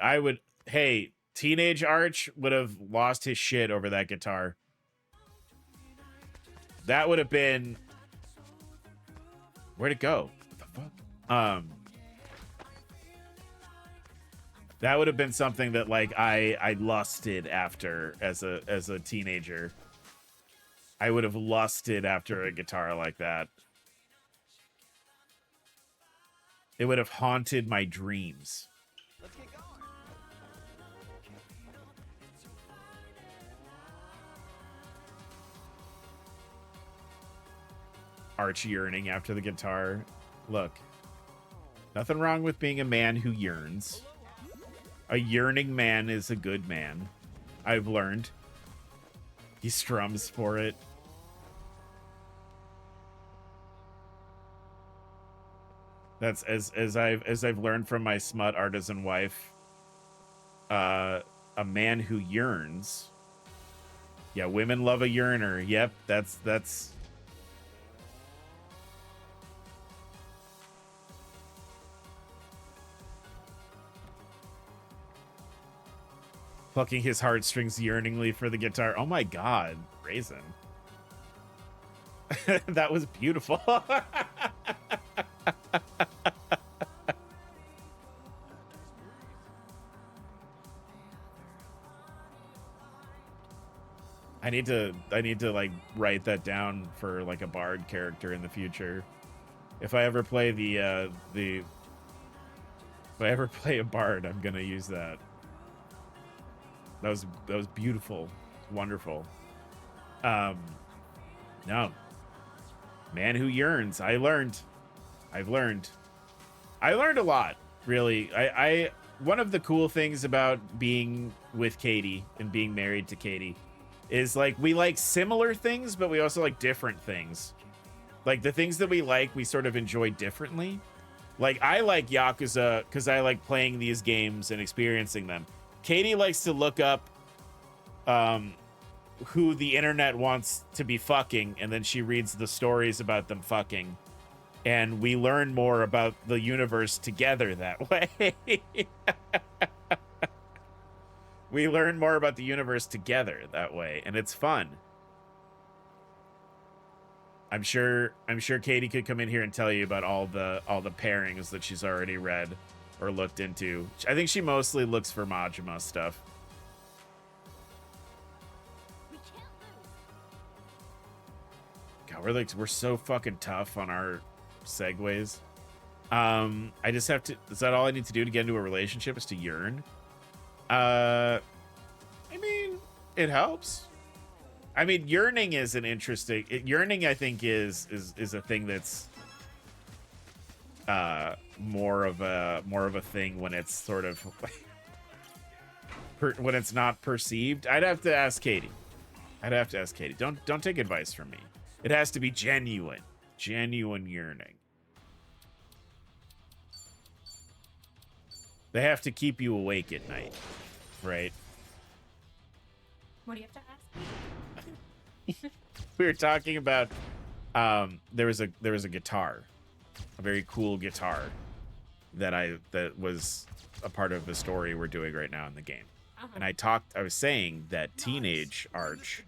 Hey, teenage Arch would have lost his shit over that guitar. That would have been. Where'd it go? What the fuck? That would have been something that like I lusted after as a teenager. I would have lusted after a guitar like that. It would have haunted my dreams. Let's get going. Arch yearning after the guitar. Look, nothing wrong with being a man who yearns. A yearning man is a good man. I've learned. He strums for it. That's as I've learned from my smut artisan wife. A man who yearns. Yeah, women love a yearner. Yep, that's plucking his heartstrings yearningly for the guitar. Oh my god, Raisin. That was beautiful. I need to like write that down for like a bard character in the future. If I ever play if I ever play a bard, I'm gonna use that. That was beautiful, wonderful. No, man who yearns. I've learned a lot. Really, I one of the cool things about being with Katie and being married to Katie is like we like similar things, but we also like different things. Like the things that we like, we sort of enjoy differently. Like I like Yakuza because I like playing these games and experiencing them. Katie likes to look up who the internet wants to be fucking, and then she reads the stories about them fucking. And we learn more about the universe together that way. We learn more about the universe together that way, and it's fun. I'm sure Katie could come in here and tell you about all the pairings that she's already read or looked into. I think she mostly looks for Majima stuff. God, we're so fucking tough on our segues. I just have to. Is that all I need to do to get into a relationship? Is to yearn? I mean, it helps. I mean, yearning is an interesting. Yearning, I think, is a thing that's more of a thing when it's sort of when it's not perceived. I'd have to ask Katie. Don't take advice from me. It has to be genuine yearning. They have to keep you awake at night, right? What do you have to ask? We were talking about there was a guitar, a very cool guitar that was a part of the story we're doing right now in the game. And I was saying that teenage Arch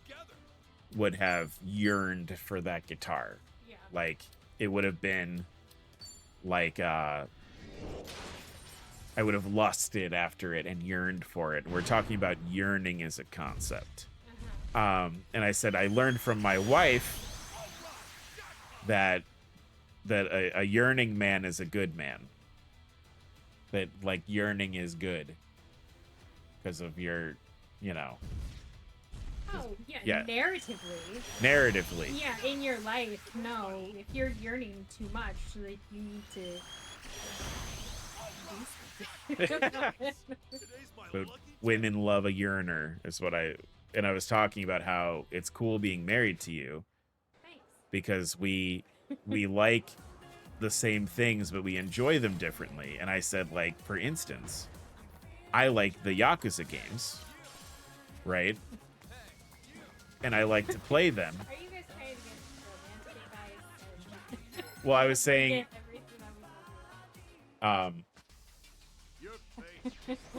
would have yearned for that guitar. Yeah. Like it would have been like I would have lusted after it and yearned for it. We're talking about yearning as a concept. And I said I learned from my wife that a yearning man is a good man. That like yearning is good because of your, you know. Oh, yeah, Narratively. Yeah, in your life, no. If you're yearning too much, like you need to do something. But women love a yearner is what I was talking about how it's cool being married to you. Thanks. Because we like the same things, but we enjoy them differently. And I said, like, for instance, I like the Yakuza games, right? And I like to play them. Are you guys trying to get Well, I was saying, Forget everything I was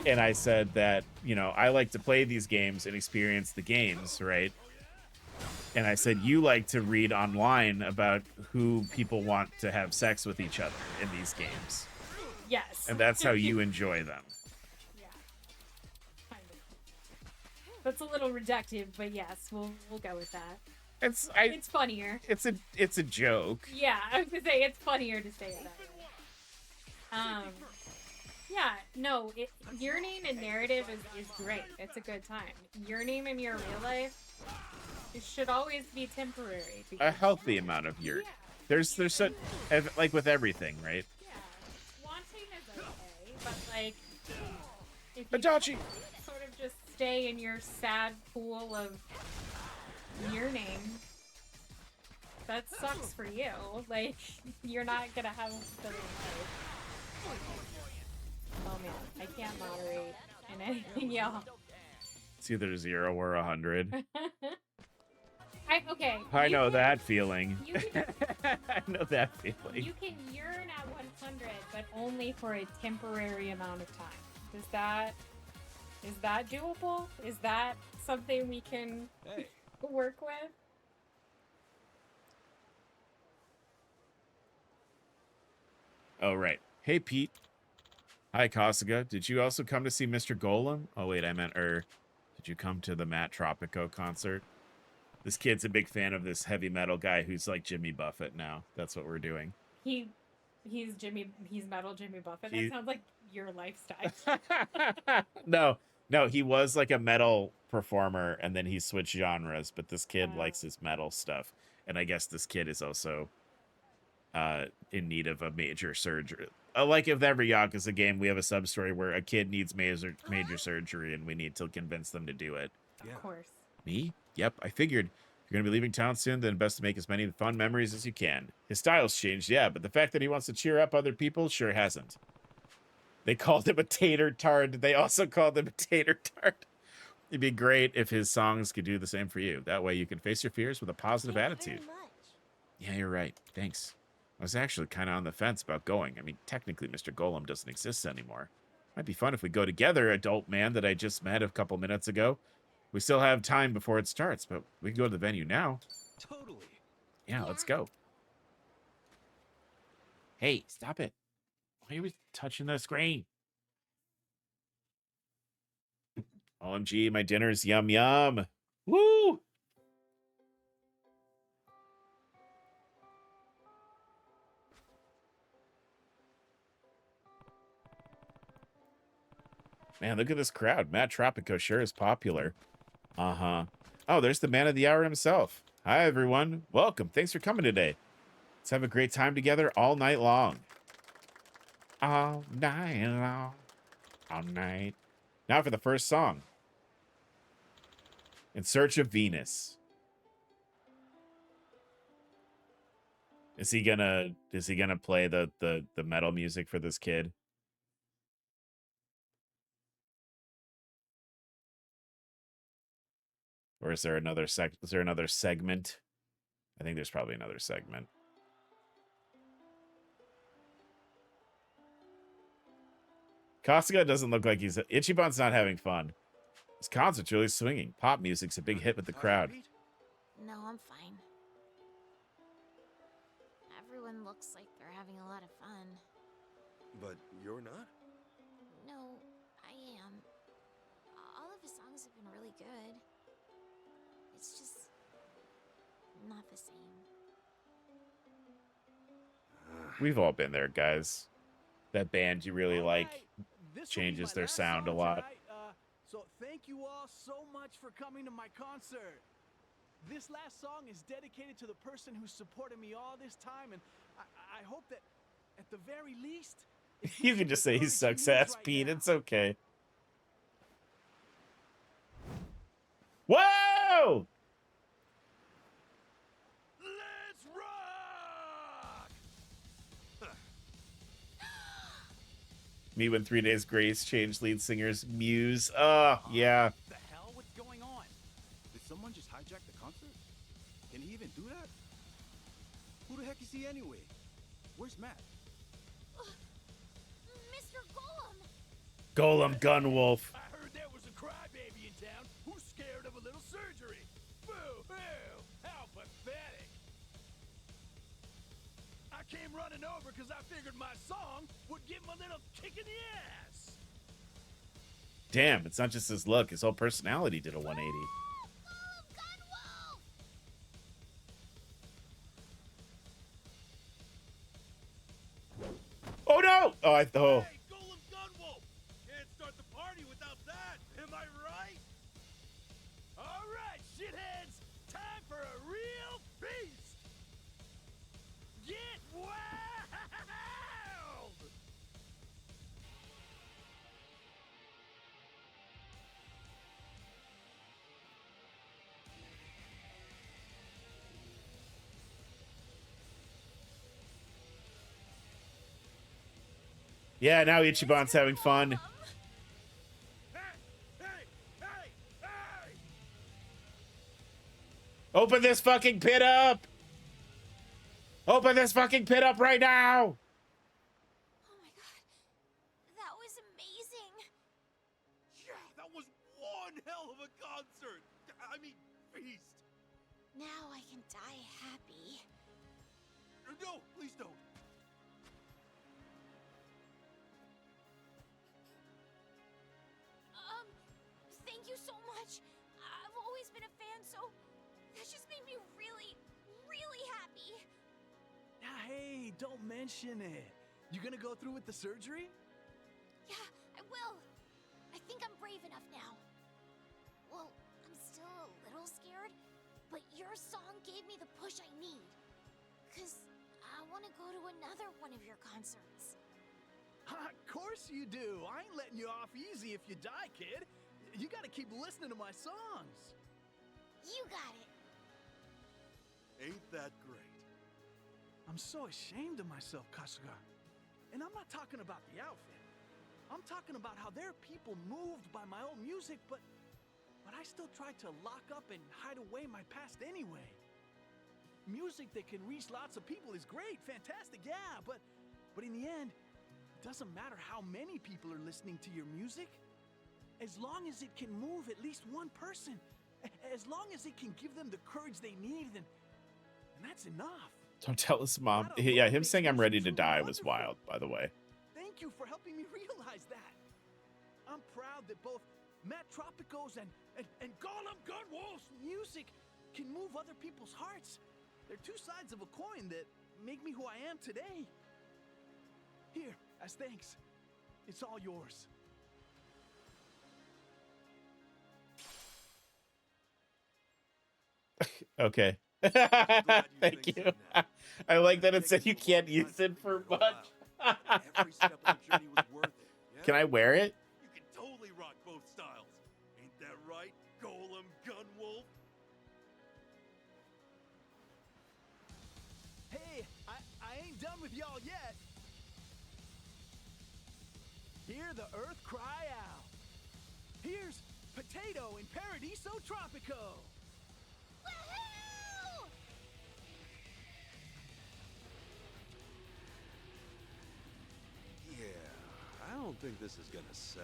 and I said that, you know, I like to play these games and experience the games, right? And I said, you like to read online about who people want to have sex with each other in these games. Yes. And that's how you enjoy them. Yeah. Kind of. That's a little reductive, but yes, we'll go with that. It's funnier. It's a joke. Yeah, I was gonna say it's funnier to say it that way. Yeah, no, your name and narrative is great. It's a good time. Your name in your real life, it should always be temporary. A healthy amount of your. There's such, like with everything, right? Yeah, wanting is okay, but like if you Adachi. sort of just stay in your sad pool of your name, that sucks for you. Like you're not gonna have a fulfilling life. Oh man, I can't moderate in anything, y'all. It's either 0 or 100. Okay. I know that feeling. You can, I know that feeling. you can yearn at 100, but only for a temporary amount of time. Is that doable? Is that something we can work with? Oh, right. Hey, Pete. Hi, Kasuga. Did you also come to see Mr. Golem? Oh, wait, I meant, did you come to the Matt Tropico concert? This kid's a big fan of this heavy metal guy who's like Jimmy Buffett now. That's what we're doing. He's metal Jimmy Buffett. That sounds like your lifestyle. No, he was like a metal performer and then he switched genres, but this kid likes his metal stuff. And I guess this kid is also in need of a major surgery. Like if every Yakuza game, we have a sub-story where a kid needs major surgery and we need to convince them to do it. Of course. Me? Yep, I figured. If you're going to be leaving town soon, then best to make as many fun memories as you can. His style's changed, yeah, but the fact that he wants to cheer up other people sure hasn't. They called him a tater tart. They also called him a tater tart. It'd be great if his songs could do the same for you. That way you can face your fears with a positive attitude. Yeah, you're right. Thanks. I was actually kind of on the fence about going. I mean, technically, Mr. Golem doesn't exist anymore. Might be fun if we go together, adult man that I just met a couple minutes ago. We still have time before it starts, but we can go to the venue now. Totally. Yeah, let's go. Hey, stop it. Why are you touching the screen? OMG, my dinner's yum yum. Woo! Man, look at this crowd. Matt Tropico sure is popular. Uh-huh. Oh, there's the man of the hour himself. Hi, everyone. Welcome. Thanks for coming today. Let's have a great time together all night long. All night long. All night. Now for the first song. In Search of Venus. Is he gonna play the metal music for this kid? Or is there another segment? I think there's probably another segment. Kasuga doesn't look like he's... Ichiban's not having fun. His concert's really swinging. Pop music's a big hit with the crowd. No, I'm fine. Everyone looks like they're having a lot of fun. But you're not? No, I am. All of his songs have been really good. It's just not the same. We've all been there, guys. That band you really like changes their sound a lot. So thank you all so much for coming to my concert. This last song is dedicated to the person who supported me all this time, and I hope that, at the very least... You can just say he sucks ass, Pete. It's okay. Whoa! Let's rock! Me when 3 Days Grace changed lead singer's Muse. Oh, yeah. What the hell? What's going on? Did someone just hijack the concert? Can he even do that? Who the heck is he anyway? Where's Matt? Mr. Golem! Golem Gunwolf. I heard there was a crybaby in town who's scared of a little surgery. Boo-hoo! How pathetic! I came running over because I figured my song would give him a little kick in the ass. Damn, it's not just his look. His whole personality did a 180. Oh no! Oh, Hey, Golem Gunwolf! Can't start the party without that. Am I right? All right, shitheads, time for a real feast. Get wild! Yeah, now Ichiban's having fun. Hey! Open this fucking pit up! Open this fucking pit up right now! Oh my god. That was amazing. Yeah, that was one hell of a concert. I mean, feast. Now I can die happy. No, please don't. Thank you so much. I've always been a fan, so that just made me really, really happy. Now, hey, don't mention it. You gonna go through with the surgery? Yeah, I will. I think I'm brave enough now. Well, I'm still a little scared, but your song gave me the push I need. 'Cause I want to go to another one of your concerts. Of course you do. I ain't letting you off easy if you die, kid. You gotta keep listening to my songs. You got it. Ain't that great? I'm so ashamed of myself, Kasuga. And I'm not talking about the outfit. I'm talking about how there are people moved by my own music, but I still try to lock up and hide away my past anyway. Music that can reach lots of people is great, fantastic, yeah, but in the end, it doesn't matter how many people are listening to your music. As long as it can move at least one person, as long as it can give them the courage they need, then that's enough. Don't tell his mom. Yeah, him saying I'm ready to die was wild, by the way. Thank you for helping me realize that. I'm proud that both Matt Tropico's and Golem Gunwolf's music can move other people's hearts. They're two sides of a coin that make me who I am today. Here, as thanks, it's all yours. Okay. Thank you. I like that it said you can't use it for much. Every step of the journey was worth it. Yeah? Can I wear it? You can totally rock both styles. Ain't that right, Golem Gunwolf? Hey, I ain't done with y'all yet. Hear the earth cry out. Here's Potato in Paradiso Tropico. Woohoo! Yeah, I don't think this is gonna sell.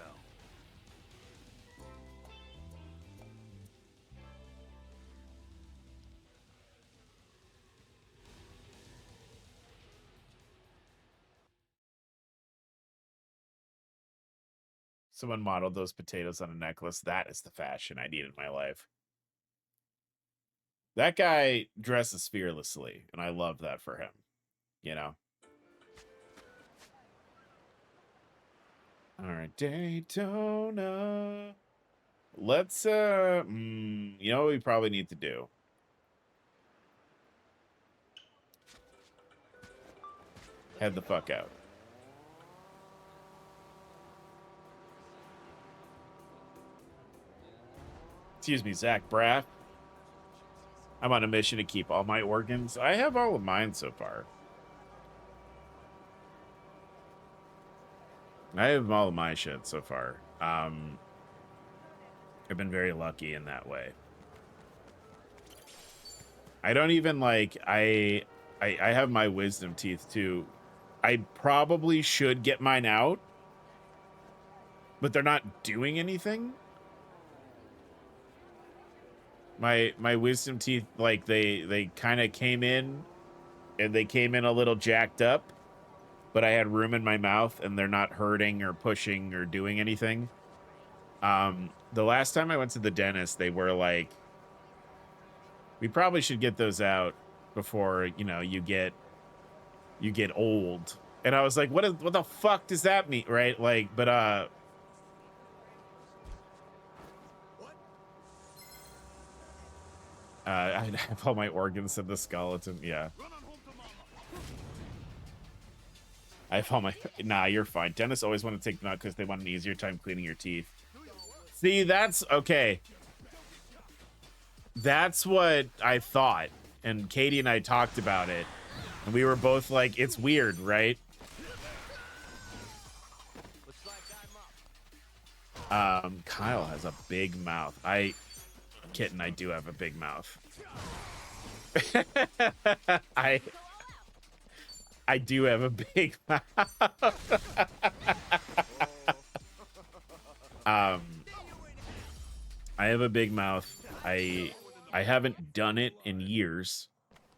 Someone modeled those potatoes on a necklace. That is the fashion I need in my life. That guy dresses fearlessly, and I love that for him. You know? All right, Daytona. Let's, you know what we probably need to do? Head the fuck out. Excuse me, Zach Braff. I'm on a mission to keep all my organs. I have all of mine so far. I have all of my shit so far. I've been very lucky in that way. I don't even like I have my wisdom teeth too I probably should get mine out, but they're not doing anything. My wisdom teeth, like they kind of came in, and they came in a little jacked up, but I had room in my mouth, and they're not hurting or pushing or doing anything. The last time I went to the dentist, they were like, we probably should get those out before, you know, you get old. And I was like, what the fuck does that mean? Right? Like, but I have all my organs in the skeleton. Yeah. I have all my, nah, you're fine. Dentists always want to take them out because they want an easier time cleaning your teeth. See, that's okay. That's what I thought. And Katie and I talked about it. And we were both like, it's weird, right? Kyle has a big mouth. Kitten, I do have a big mouth. I do have a big mouth. I have a big mouth. I haven't done it in years.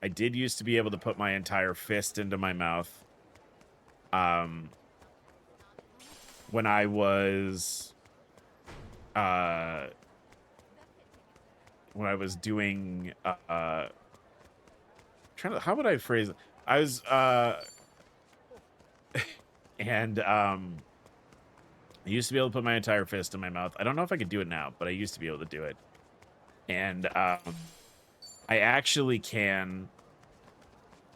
I did used to be able to put my entire fist into my mouth. When I was doing how would I phrase it? I was and I used to be able to put my entire fist in my mouth. I don't know if I could do it now, but I used to be able to do it. And I actually can,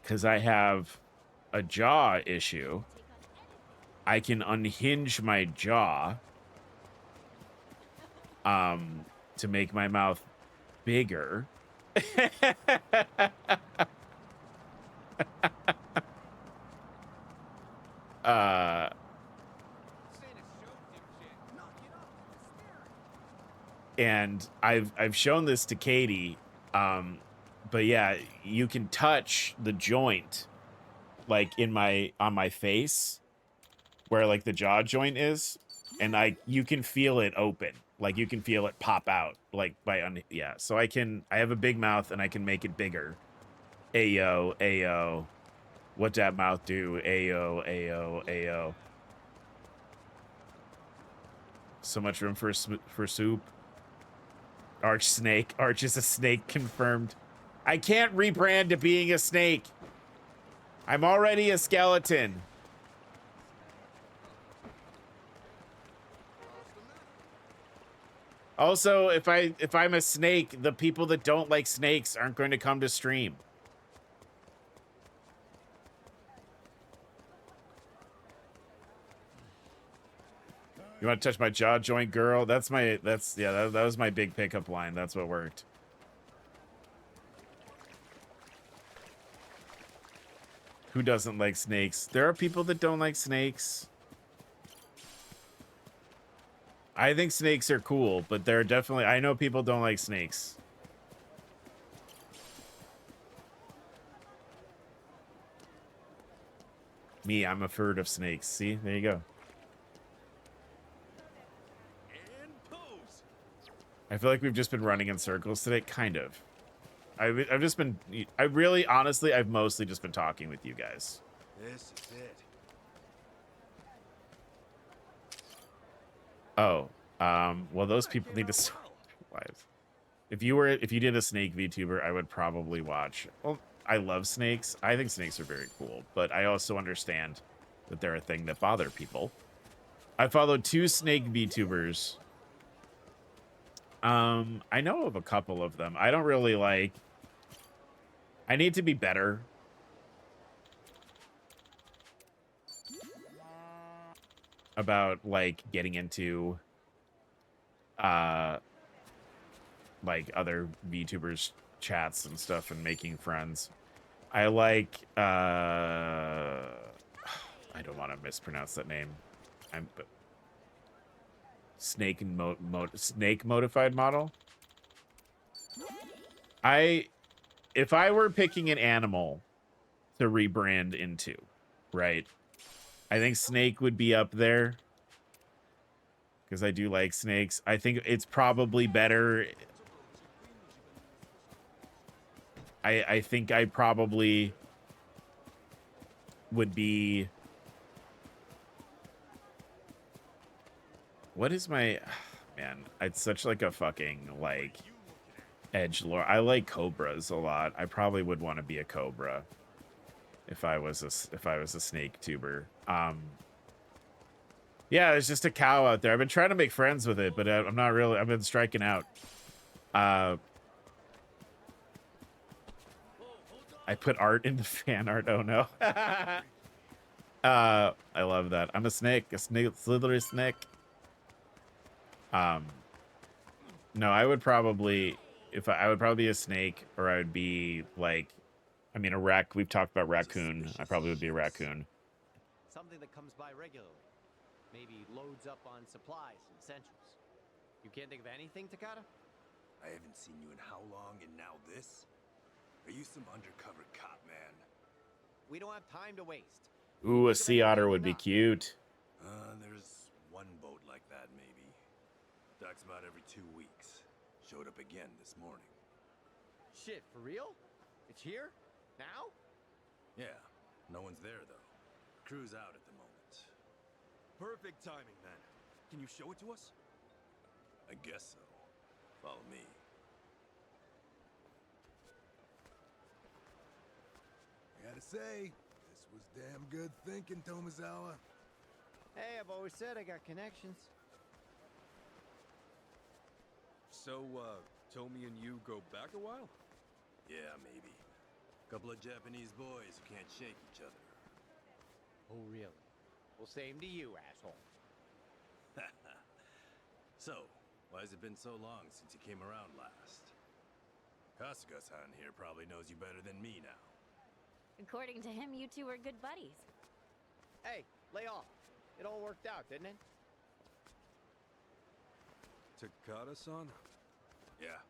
because I have a jaw issue. I can unhinge my jaw to make my mouth bigger. And I've shown this to Katie, but yeah, you can touch the joint, like on my face, where like the jaw joint is, and you can feel it open, like you can feel it pop out, like yeah. So I have a big mouth and I can make it bigger. Ayo, ayo, what that mouth do? Ayo, ayo, ayo. So much room for soup. Arch snake. Arch is a snake, confirmed. I can't rebrand to being a snake. I'm already a skeleton. Also, if I'm a snake, the people that don't like snakes aren't going to come to stream. You want to touch my jaw joint, girl? That was my big pickup line. That's what worked. Who doesn't like snakes? There are people that don't like snakes. I think snakes are cool, but there are definitely, I know people don't like snakes. Me, I'm afraid of snakes. See, there you go. I feel like we've just been running in circles today. Kind of. I've just been, honestly, I've mostly just been talking with you guys. This is it. Oh, well, those people need to start lives. If you did a snake VTuber, I would probably watch. Well, I love snakes. I think snakes are very cool, but I also understand that they're a thing that bother people. I followed 2 snake VTubers. I know of a couple of them. I don't really like. I need to be better. About like getting into like other VTubers chats and stuff and making friends. I like I don't want to mispronounce that name. Snake modified model. If I were picking an animal to rebrand into, right? I think snake would be up there because I do like snakes. I think it's probably better. I think I probably would be. What is my man? It's such like a fucking like edge lord. I like cobras a lot. I probably would want to be a cobra if I was a snake tuber. Yeah, there's just a cow out there. I've been trying to make friends with it, but I'm not really. I've been striking out. I put art in the fan art. Oh no. I love that. I'm a snake, slithery snake. No, I would probably, if I would probably be a snake, or I would be like, I mean, we've talked about raccoon. I probably would be a raccoon. Something that comes by regularly. Maybe loads up on supplies and essentials. You can't think of anything, Takata? I haven't seen you in how long, and now this? Are you some undercover cop, man? We don't have time to waste. Ooh, a sea otter would be cute. There's one boat like that, maybe. Docks about every 2 weeks. Showed up again this morning. Shit, for real? It's here? Now? Yeah, no one's there, though. Crew's out at the moment. Perfect timing, then. Can you show it to us? I guess so. Follow me. I gotta say, this was damn good thinking, Tomizawa. Hey, I've always said I got connections. So, Tomi and you go back a while? Yeah, maybe. Couple of Japanese boys who can't shake each other. Oh, really? Well, same to you, asshole. So, why has it been so long since you came around last? Kasuga-san here probably knows you better than me now. According to him, you two are good buddies. Hey, lay off. It all worked out, didn't it? Takata-san? Yeah.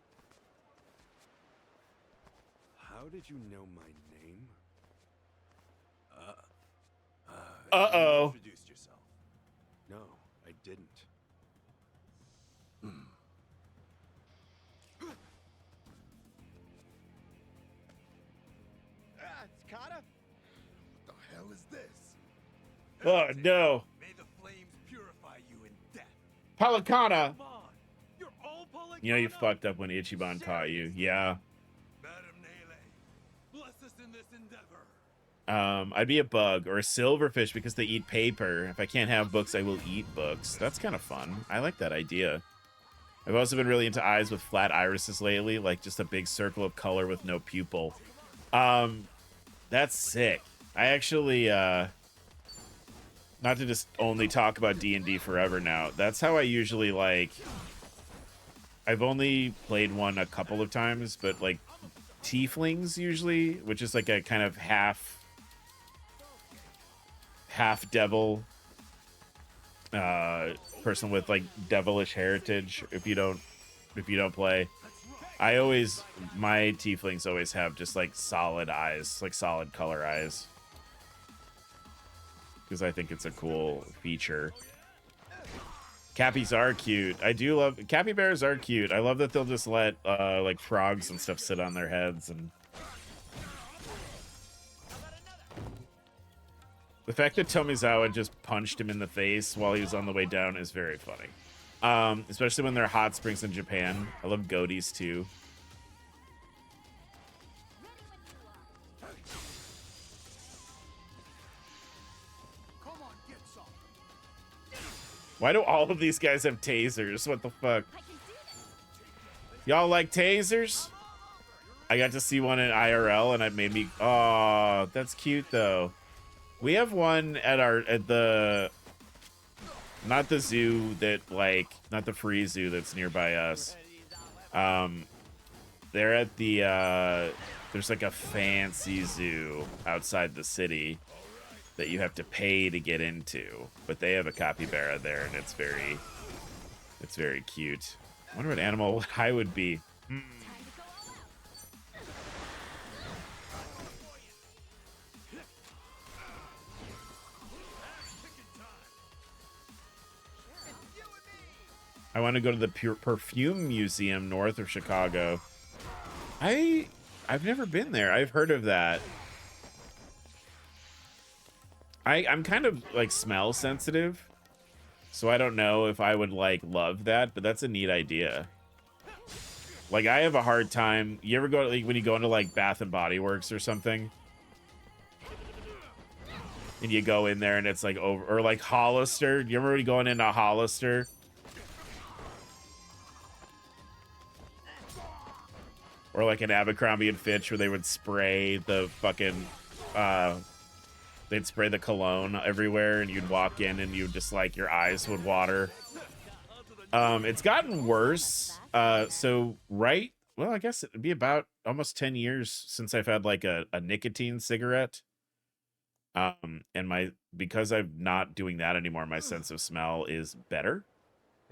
How did you know my name? Uh-oh. You introduced yourself. No, I didn't. Takata? What the hell is this? Oh no. May the flames purify you in death. Pelicana. Come on! You're all Pelicana! You know you fucked up when Ichiban taught you. Yeah. Madam Nele, bless us in this endeavor. I'd be a bug or a silverfish because they eat paper. If I can't have books, I will eat books. That's kind of fun. I like that idea. I've also been really into eyes with flat irises lately, like just a big circle of color with no pupil. That's sick. I actually, not to just only talk about D&D forever now. That's how I usually, like, I've only played one a couple of times, but, like, tieflings usually, which is like a kind of half devil person with like devilish heritage. If you don't play, my tieflings always have just like solid eyes, like solid color eyes, because I think it's a cool feature. Cappies are cute. I do love capybaras are cute. I love that they'll just let like frogs and stuff sit on their heads, and the fact that Tomizawa just punched him in the face while he was on the way down is very funny. Especially when there are hot springs in Japan. I love goatees too. Why do all of these guys have tasers? What the fuck? Y'all like tasers? I got to see one in IRL and it made me... Oh, that's cute though. We have one at the... Not the zoo that, like... Not the free zoo that's nearby us. They're at the, there's like a fancy zoo outside the city that you have to pay to get into. But they have a capybara there, and it's very cute. I wonder what animal I would be. I want to go to the perfume museum north of Chicago. I've never been there. I've heard of that. I'm kind of like smell sensitive, so I don't know if I would like love that, but that's a neat idea. Like, I have a hard time. You ever go, like, when you go into like Bath and Body Works or something, and you go in there and it's like over, or like Hollister. You remember going into Hollister? Or like an Abercrombie and Fitch where they would spray the fucking, they'd spray the cologne everywhere and you'd walk in and you'd just like, your eyes would water. It's gotten worse. So right, well, I guess it'd be about almost 10 years since I've had like a nicotine cigarette. And because I'm not doing that anymore, my sense of smell is better.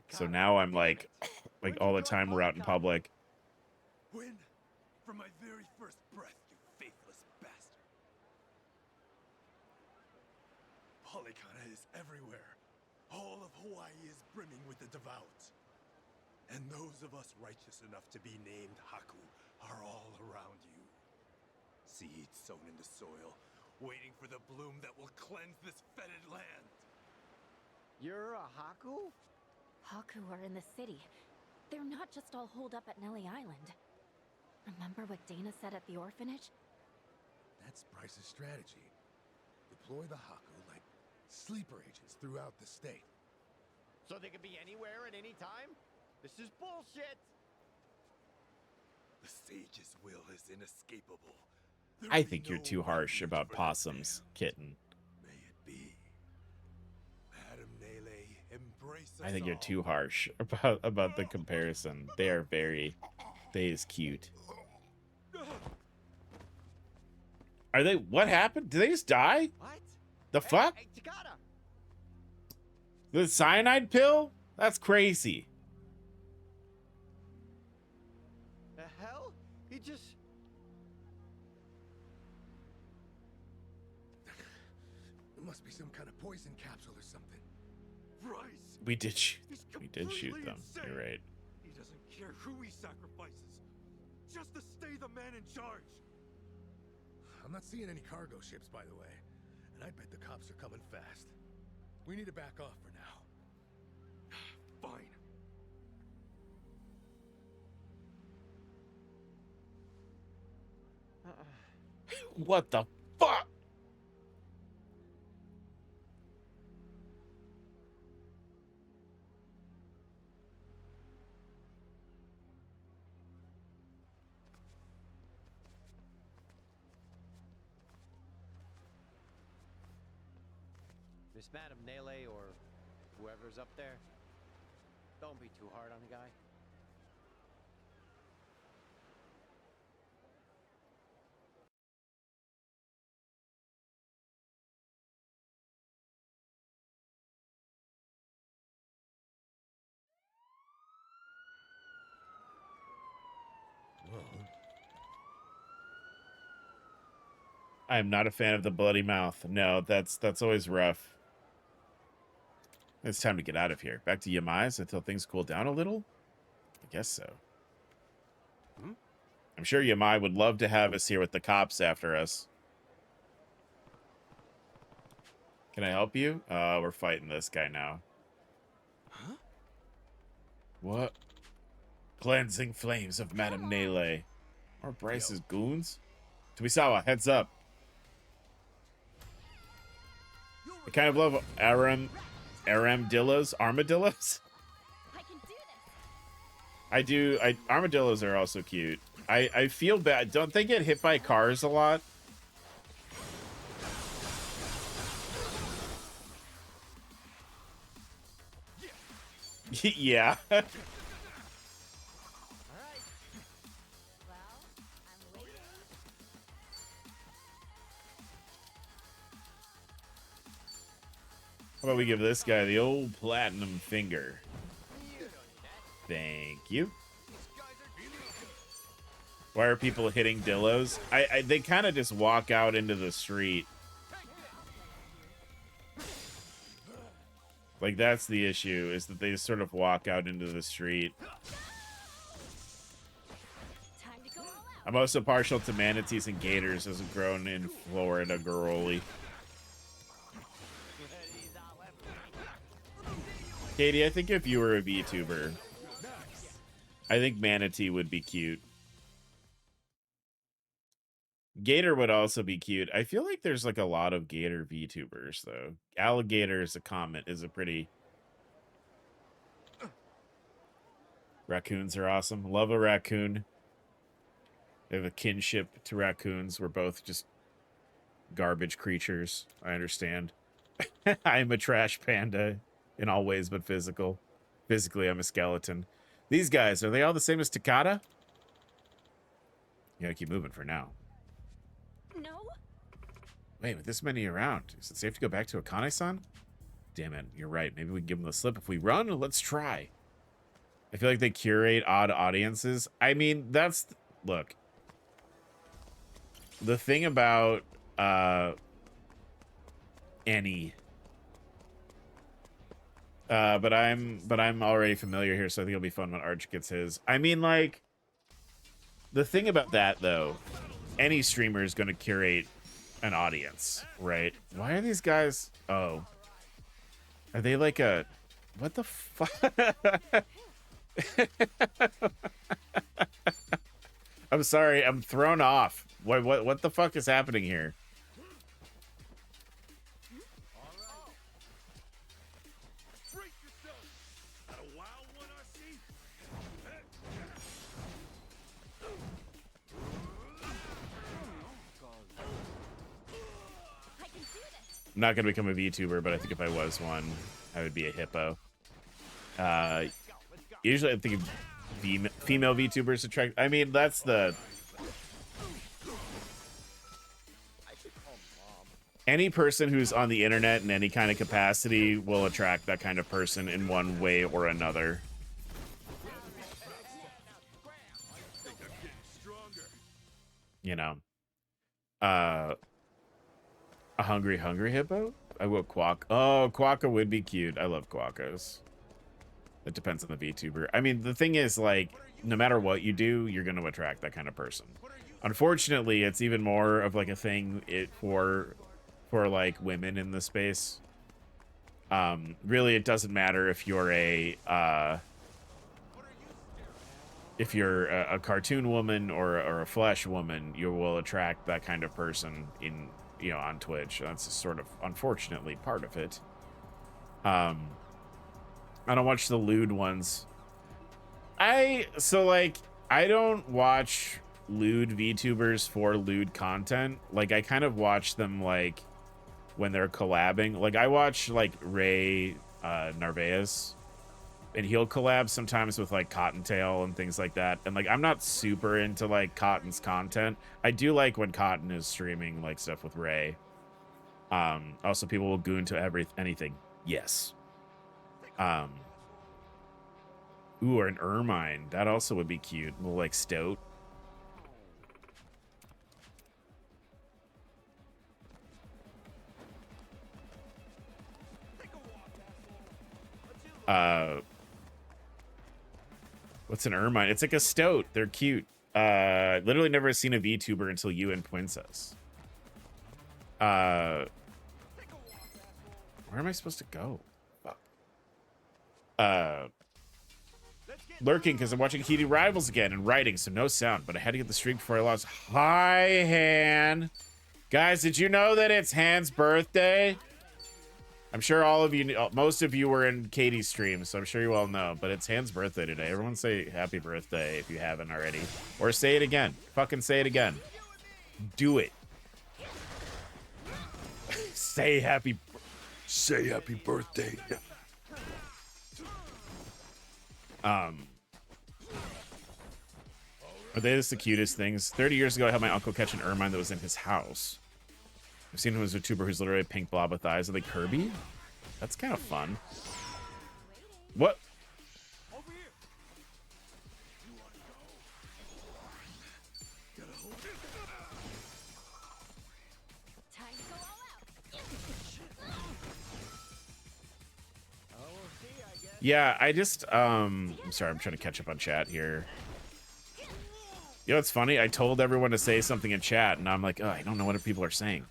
So now I'm like all the time we're out in public. When? From my very first breath, you faithless bastard. Polycana is everywhere. All of Hawaii is brimming with the devout. And those of us righteous enough to be named Haku are all around you. Seeds sown in the soil, waiting for the bloom that will cleanse this fetid land. You're a Haku? Haku are in the city. They're not just all holed up at Nelly Island. Remember what Dana said at the orphanage? That's Bryce's strategy. Deploy the Haku like sleeper agents throughout the state. So they can be anywhere at any time? This is bullshit! The sage's will is inescapable. I think you're too harsh about possums, kitten. May it be. Madam Nele, embrace us I think you're all. too harsh about the comparison. They is cute. Are they, what happened? Did they just die? What? The fuck? Hey, Takata! The cyanide pill? That's crazy. The hell? He just... It must be some kind of poison capsule or something. Bryce! We did He's shoot completely them. insane. You're right. He doesn't care who he sacrifices, just to stay the man in charge. I'm not seeing any cargo ships, by the way. And I bet the cops are coming fast. We need to back off for now. Fine. What the fuck? Miss Madam Nele or whoever's up there, don't be too hard on the guy. Whoa. I am not a fan of the bloody mouth. No, that's always rough. It's time to get out of here. Back to Yamai's until things cool down a little? I guess so. I'm sure Yamai would love to have us here with the cops after us. Can I help you? We're fighting this guy now. Huh? What? Cleansing flames of Madame Nele. Or Bryce's goons? Tumisawa, heads up. I kind of love armadillos. Armadillos? I can do this! I do. Armadillos are also cute. I feel bad. Don't they get hit by cars a lot? Yeah. Well, I'm waiting. How about we give this guy the old platinum finger? Thank you. Why are people hitting dillos? They kind of just walk out into the street. Like, that's the issue, is that they just sort of walk out into the street. I'm also partial to manatees and gators as a grown in Florida girly. Katie, I think if you were a VTuber, I think manatee would be cute. Gator would also be cute. I feel like there's like a lot of gator VTubers though. Alligator is a pretty. Raccoons are awesome. Love a raccoon. They have a kinship to raccoons. We're both just garbage creatures. I understand. I'm a trash panda in all ways but physical. Physically, I'm a skeleton. These guys, are they all the same as Takata? You gotta keep moving for now. No? Wait, with this many around, is it safe to go back to Akane-san? Damn it, you're right. Maybe we can give them the slip if we run. Let's try. I feel like they curate odd audiences. I mean, that's... Look. The thing about... Any... but I'm already familiar here, so I think it'll be fun when Arch gets his. I mean, like... The thing about that, though... Any streamer is going to curate an audience, right? Why are these guys... Oh. Are they like a... What the fuck? I'm sorry, I'm thrown off. What the fuck is happening here? I'm not gonna become a VTuber, but I think if I was one, I would be a hippo. Usually I'm thinking female VTubers attract. I mean, that's the... Any person who's on the internet in any kind of capacity will attract that kind of person in one way or another. You know. A hungry hippo? I will quack. Oh, quokka would be cute. I love quackos. It depends on the VTuber. I mean, the thing is, like, no matter what you do, you're going to attract that kind of person. Unfortunately, it's even more of, like, a thing for like, women in the space. Really, it doesn't matter if you're a cartoon woman or a flesh woman, you will attract that kind of person in, you know, on Twitch. That's sort of, unfortunately, part of it. I don't watch the lewd ones. I don't watch lewd VTubers for lewd content. Like, I kind of watch them, like, when they're collabing. Like, I watch, like, Ray Narvaez, and he'll collab sometimes with, like, Cottontail and things like that. And, like, I'm not super into, like, Cotton's content. I do like when Cotton is streaming, like, stuff with Ray. Also, people will goon to anything. Yes. Ooh, or an ermine. That also would be cute. A little, like, stoat. What's an ermine? It's like a stoat. They're cute. Literally never seen a VTuber until you and Princess. Where am I supposed to go? Fuck. Lurking because I'm watching Heated Rivals again and writing, so no sound. But I had to get the stream before I lost. Hi, Han. Guys, did you know that it's Han's birthday? I'm sure all of you, most of you were in Katie's stream, so I'm sure you all know. But it's Han's birthday today. Everyone say happy birthday if you haven't already. Or say it again. Fucking say it again. Do it. Say happy birthday. Are they just the cutest things? 30 years ago, I had my uncle catch an ermine that was in his house. I've seen him as a YouTuber who's literally a pink blob with eyes. Are they Kirby? That's kind of fun. What? Yeah, I just I'm sorry, I'm trying to catch up on chat here. You know, it's funny. I told everyone to say something in chat, and I'm like, oh, I don't know what people are saying.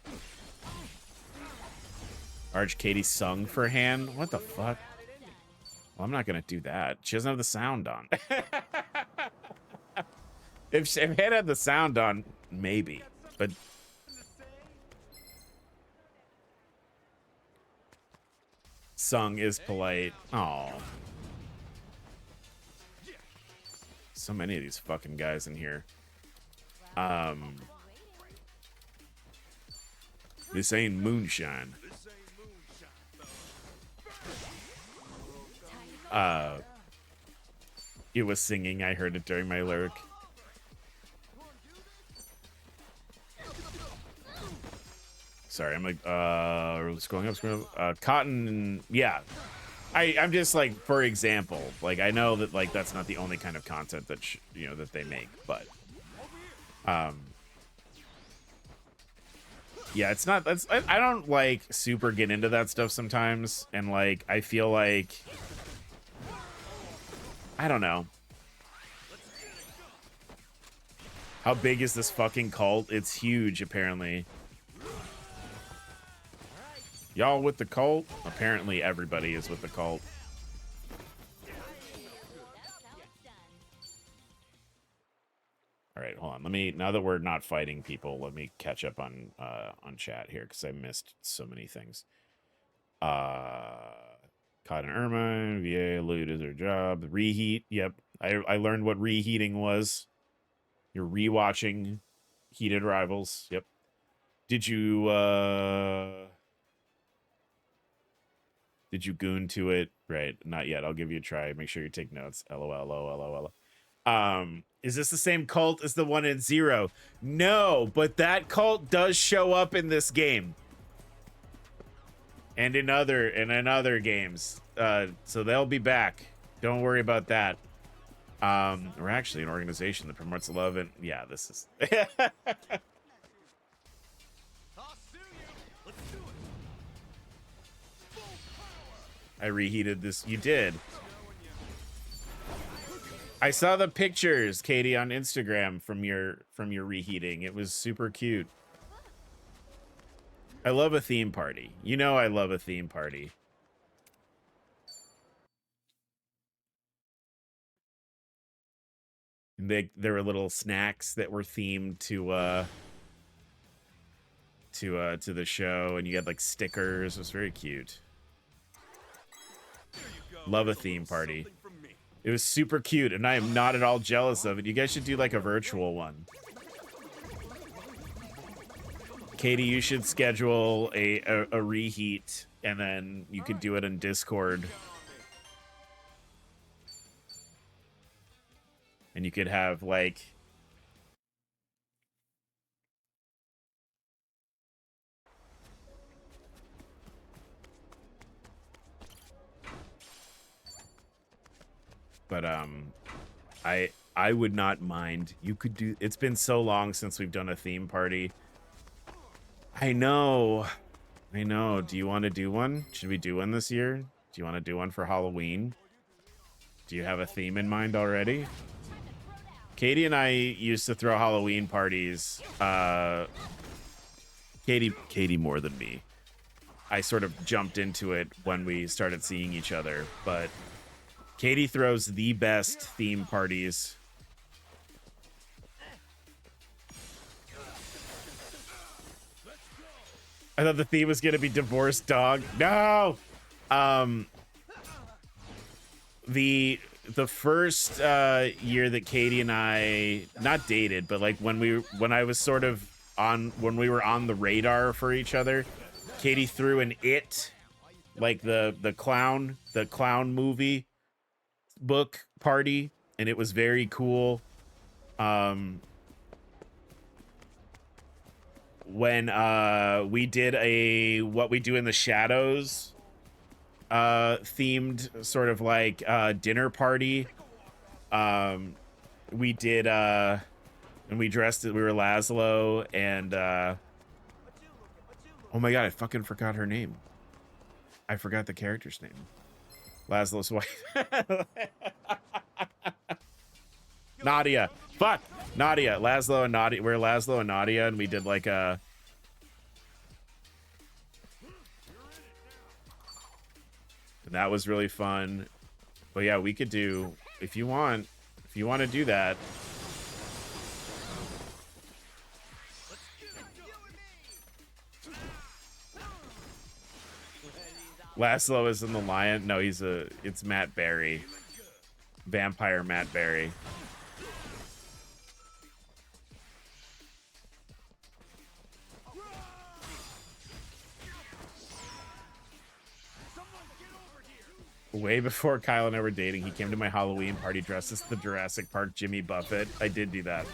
Arch Katie sung for Han. What the fuck? Well, I'm not gonna do that. She doesn't have the sound on. if Han had the sound on, maybe. But sung is polite. Oh. So many of these fucking guys in here. This ain't moonshine. It was singing. I heard it during my lurk. Sorry, I'm like, scrolling up. Cotton, yeah. I'm just like, for example, like I know that like that's not the only kind of content that that they make, but yeah, it's not. I don't like super get into that stuff sometimes, and like I feel like I don't know. How big is this fucking cult? It's huge, apparently. Y'all with the cult? Apparently everybody is with the cult. All right, hold on. Let me, now that we're not fighting people, let me catch up on chat here because I missed so many things. Cotton Ermine, VA, loot is their job. Reheat, yep. I learned what reheating was. You're rewatching Heated Rivals, yep. Did you goon to it? Right, not yet. I'll give you a try. Make sure you take notes. LOL. Is this the same cult as the one in Zero? No, but that cult does show up in this game. And in other games. So they'll be back. Don't worry about that. We're actually an organization that promotes love and yeah, this is I reheated this. You did. I saw the pictures, Katie, on Instagram from your reheating. It was super cute. I love a theme party. You know I love a theme party. And there were little snacks that were themed to the show, and you had like stickers. It was very cute. Love a theme party. It was super cute, and I am not at all jealous of it. You guys should do like a virtual one. Katie, you should schedule a reheat, and then you could do it in Discord. And you could have like but I would not mind. You could do, it's been so long since we've done a theme party. I know. Do you want to do one? Should we do one this year? Do you want to do one for Halloween? Do you have a theme in mind already? Katie and I used to throw Halloween parties. Katie more than me. I sort of jumped into it when we started seeing each other, but Katie throws the best theme parties. I thought the theme was gonna be divorced dog. No. The first year that Katie and I not dated, but like when we were on the radar for each other, Katie threw an It, like the clown movie book party, and it was very cool. When we did a What We Do in the Shadows themed sort of like dinner party, we did and we dressed it, we were Laszlo, and oh my god, I fucking forgot her name. I forgot the character's name. Laszlo's wife. Nadia. Fuck. Nadia. Laszlo and Nadia. We're Laszlo and Nadia, and we did like a... And that was really fun. But yeah, we could do... If you want to do that... Laszlo is in the lion. No, it's Matt Berry. Vampire Matt Berry. Way before Kyle and I were dating, he came to my Halloween party dressed as the Jurassic Park Jimmy Buffett. I did do that.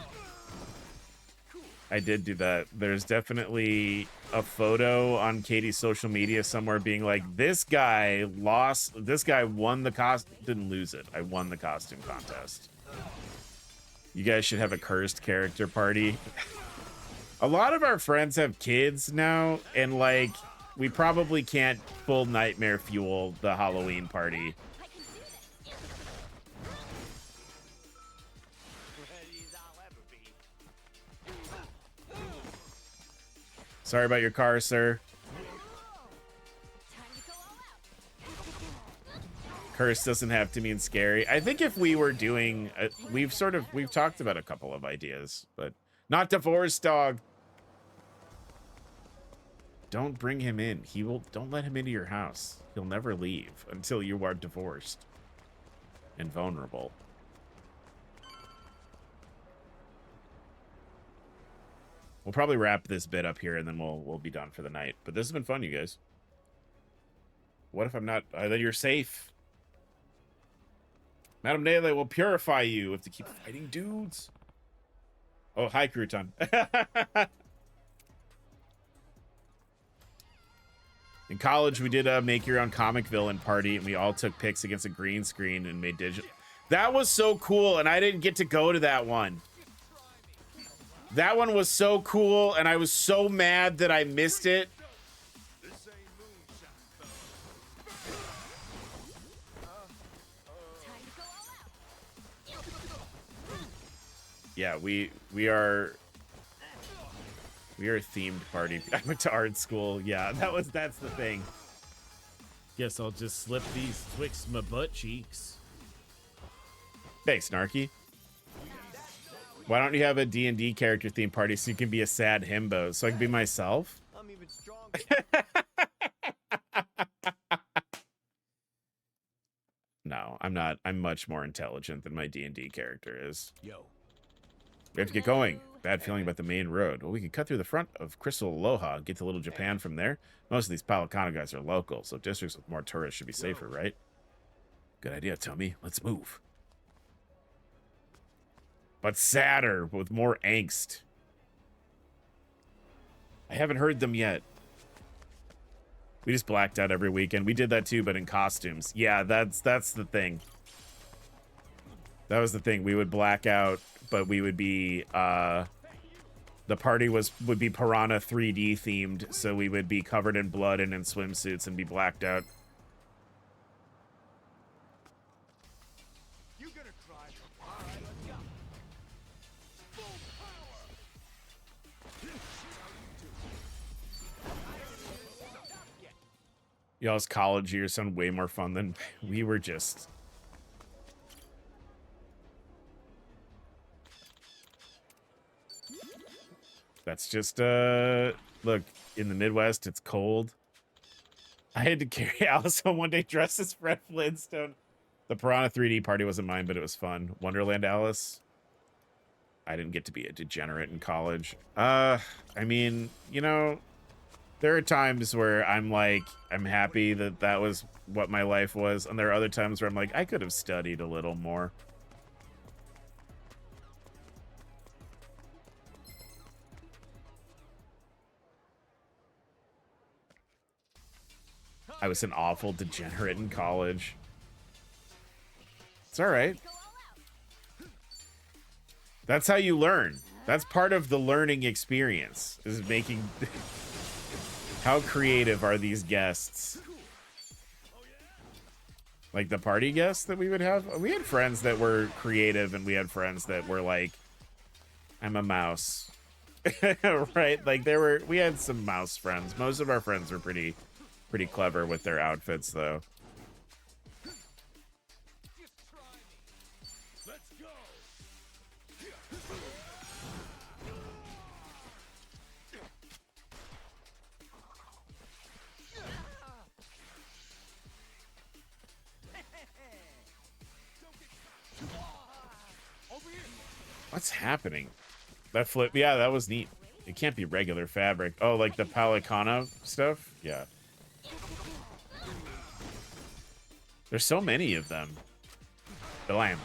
I did do that. There's definitely a photo on Katie's social media somewhere being like, this guy won the costume. Didn't lose it. I won the costume contest. You guys should have a cursed character party. A lot of our friends have kids now, and like, we probably can't full nightmare fuel the Halloween party. Sorry about your car, sir. Curse doesn't have to mean scary. I think if we were doing, we've talked about a couple of ideas, but not divorced dog. Don't bring him in. Don't let him into your house. He'll never leave until you are divorced and vulnerable. We'll probably wrap this bit up here and then we'll be done for the night. But this has been fun, you guys. What if I'm not? Then you're safe. Madame Nele will purify you if to keep fighting dudes. Oh, hi, Crouton. In college, we did a make your own comic villain party, and we all took pics against a green screen and made digital. That was so cool, and I didn't get to go to that one. That one was so cool, and I was so mad that I missed it. Yeah, we are a themed party. I went to art school. Yeah, that's the thing. Guess I'll just slip these twixt my butt cheeks. Thanks, Snarky. Why don't you have a D&D character theme party so you can be a sad himbo so I can be myself? I'm even stronger. No, I'm not. I'm much more intelligent than my D&D character is. Yo. We have to get going. Bad feeling about the main road. Well, we can cut through the front of Crystal Aloha and get to Little Japan from there. Most of these Palakana guys are local, so districts with more tourists should be safer, right? Good idea, Tommy. Let's move. But sadder, with more angst. I haven't heard them yet. We just blacked out every weekend. We did that too, but in costumes. Yeah, that's the thing. That was the thing. We would black out, but we would be the party would be Piranha 3D themed, so we would be covered in blood and in swimsuits and be blacked out. You gonna cry? All right, let's go. Full power. Y'all's college years sound way more fun than we were just. That's just, look, in the Midwest, it's cold. I had to carry Alice home one day dressed as Fred Flintstone. The Piranha 3D party wasn't mine, but it was fun. Wonderland Alice. I didn't get to be a degenerate in college. I mean, you know, there are times where I'm like, I'm happy that that was what my life was. And there are other times where I'm like, I could have studied a little more. I was an awful degenerate in college. It's all right. That's how you learn. That's part of the learning experience, is making... How creative are these guests? Like the party guests that we would have. We had friends that were creative, and we had friends that were like, I'm a mouse. Right? Like we had some mouse friends. Most of our friends were pretty clever with their outfits though. What's happening? That flip, yeah, that was neat. It can't be regular fabric. Oh, like the Palicana stuff? Yeah. There's so many of them. Blam.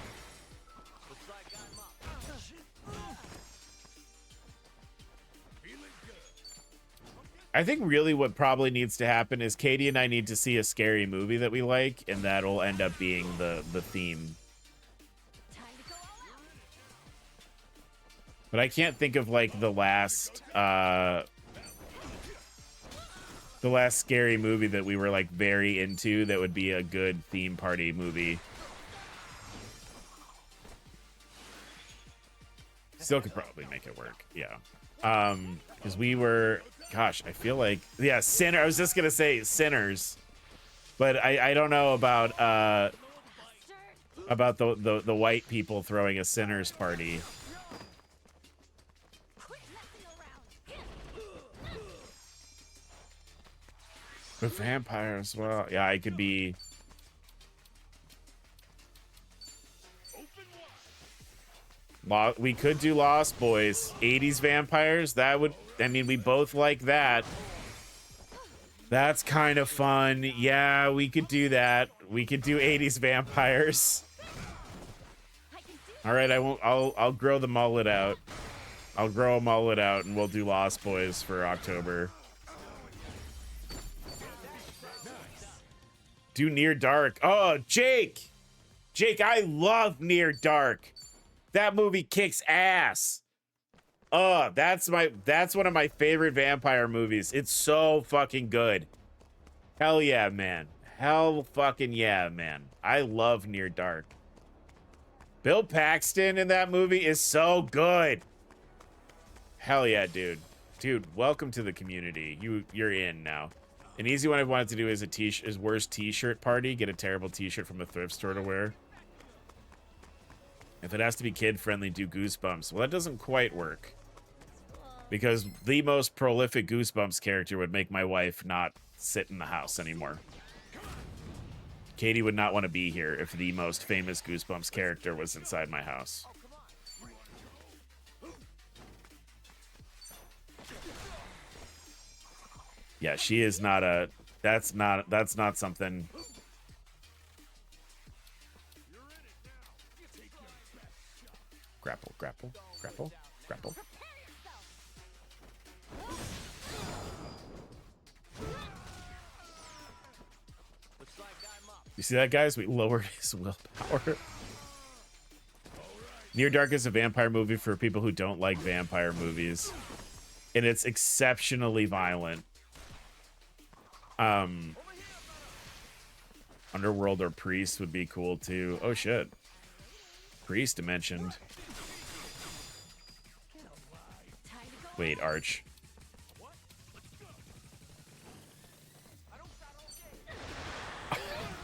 I think really what probably needs to happen is Katie and I need to see a scary movie that we like, and that'll end up being the theme. But I can't think of like the last scary movie that we were like very into that would be a good theme party movie. Still could probably make it work, yeah. Because we were, gosh, I feel like, yeah, Sinner. I was just gonna say Sinners, but I don't know about the white people throwing a Sinners party. The vampire as well. Yeah, I could be. We could do Lost Boys. 80s vampires. That would. I mean, we both like that. That's kind of fun. Yeah, we could do that. We could do 80s vampires. All right, I won't. I'll grow the mullet out. I'll grow a mullet out, and we'll do Lost Boys for October. Do Near Dark. Oh, Jake, I love Near Dark. That movie kicks ass. Oh, that's one of my favorite vampire movies. It's so fucking good. Hell yeah, man. Hell fucking yeah, man. I love Near Dark. Bill Paxton in that movie is so good. Hell yeah, dude. Dude, welcome to the community. You're in now. An easy one I wanted to do is is worst t-shirt party. Get a terrible t-shirt from a thrift store to wear. If it has to be kid-friendly, do Goosebumps. Well, that doesn't quite work. Because the most prolific Goosebumps character would make my wife not sit in the house anymore. Katie would not want to be here if the most famous Goosebumps character was inside my house. Yeah, she is not a... That's not something... Grapple, grapple, grapple, grapple. You see that, guys? We lowered his willpower. Near Dark is a vampire movie for people who don't like vampire movies. And it's exceptionally violent. Underworld or Priest would be cool too. Oh shit. Priest mentioned. Wait, Arch.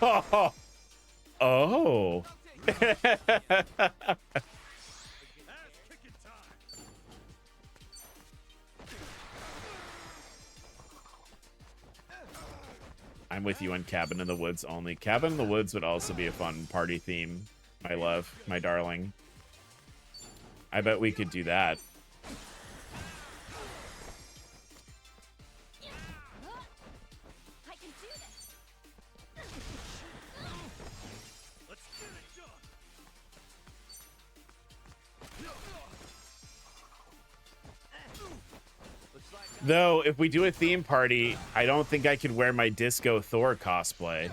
Oh. Oh. I'm with you on Cabin in the Woods only. Cabin in the Woods would also be a fun party theme. My love, my darling. I bet we could do that. Though, if we do a theme party, I don't think I could wear my Disco Thor cosplay.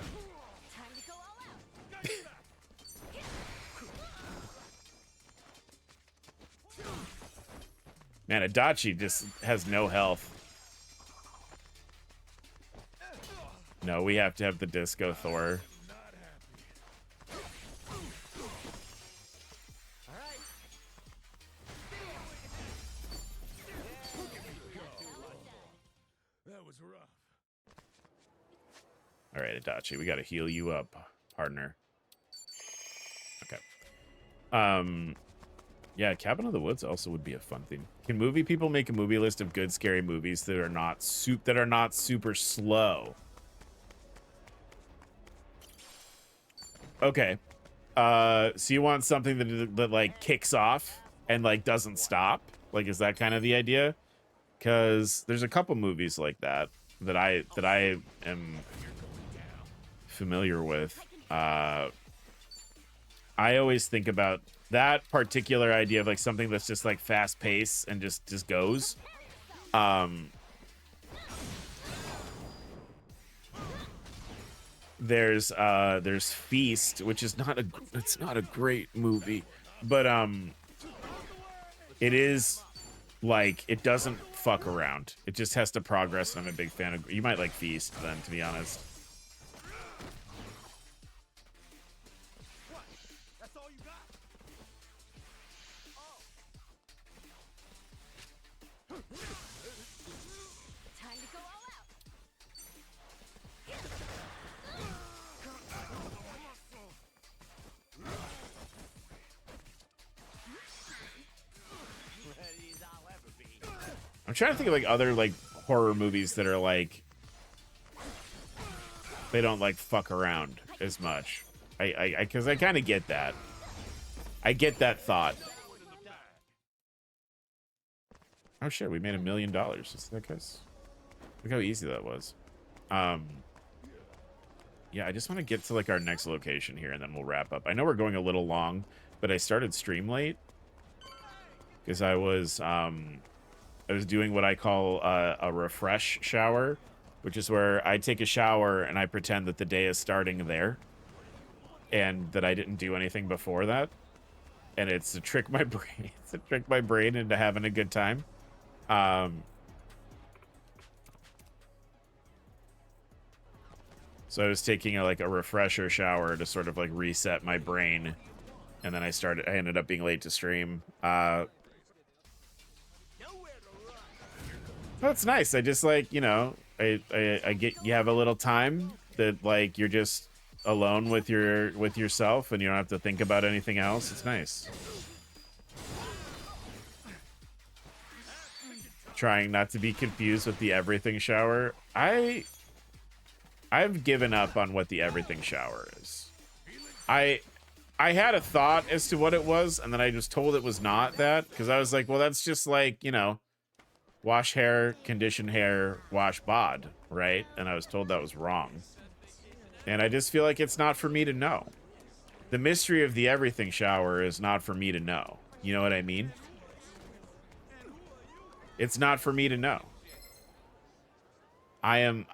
Man, Adachi just has no health. No, we have to have the Disco Thor. All right, Adachi, we got to heal you up, partner. Okay. Yeah, Cabin in the Woods also would be a fun theme. Can movie people make a movie list of good scary movies that are not super slow? Okay. So you want something that like kicks off and like doesn't stop? Like, is that kind of the idea? Because there's a couple movies like that I am familiar with. I always think about that particular idea of like something that's just like fast paced and just goes. There's Feast, which is not a great movie, but it is like it doesn't fuck around. It just has to progress, and I'm a big fan of. You might like Feast then, to be honest. That's all you got? Time to go all out. Ready as I'll ever be. I'm trying to think of like other like horror movies that are like they don't like fuck around as much. Because I kind of get that. I get that thought. Oh shit, we made $1 million. Is that guys? Look how easy that was. Yeah, I just want to get to like our next location here and then we'll wrap up. I know we're going a little long, but I started stream late because I was doing what I call a refresh shower, which is where I take a shower and I pretend that the day is starting there and that I didn't do anything before that. And it's to trick my brain. It's to trick my brain into having a good time. So I was taking a refresher shower to sort of like reset my brain, and then I ended up being late to stream. That's nice. I just like, you know, I get you have a little time that like you're just alone with yourself and you don't have to think about anything else. It's nice. Trying not to be confused with the everything shower. I've given up on what the everything shower is. I had a thought as to what it was, and then I was told it was not that, because I was like, well, that's just like, you know, wash hair, condition hair, wash bod, right? And I was told that was wrong. And I just feel like it's not for me to know. The mystery of the everything shower is not for me to know. You know what I mean? It's not for me to know. I am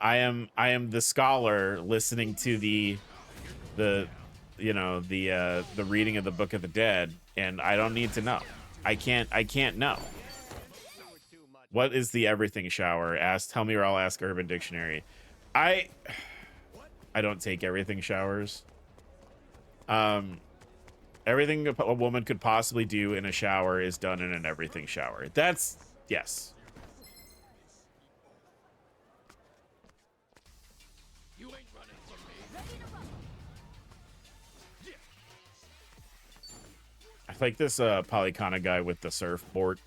the scholar listening to the reading of the Book of the Dead, and I don't need to know. I can't know. What is the everything shower? Tell me or I'll ask Urban Dictionary. I don't take everything showers. Everything a woman could possibly do in a shower is done in an everything shower. That's yes. You ain't running from me. I like this Polycana guy with the surfboard.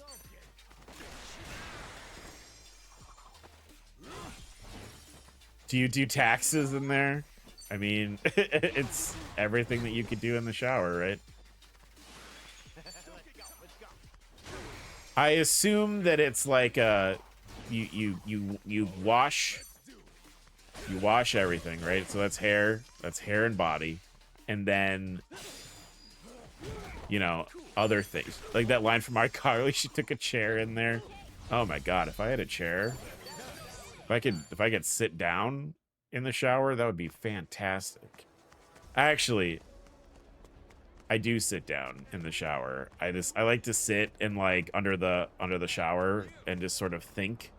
Do you do taxes in there? I mean, it's everything that you could do in the shower, right? I assume that it's like you wash everything, right? So that's hair and body, and then you know other things like that line from iCarly. She took a chair in there. Oh my god, if I had a chair, if I could sit down in the shower, that would be fantastic. Actually, I do sit down in the shower. I like to sit and like under the shower and just sort of think.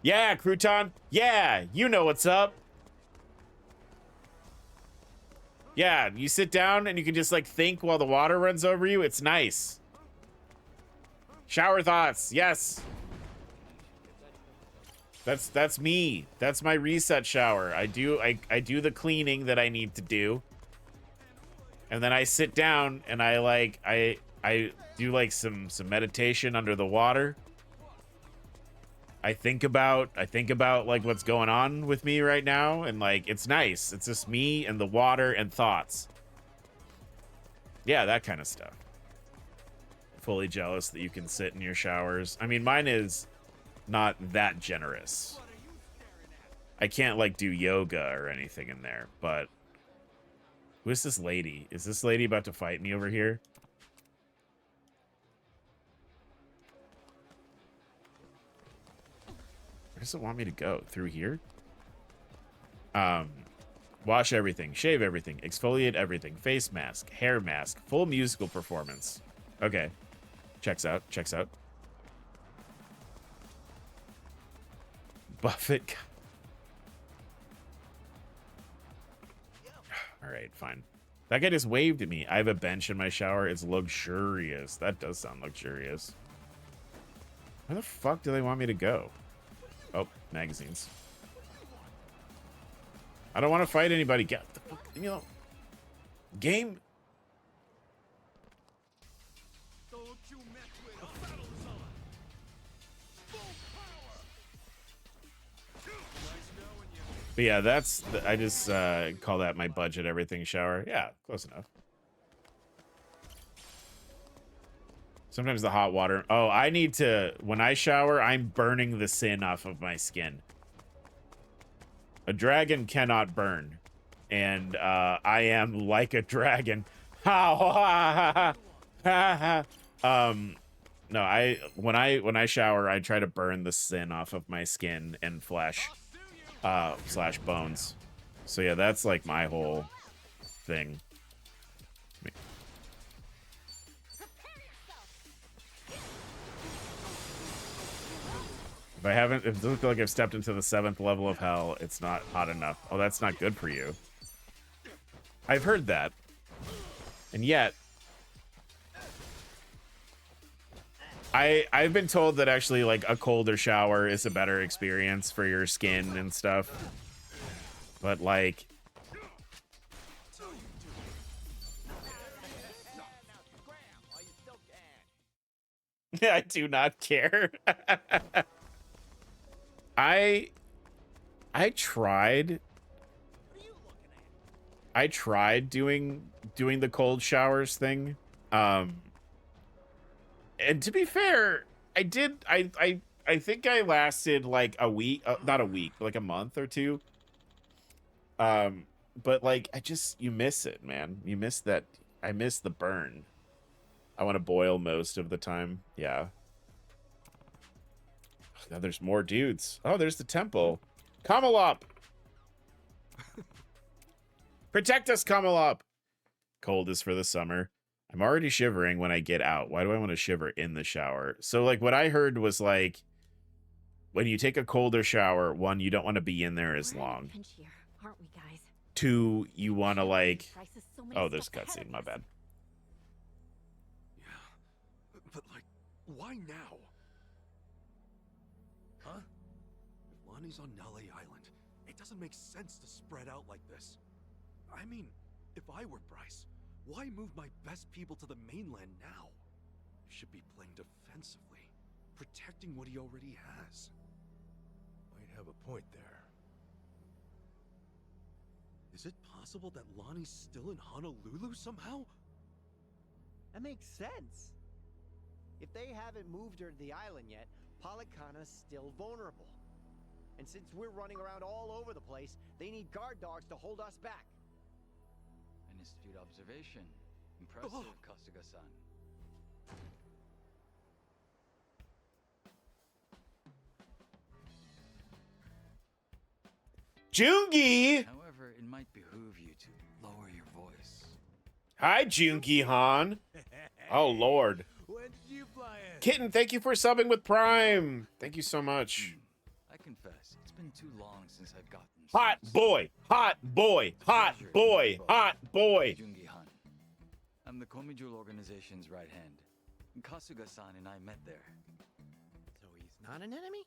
Yeah, Crouton. Yeah, you know what's up. Yeah, you sit down and you can just like think while the water runs over you. It's nice. Shower thoughts. Yes. That's me. That's my reset shower. I do the cleaning that I need to do. And then I sit down and I do like some meditation under the water. I think about like what's going on with me right now, and like it's nice. It's just me and the water and thoughts. Yeah, that kind of stuff. Fully jealous that you can sit in your showers. I mean, mine is not that generous. I can't like do yoga or anything in there, but who is this lady? Is this lady about to fight me over here? Where does it want me to go? Through here? Wash everything, shave everything, exfoliate everything, face mask, hair mask, full musical performance. Okay. Checks out, checks out. Buffett. All right, fine. That guy just waved at me. I have a bench in my shower. It's luxurious. That does sound luxurious. Where the fuck do they want me to go? Oh, magazines. I don't want to fight anybody. Get the fuck, you know. Game. But yeah, that's I just call that my budget everything shower. Yeah, close enough. Sometimes the hot water. Oh, I need to, when I shower, I'm burning the sin off of my skin. A dragon cannot burn. And I am like a dragon. No, when I shower, I try to burn the sin off of my skin and flesh. Slash bones. So yeah, that's like my whole thing. If it doesn't feel like I've stepped into the 7th level of hell, it's not hot enough. Oh, that's not good for you. I've heard that. And yet, I've been told that actually like a colder shower is a better experience for your skin and stuff. But like, I do not care. I tried doing the cold showers thing. And to be fair, I think I lasted like a week, not a week, but like a month or two. But like you miss it, man. You miss that. I miss the burn. I want to boil most of the time. Yeah. Now there's more dudes. Oh, there's the temple. Kamalop! Protect us, Kamalop! Cold is for the summer. I'm already shivering when I get out. Why do I want to shiver in the shower? So, like, what I heard was, like, when you take a colder shower, 1, you don't want to be in there as long. Here, aren't we, guys? 2, you want to, like... Oh, there's cutscene. My bad. Yeah, but, like, why now? Huh? If Lonnie's on Nale Island, it doesn't make sense to spread out like this. I mean, if I were Bryce, why move my best people to the mainland now? You should be playing defensively, protecting what he already has. Might have a point there. Is it possible that Lonnie's still in Honolulu somehow? That makes sense. If they haven't moved her to the island yet, Polycana's still vulnerable. And since we're running around all over the place, they need guard dogs to hold us back. An astute observation. Impressive, Kasuga-san. Jungi! However, it might behoove you to lower your voice. Hi, Jungi-han. Oh, Lord. When did you fly in? Kitten, thank you for subbing with Prime. Thank you so much. I confess, it's been too long since I've gotten Hot boy, hot boy, hot boy, hot boy. Jungi-han. I'm the Komijul organization's right hand. Kasuga-san and I met there. So he's not an enemy?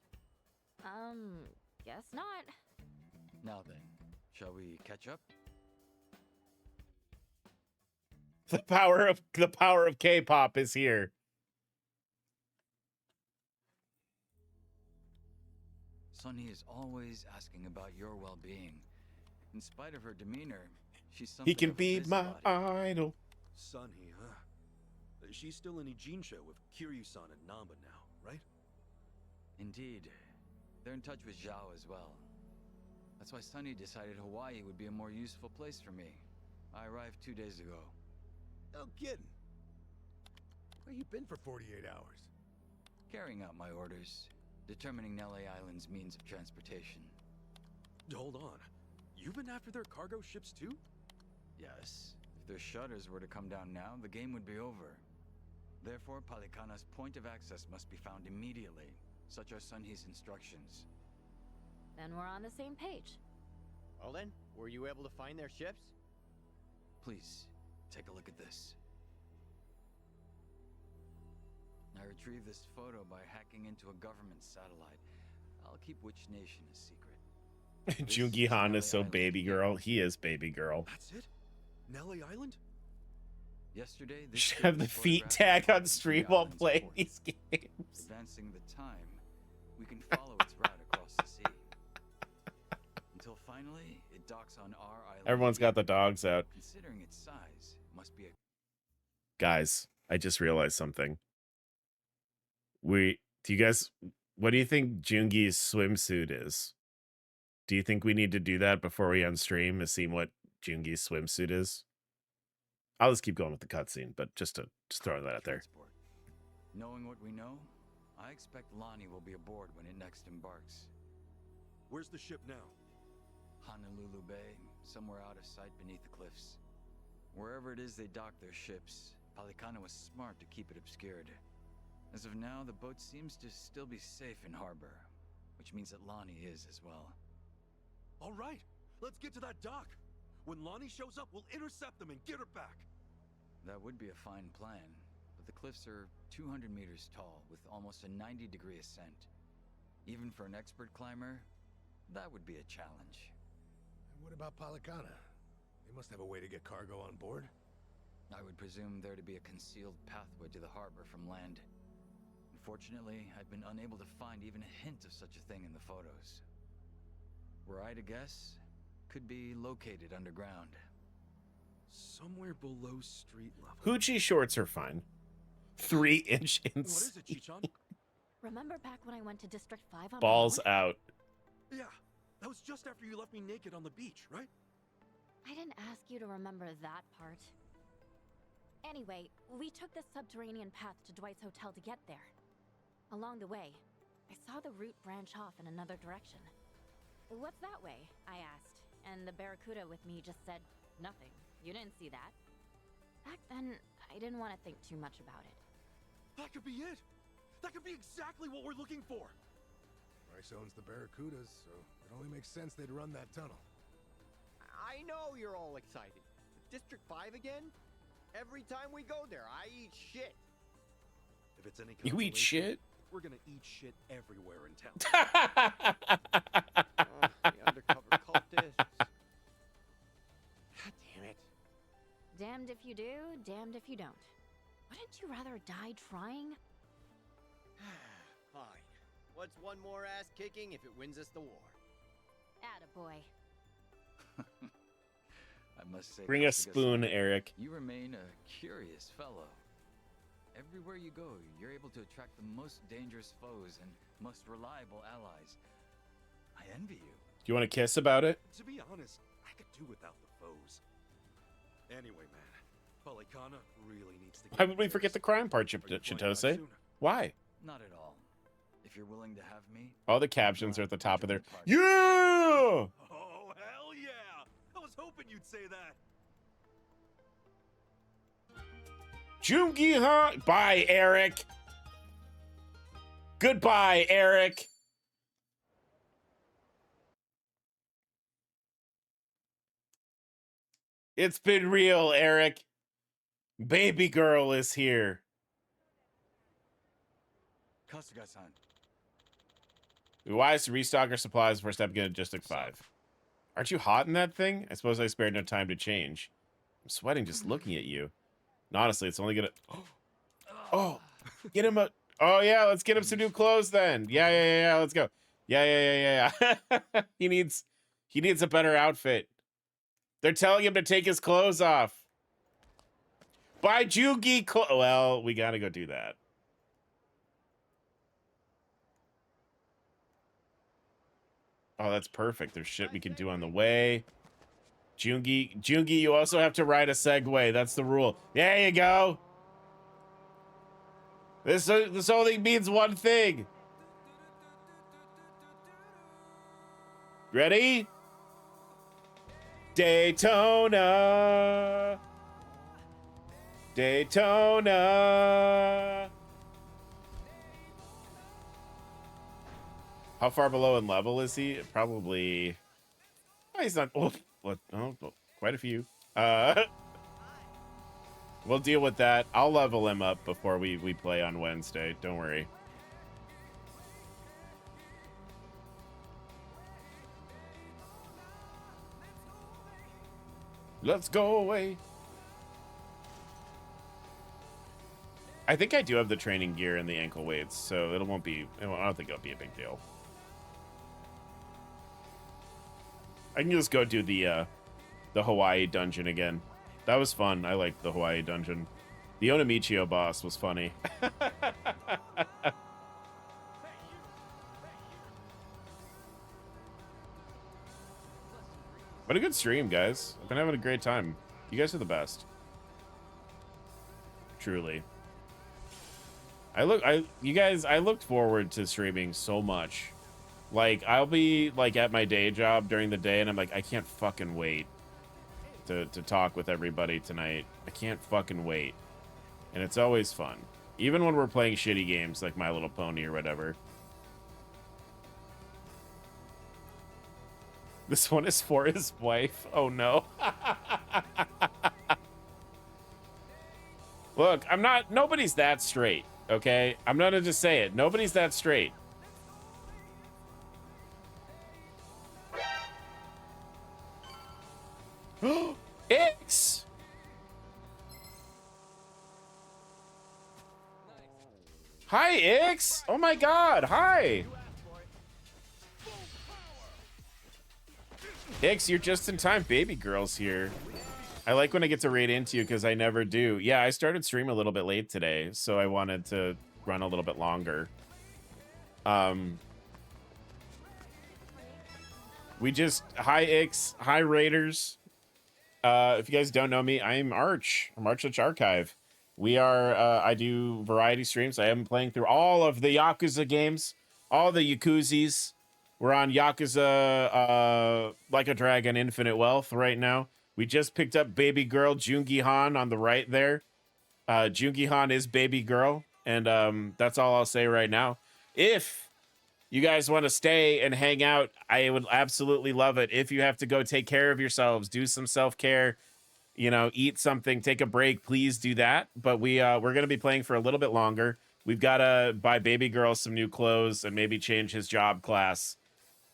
Guess not. Now then, shall we catch up? The power of K-pop is here. Sunny is always asking about your well-being. In spite of her demeanor, she's something He can of a be my busybody. idol. Sunny, huh? She's still in Ijinsha with Kiryu-san and Namba now, right? Indeed. They're in touch with Zhao as well. That's why Sunny decided Hawaii would be a more useful place for me. I arrived 2 days ago. No kidding. Where you been for 48 hours? Carrying out my orders. Determining Nelly Island's means of transportation. Hold on. You've been after their cargo ships too? Yes. If their shutters were to come down now, the game would be over. Therefore, Palikana's point of access must be found immediately. Such are Sunhee's instructions. Then we're on the same page. Well then, were you able to find their ships? Please, take a look at this. I retrieved this photo by hacking into a government satellite. I'll keep which nation a secret. Jungi Han is so baby girl. He is baby girl. That's it? Nelly Island? Yesterday, this Should ship have the was feet photographed tag on from stream the while island's playing port. these games. Advancing the time, we can follow its route across the sea. Until finally, it docks on our island. Everyone's got the dogs out. Considering its size, must be a Guys, I just realized something. Do you guys, what do you think Jungi's swimsuit is? Do you think we need to do that before we unstream to see what Jungi's swimsuit is? I'll just keep going with the cutscene, but just throwing that out there. transport. Knowing what we know, I expect Lonnie will be aboard when it next embarks. Where's the ship now? Honolulu Bay, somewhere out of sight beneath the cliffs. Wherever it is they dock their ships, Palikana was smart to keep it obscured. As of now, the boat seems to still be safe in harbor, which means that Lonnie is as well. All right, let's get to that dock. When Lonnie shows up, we'll intercept them and get her back. That would be a fine plan, but the cliffs are 200 meters tall with almost a 90-degree ascent. Even for an expert climber, that would be a challenge. And what about Palikana? They must have a way to get cargo on board. I would presume there to be a concealed pathway to the harbor from land. Unfortunately, I've been unable to find even a hint of such a thing in the photos. Were I to guess, could be located underground. Somewhere below street level. Hoochie shorts are fine. 3 inch What is it, Chichan? Remember back when I went to District 5 on my balls own? out. Yeah, that was just after you left me naked on the beach, right? I didn't ask you to remember that part. Anyway, we took the subterranean path to Dwight's hotel to get there. Along the way, I saw the route branch off in another direction. What's that way? I asked, and the Barracuda with me just said, nothing. You didn't see that. Back then, I didn't want to think too much about it. That could be it. That could be exactly what we're looking for. Bryce owns the Barracudas, so it only makes sense they'd run that tunnel. I know you're all excited. District 5 again? Every time we go there, I eat shit. If it's any You eat consolation, shit? we're gonna eat shit everywhere in town. The undercover cultists. God damn it. Damned if you do, damned if you don't. Wouldn't you rather die trying? Fine. What's one more ass kicking if it wins us the war? Attaboy. I must say, Bring a Kasuga-san, spoon, Eric. You remain a curious fellow. Everywhere you go, you're able to attract the most dangerous foes and most reliable allies. I envy you. Do you want a kiss about it? To be honest, I could do without the foes. Anyway, man, Palikana really needs to. Why would we forget the crime part, Chitose? Why? Not at all. If you're willing to have me, All the captions are at the top of their. Part. Yeah! Oh hell yeah! I was hoping you'd say that. Jungi Han. Bye, Eric. Goodbye, Eric. It's been real, Eric. Baby girl is here. Kasuga-san. We wise to restock our supplies before stepping into District 5. Aren't you hot in that thing? I suppose I spared no time to change. I'm sweating just looking at you. And honestly, it's only gonna... Oh! Get him a... Oh, yeah, let's get him some new clothes then. Yeah, let's go. Yeah. He needs a better outfit. They're telling him to take his clothes off. Buy Jugi clothes. Well, we gotta go do that. Oh, that's perfect. There's shit we can do on the way. Jungi, you also have to ride a Segway. That's the rule. There you go. This only means one thing. Ready? Daytona. Daytona. How far below in level is he? Probably... Oh, he's not... Oh, quite a few. We'll deal with that. I'll level him up before we play on Wednesday. Don't worry. Let's go away. I think I do have the training gear and the ankle weights, so I don't think it'll be a big deal. I can just go do the Hawaii dungeon again. That was fun. I liked the Hawaii dungeon. The Onamichio boss was funny. What a good stream, guys. I've been having a great time. You guys are the best. Truly. I looked forward to streaming so much. Like, I'll be like at my day job during the day and I'm like, I can't fucking wait to talk with everybody tonight. I can't fucking wait. And it's always fun. Even when we're playing shitty games like My Little Pony or whatever. This one is for his wife. Oh no. Look, nobody's that straight, okay? I'm gonna just say it. Nobody's that straight. X! Hi, X! Oh my god, hi! X, you're just in time. Baby girl's here. I like when I get to raid into you because I never do. Yeah, I started stream a little bit late today, so I wanted to run a little bit longer. We just... Hi, X. Hi, Raiders. If you guys don't know me, I'm Arch. I'm ArchlichArchive. We are, I do variety streams. I am playing through all of the Yakuza games, all the Yakuzis. We're on Yakuza, Like a Dragon Infinite Wealth right now. We just picked up baby girl Jungi Han on the right there. Jungi Han is baby girl, and that's all I'll say right now. If you guys want to stay and hang out, I would absolutely love it. If you have to go take care of yourselves, do some self-care, you know, eat something, take a break, please do that. But we're going to be playing for a little bit longer. We've got to buy baby girl some new clothes and maybe change his job class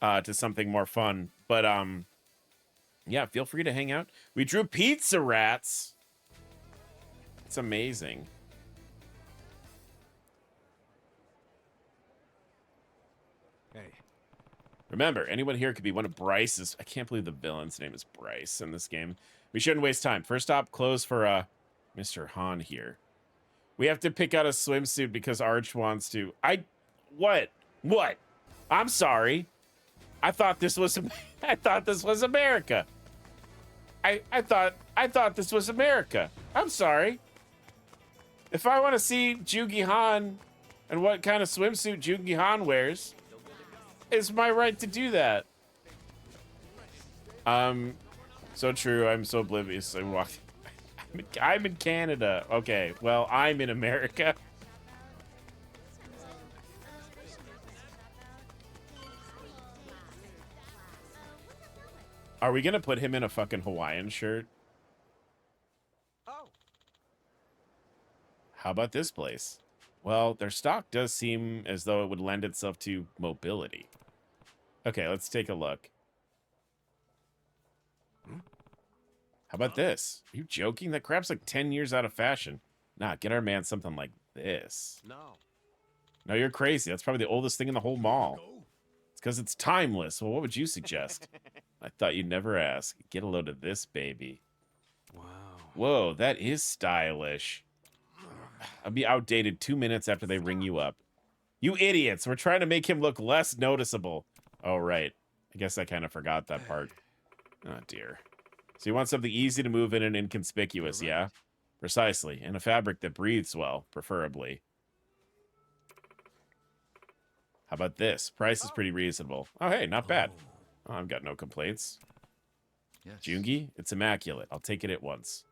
to something more fun. But yeah, feel free to hang out. We drew pizza rats. It's amazing. Hey. Remember, anyone here could be one of Bryce's... I can't believe the villain's name is Bryce in this game. We shouldn't waste time. First stop, clothes for Mr. Han here. We have to pick out a swimsuit because Arch wants to. What? I'm sorry. I thought this was America. I thought this was America. I'm sorry. If I want to see Jungi Han and what kind of swimsuit Jungi Han wears, it's my right to do that. So true. I'm so oblivious. I'm in Canada. Okay, well, I'm in America. Are we gonna put him in a fucking Hawaiian shirt? Oh. How about this place? Well, their stock does seem as though it would lend itself to mobility. Okay, let's take a look. How about this? Are you joking? That crap's like 10 years out of fashion. Nah, get our man something like this. No, you're crazy. That's probably the oldest thing in the whole mall. It's because it's timeless. Well, what would you suggest? I thought you'd never ask. Get a load of this, baby. Wow. Whoa, that is stylish. I'll be outdated 2 minutes after they ring you up. You idiots. We're trying to make him look less noticeable. Oh, right. I guess I kind of forgot that part. Oh, dear. So you want something easy to move in and inconspicuous, yeah? Precisely. And a fabric that breathes well, preferably. How about this? Price is pretty reasonable. Oh, hey, not bad. Oh, I've got no complaints. Yes. Jungi, it's immaculate. I'll take it at once.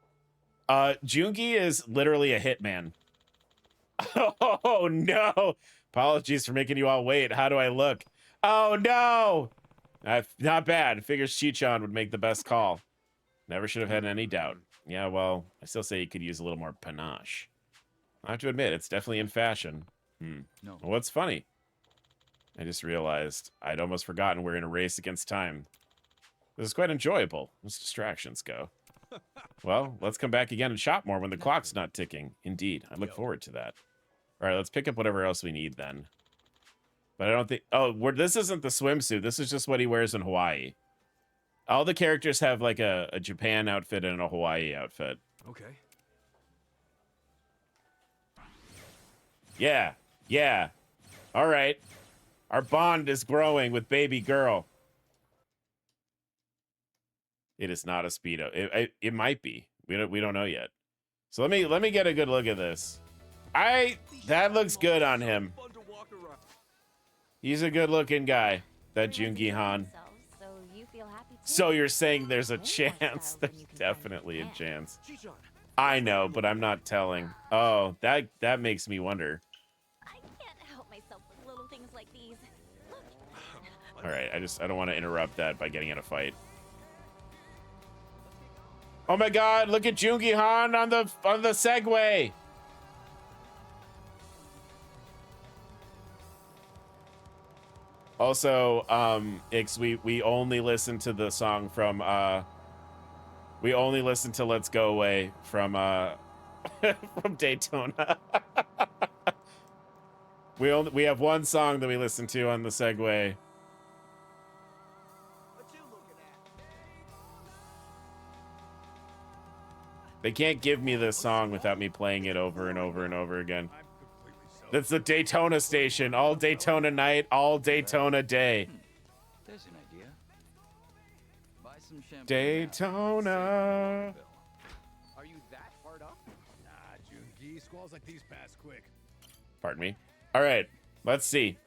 Jungi is literally a hitman. Oh, no. Apologies for making you all wait. How do I look? Oh, no. Not bad. Figures Chi-chan would make the best call. Never should have had any doubt. Yeah, well, I still say you could use a little more panache. I have to admit, it's definitely in fashion. No. Well, what's funny? I just realized I'd almost forgotten we're in a race against time. This is quite enjoyable, as distractions go. Well, let's come back again and shop more when the clock's not ticking. Indeed, I look forward to that. All right, let's pick up whatever else we need then. But I don't think... Oh, this isn't the swimsuit. This is just what he wears in Hawaii. All the characters have like a Japan outfit and a Hawaii outfit. Okay. Yeah, yeah. All right. Our bond is growing with baby girl. It is not a Speedo. It might be. We don't know yet. So let me get a good look at this. That looks good on him. He's a good looking guy, that Jungi Han. So you're saying there's a chance? There's definitely a chance. I know, but I'm not telling. Oh, that makes me wonder. I can't help myself with little things like these. Look. All right, I don't want to interrupt that by getting in a fight. Oh my God! Look at Jungi Han on the Segway. Also, Ix, we only listen to the song from we only listen to "Let's Go Away" from from Daytona. we have one song that we listen to on the Segway. They can't give me this song without me playing it over and over and over again. That's the Daytona station. All Daytona night, all Daytona day. There's an idea. Buy some shampoo. Daytona. Are you that hard up? Nah, Jungi, squalls like these pass quick. Pardon me. All right, let's see.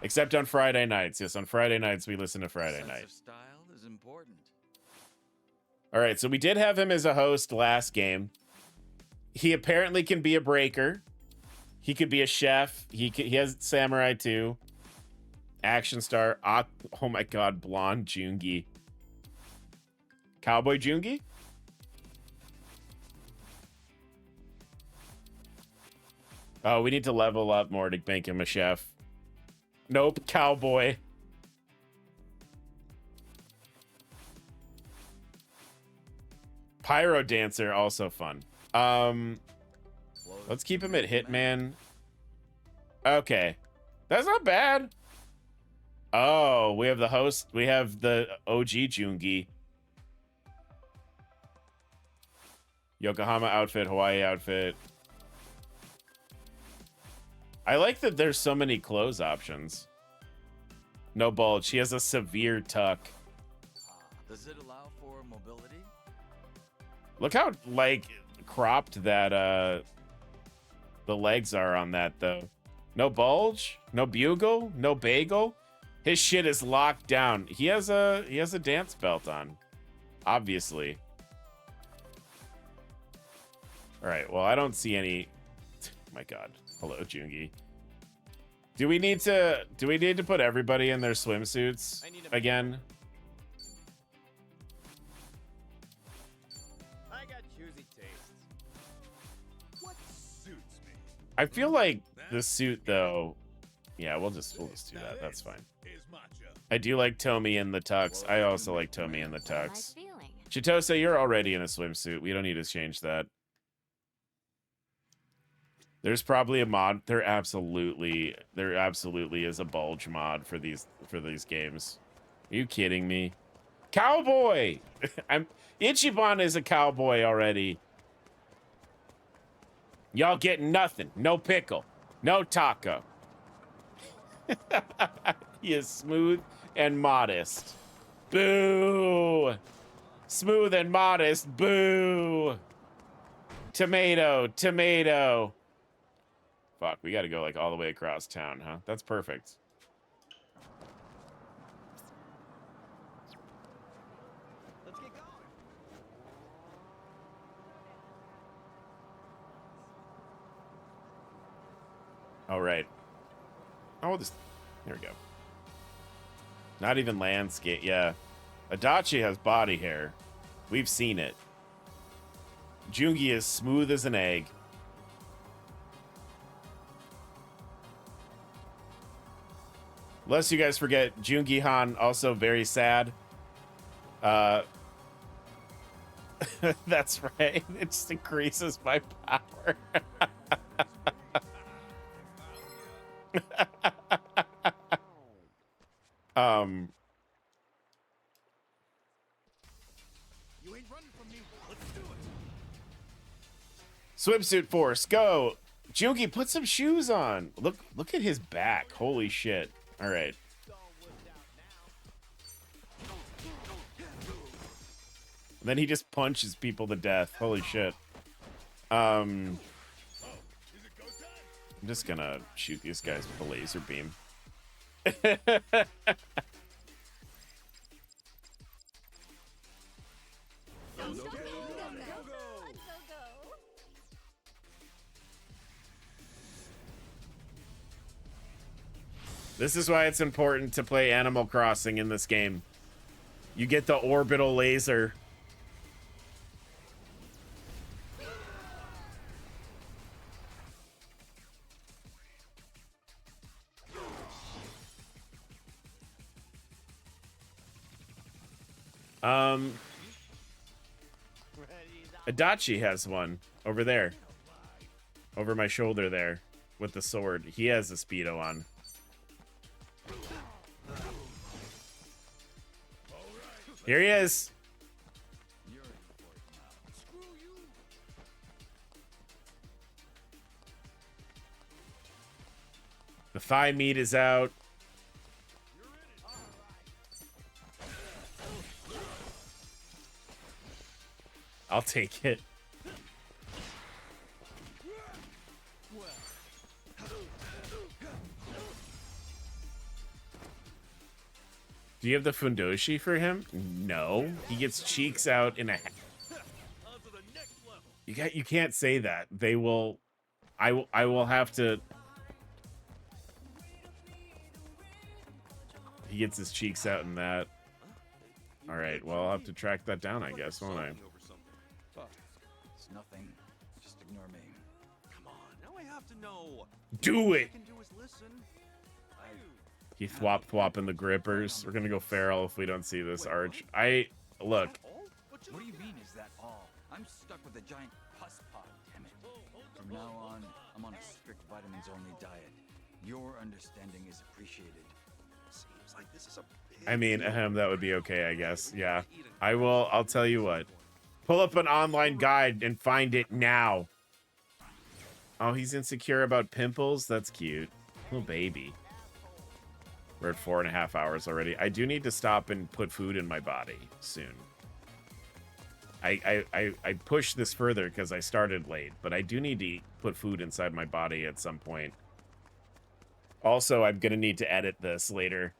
Except on Friday nights. Yes, on Friday nights we listen to Friday Night. Sense of style is important. All right, so we did have him as a host last game. He apparently can be a breaker. He could be a chef. He has Samurai too. Action star. Oh my God, blonde Jungi. Cowboy Jungi? Oh, we need to level up more to make him a chef. Nope, cowboy. Pyro dancer, also fun. Let's keep him at Hitman. Okay. That's not bad. Oh, we have the host. We have the OG Jungi. Yokohama outfit, Hawaii outfit. I like that there's so many clothes options. No bulge. She has a severe tuck. Does it allow for mobility? Look how, like, cropped that, the legs are on that, though. No bulge, no bugle, no bagel. His shit is locked down. He has a dance belt on, obviously. All right, well, I don't see any. My God. Hello, Jungi. Do we need to put everybody in their swimsuits again? I got choosy tastes. What suits me? I feel like the suit, though, Yeah, we'll just do that. That's fine. I do like Tomy in the tux. I also like Tomy in the tux. Chitosa, you're already in a swimsuit. We don't need to change that. There's probably a mod. There absolutely is a bulge mod for these games. Are you kidding me? Cowboy! Ichiban is a cowboy already. Y'all get nothing. No pickle. No taco. He is smooth and modest. Boo! Smooth and modest. Boo! Tomato. Tomato. Fuck, we gotta go like all the way across town, huh? That's perfect. Let's get going. All right. Oh, we'll just... There we go. Not even landscape. Yeah. Adachi has body hair. We've seen it. Jungi is smooth as an egg. Lest you guys forget, Jungi Han also very sad. That's right. It just increases my power. You ain't running from me. Let's do it. Swimsuit Force, go! Jungi, put some shoes on. Look at his back. Holy shit. All right. And then he just punches people to death. Holy shit. I'm just gonna shoot these guys with a laser beam. This is why it's important to play Animal Crossing in this game. You get the orbital laser. Adachi has one over there. Over my shoulder there with the sword. He has a Speedo on. Here he is. The thigh meat is out. I'll take it. Do you have the Fundoshi for him? No. He gets cheeks out in a... You can't say that. They will... I will have to... He gets his cheeks out in that. Alright, well, I'll have to track that down, I guess, won't I? It's nothing. Just ignore me. Come on, now I have to know. Do it! Listen. He thwopping the grippers. We're gonna go feral if we don't see this Arch. Look. What do you mean, is that all? I'm stuck with a giant pus pod, damn it. From now on, I'm on a strict vitamins-only diet. Your understanding is appreciated. Seems like this is a big I mean, that would be okay, I guess. Yeah. I'll tell you what. Pull up an online guide and find it now. Oh, he's insecure about pimples? That's cute. Little baby. We're at 4.5 hours already. I do need to stop and put food in my body soon. I push this further because I started late, but I do need to put food inside my body at some point. Also, I'm gonna need to edit this later.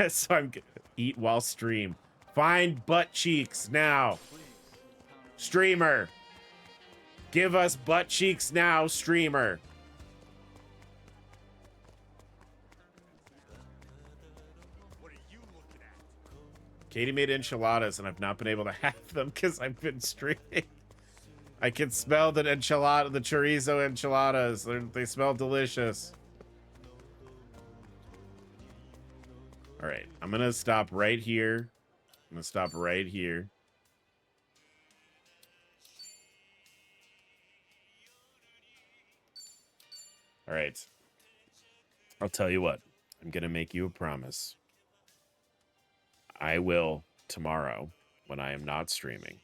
So I'm gonna eat while stream. Find butt cheeks now. Streamer. Give us butt cheeks now, streamer. Katie made enchiladas, and I've not been able to have them because I've been streaming. I can smell the enchilada, the chorizo enchiladas. They smell delicious. All right, I'm gonna stop right here. I'm gonna stop right here. All right. I'll tell you what. I'm gonna make you a promise. I will tomorrow, when I am not streaming,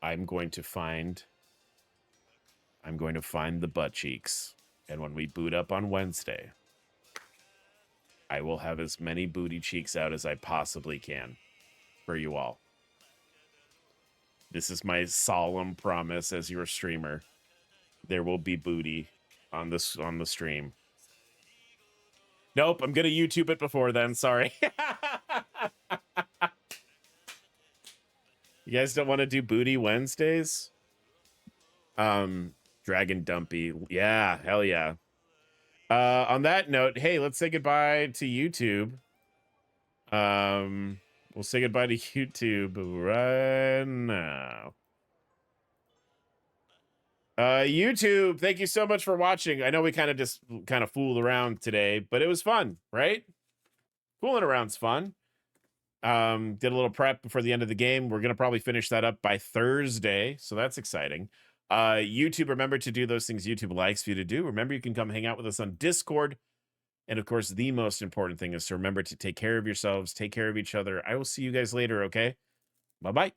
I'm going to find the butt cheeks. And when we boot up on Wednesday, I will have as many booty cheeks out as I possibly can for you all. This is my solemn promise as your streamer. There will be booty on the stream. Nope, I'm gonna YouTube it before then. Sorry. You guys don't want to do booty Wednesdays? Dragon Dumpy. Yeah, hell yeah. On that note, hey, let's say goodbye to YouTube. We'll say goodbye to YouTube right now. YouTube, thank you so much for watching. I know we kind of fooled around today, but it was fun, right? Fooling around's fun. Did a little prep before the end of the game. We're gonna probably finish that up by Thursday, so that's exciting. YouTube, remember to do those things YouTube likes for you to do. Remember, you can come hang out with us on Discord. And of course, the most important thing is to remember to take care of yourselves, take care of each other. I will see you guys later, okay? Bye-bye.